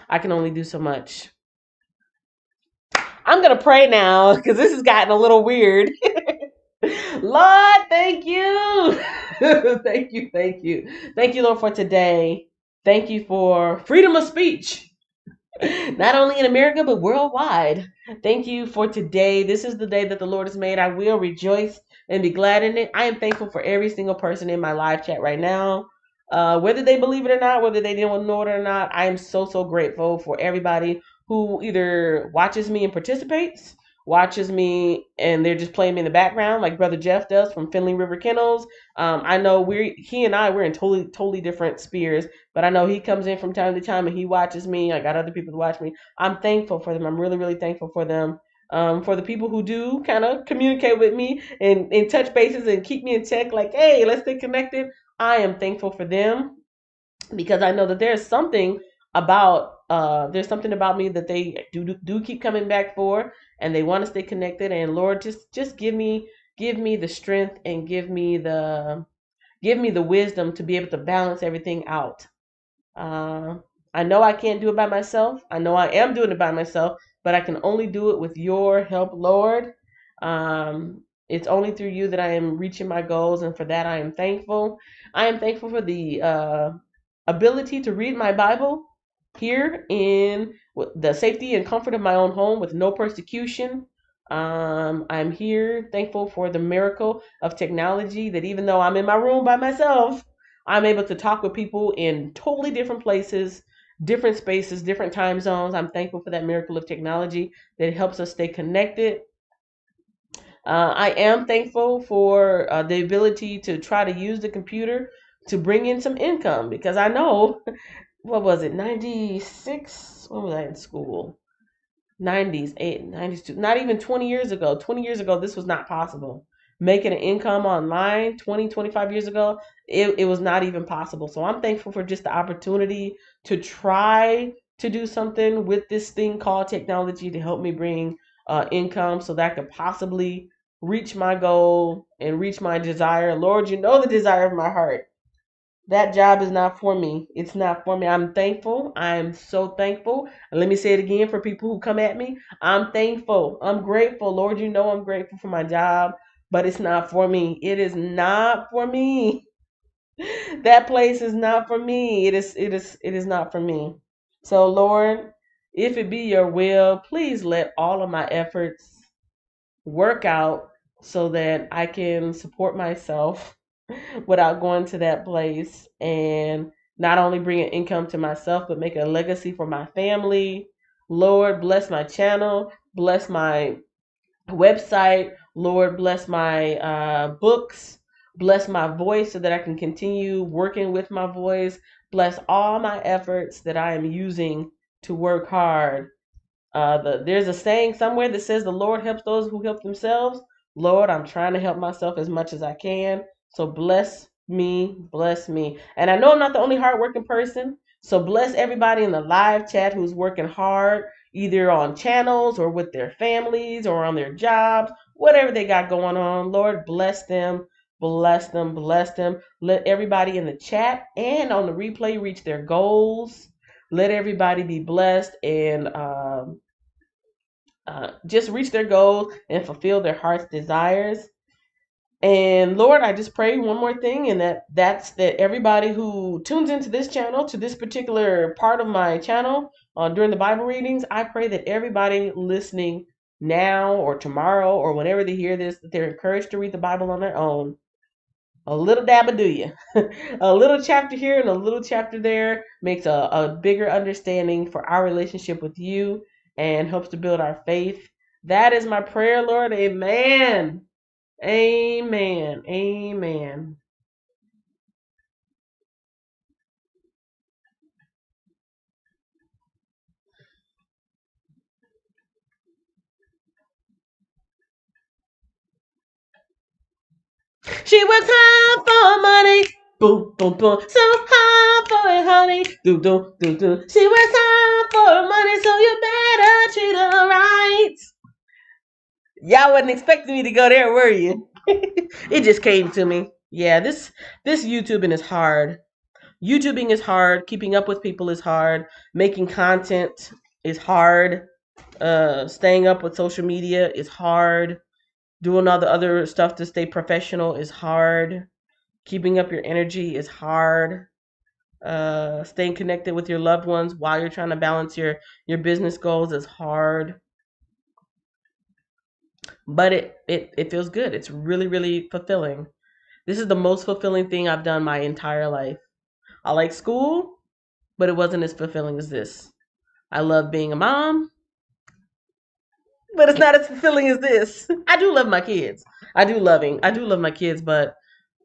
I can only do so much. I'm going to pray now because this has gotten a little weird. Lord, thank you. Thank you. Thank you, Lord, for today. Thank you for freedom of speech, not only in America, but worldwide. Thank you for today. This is the day that the Lord has made. I will rejoice and be glad in it. I am thankful for every single person in my live chat right now. Whether they believe it or not, whether they didn't know it or not, I am so grateful for everybody who either watches me and participates, watches me and they're just playing me in the background, like Brother Jeff does from Finley River Kennels. I know he and I, we're in totally different spheres, but I know he comes in from time to time and he watches me. I got other people to watch me. I'm thankful for them. I'm really thankful for them. For the people who do kind of communicate with me and touch bases and keep me in check, like, hey, let's stay connected. I am thankful for them because I know that there's something about me that they do keep coming back for, and they want to stay connected. And Lord, just give me the strength and give me the wisdom to be able to balance everything out. I know I can't do it by myself. I know I am doing it by myself, but I can only do it with your help, Lord. It's only through you that I am reaching my goals, and for that I am thankful. I am thankful for the ability to read my Bible here in the safety and comfort of my own home with no persecution. I'm here thankful for the miracle of technology that even though I'm in my room by myself, I'm able to talk with people in totally different places, different spaces, different time zones. I'm thankful for that miracle of technology that helps us stay connected. I am thankful for the ability to try to use the computer to bring in some income because I know, what was it, 96? When was I in school? 90s, 8, 92, not even 20 years ago. 20 years ago, this was not possible. Making an income online 20, 25 years ago, it was not even possible. So I'm thankful for just the opportunity to try to do something with this thing called technology to help me bring income so that I could possibly reach my goal and reach my desire. Lord, you know the desire of my heart. That job is not for me. It's not for me. I'm thankful. I'm so thankful. And let me say it again for people who come at me. I'm thankful. I'm grateful. Lord, you know I'm grateful for my job, but it's not for me. It is not for me. That place is not for me. It is not for me. So Lord, if it be your will, please let all of my efforts work out so that I can support myself without going to that place and not only bring an income to myself, but make a legacy for my family. Lord, bless my channel, bless my website. Lord, bless my books, bless my voice so that I can continue working with my voice. Bless all my efforts that I am using to work hard. There's a saying somewhere that says the Lord helps those who help themselves. Lord, I'm trying to help myself as much as I can. So bless me, bless me. And I know I'm not the only hardworking person. So bless everybody in the live chat who's working hard, either on channels or with their families or on their jobs, whatever they got going on. Lord, bless them, bless them, bless them. Let everybody in the chat and on the replay reach their goals. Let everybody be blessed and just reach their goals and fulfill their heart's desires. And Lord, I just pray one more thing, and that's that everybody who tunes into this channel, to this particular part of my channel during the Bible readings, I pray that everybody listening now or tomorrow or whenever they hear this, that they're encouraged to read the Bible on their own. A little dab of do you. A little chapter here and a little chapter there makes a bigger understanding for our relationship with you and helps to build our faith. That is my prayer, Lord. Amen. Amen. Amen. She works hard for money. Boom, boom, boom. So hard for it, honey. Do, do, do, do. She works hard for money, so you better treat her right. Y'all wasn't expecting me to go there, were you? It just came to me. Yeah, this YouTubing is hard. YouTubing is hard. Keeping up with people is hard. Making content is hard. Staying up with social media is hard. Doing all the other stuff to stay professional is hard. Keeping up your energy is hard. Staying connected with your loved ones while you're trying to balance your business goals is hard. But it feels good. It's really, really fulfilling. This is the most fulfilling thing I've done my entire life. I like school, but it wasn't as fulfilling as this. I love being a mom, but it's not as fulfilling as this. I do love my kids. I do love my kids, but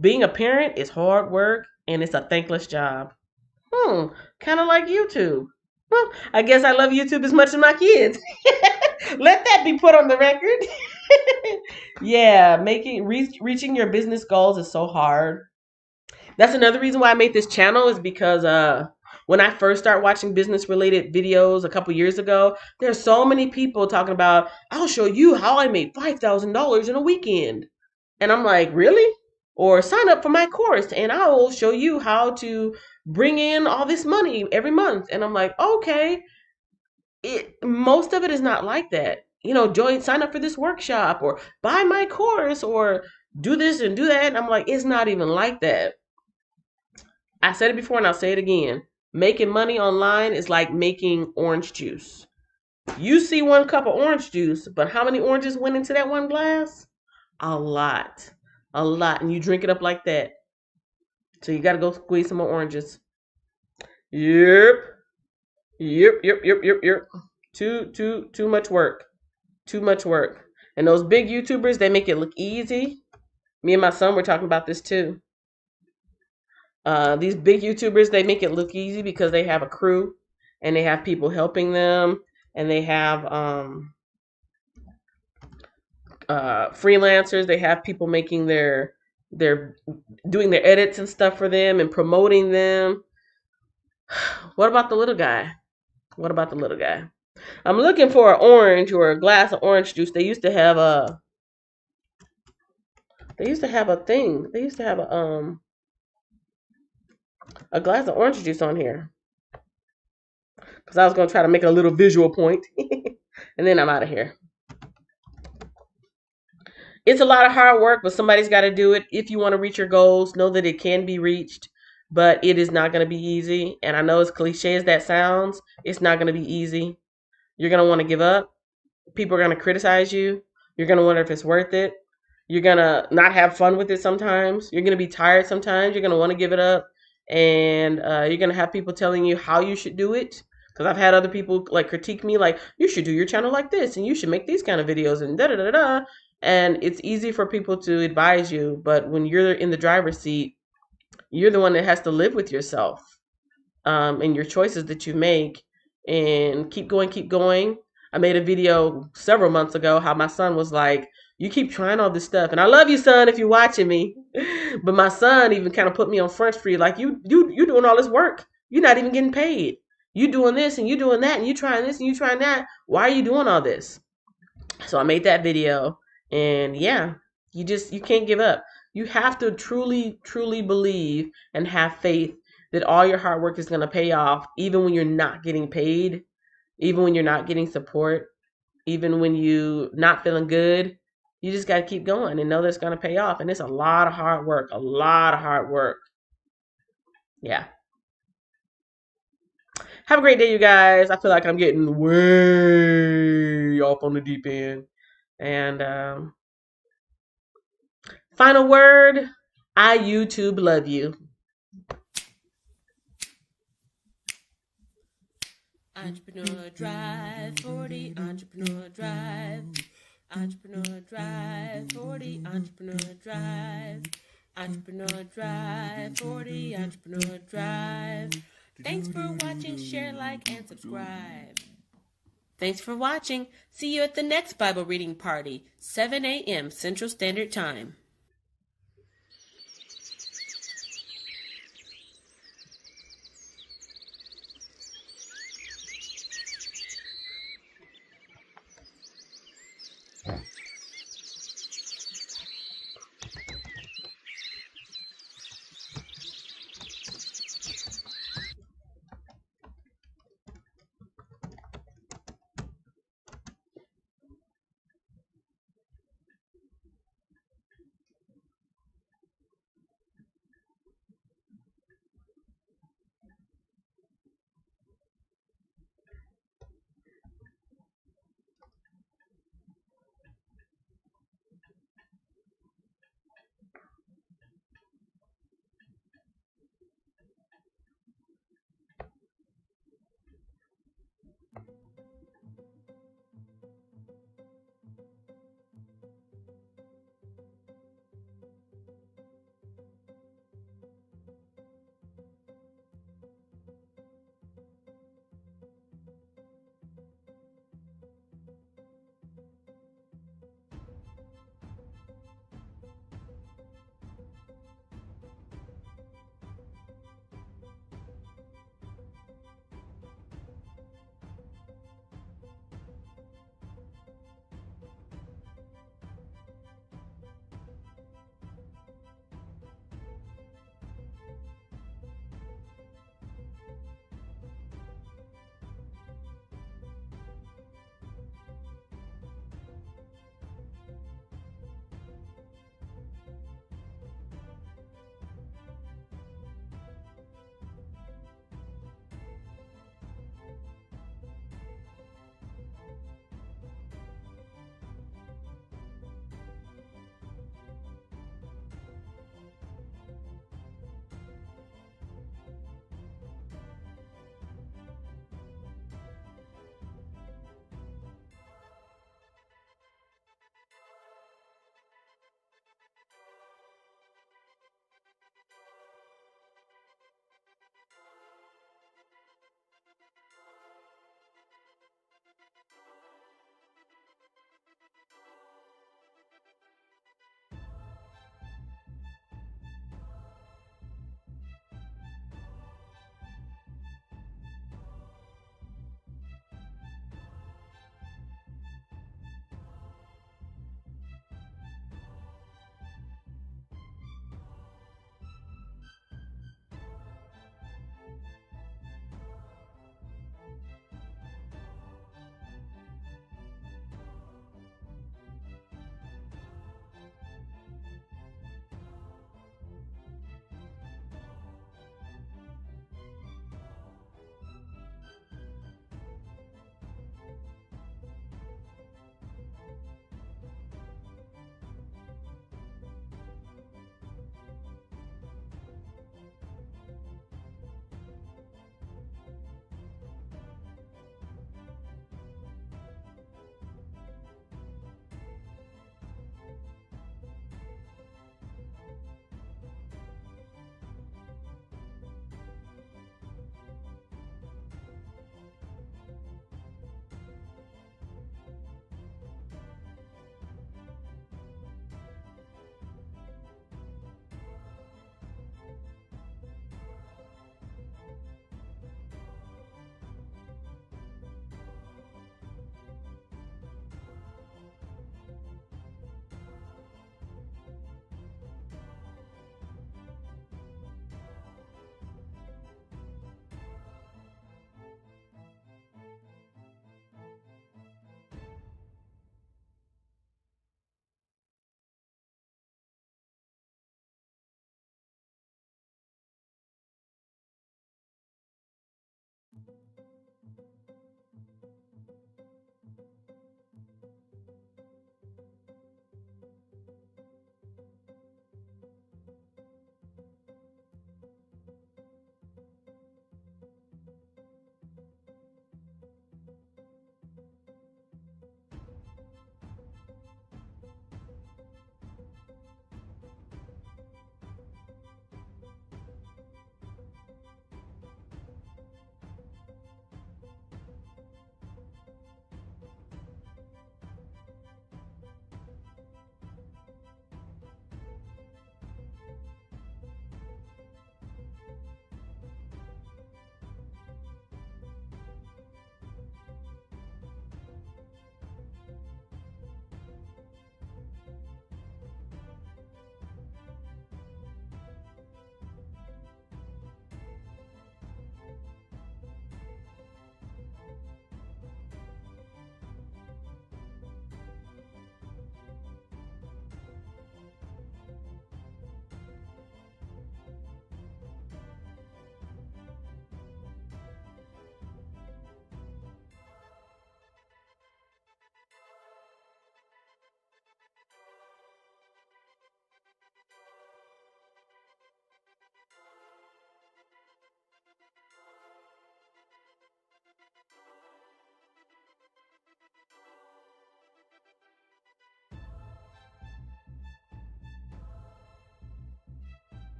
being a parent is hard work and it's a thankless job. Hmm, kind of like YouTube. Well, I guess I love YouTube as much as my kids. Let that be put on the record. Yeah, reaching your business goals is so hard. That's another reason why I made this channel is because when I first started watching business related videos a couple years ago, there's so many people talking about I'll show you how I made $5,000 in a weekend. And I'm like, really? Or sign up for my course and I will show you how to bring in all this money every month. And I'm like, okay. Most of it is not like that. Sign up for this workshop or buy my course or do this and do that. And I'm like, it's not even like that. I said it before and I'll say it again. Making money online is like making orange juice. You see one cup of orange juice, but how many oranges went into that one glass? A lot. A lot. And you drink it up like that. So you got to go squeeze some more oranges. Yep. Yep. Too much work. Too much work. And those big YouTubers, they make it look easy. Me and my son were talking about this too. These big YouTubers, they make it look easy because they have a crew and they have people helping them and they have freelancers. They have people making their doing their edits and stuff for them and promoting them. What about the little guy? What about the little guy? I'm looking for an orange or a glass of orange juice. They used to have a thing. They used to have a glass of orange juice on here. Because I was going to try to make a little visual point. And then I'm out of here. It's a lot of hard work, but somebody's got to do it. If you want to reach your goals, know that it can be reached, but it is not going to be easy. And I know as cliche as that sounds, it's not going to be easy. You're going to want to give up. People are going to criticize you. You're going to wonder if it's worth it. You're going to not have fun with it sometimes. You're going to be tired sometimes. You're going to want to give it up. And you're going to have people telling you how you should do it. Because I've had other people like critique me like, you should do your channel like this. And you should make these kind of videos and da-da-da-da. And it's easy for people to advise you. But when you're in the driver's seat, you're the one that has to live with yourself and your choices that you make. And keep going, keep going. I made a video several months ago how my son was like, you keep trying all this stuff. And I love you, son, if you're watching me. But my son even kind of put me on Front Street like, you doing all this work. You're not even getting paid. You doing this and you doing that and you trying this and you trying that. Why are you doing all this? So I made that video. And yeah, you can't give up. You have to truly, truly believe and have faith that all your hard work is going to pay off, even when you're not getting paid, even when you're not getting support, even when you're not feeling good. You just got to keep going and know that it's going to pay off. And it's a lot of hard work, a lot of hard work. Yeah. Have a great day, you guys. I feel like I'm getting way off on the deep end. And final word, I YouTube love you. Entrepreneur Drive 40, Entrepreneur Drive. Entrepreneur Drive 40, Entrepreneur Drive. Entrepreneur Drive 40, Entrepreneur Drive. Thanks for watching, share, like, and subscribe. Thanks for watching. See you at the next Bible reading party, 7 a.m. Central Standard Time.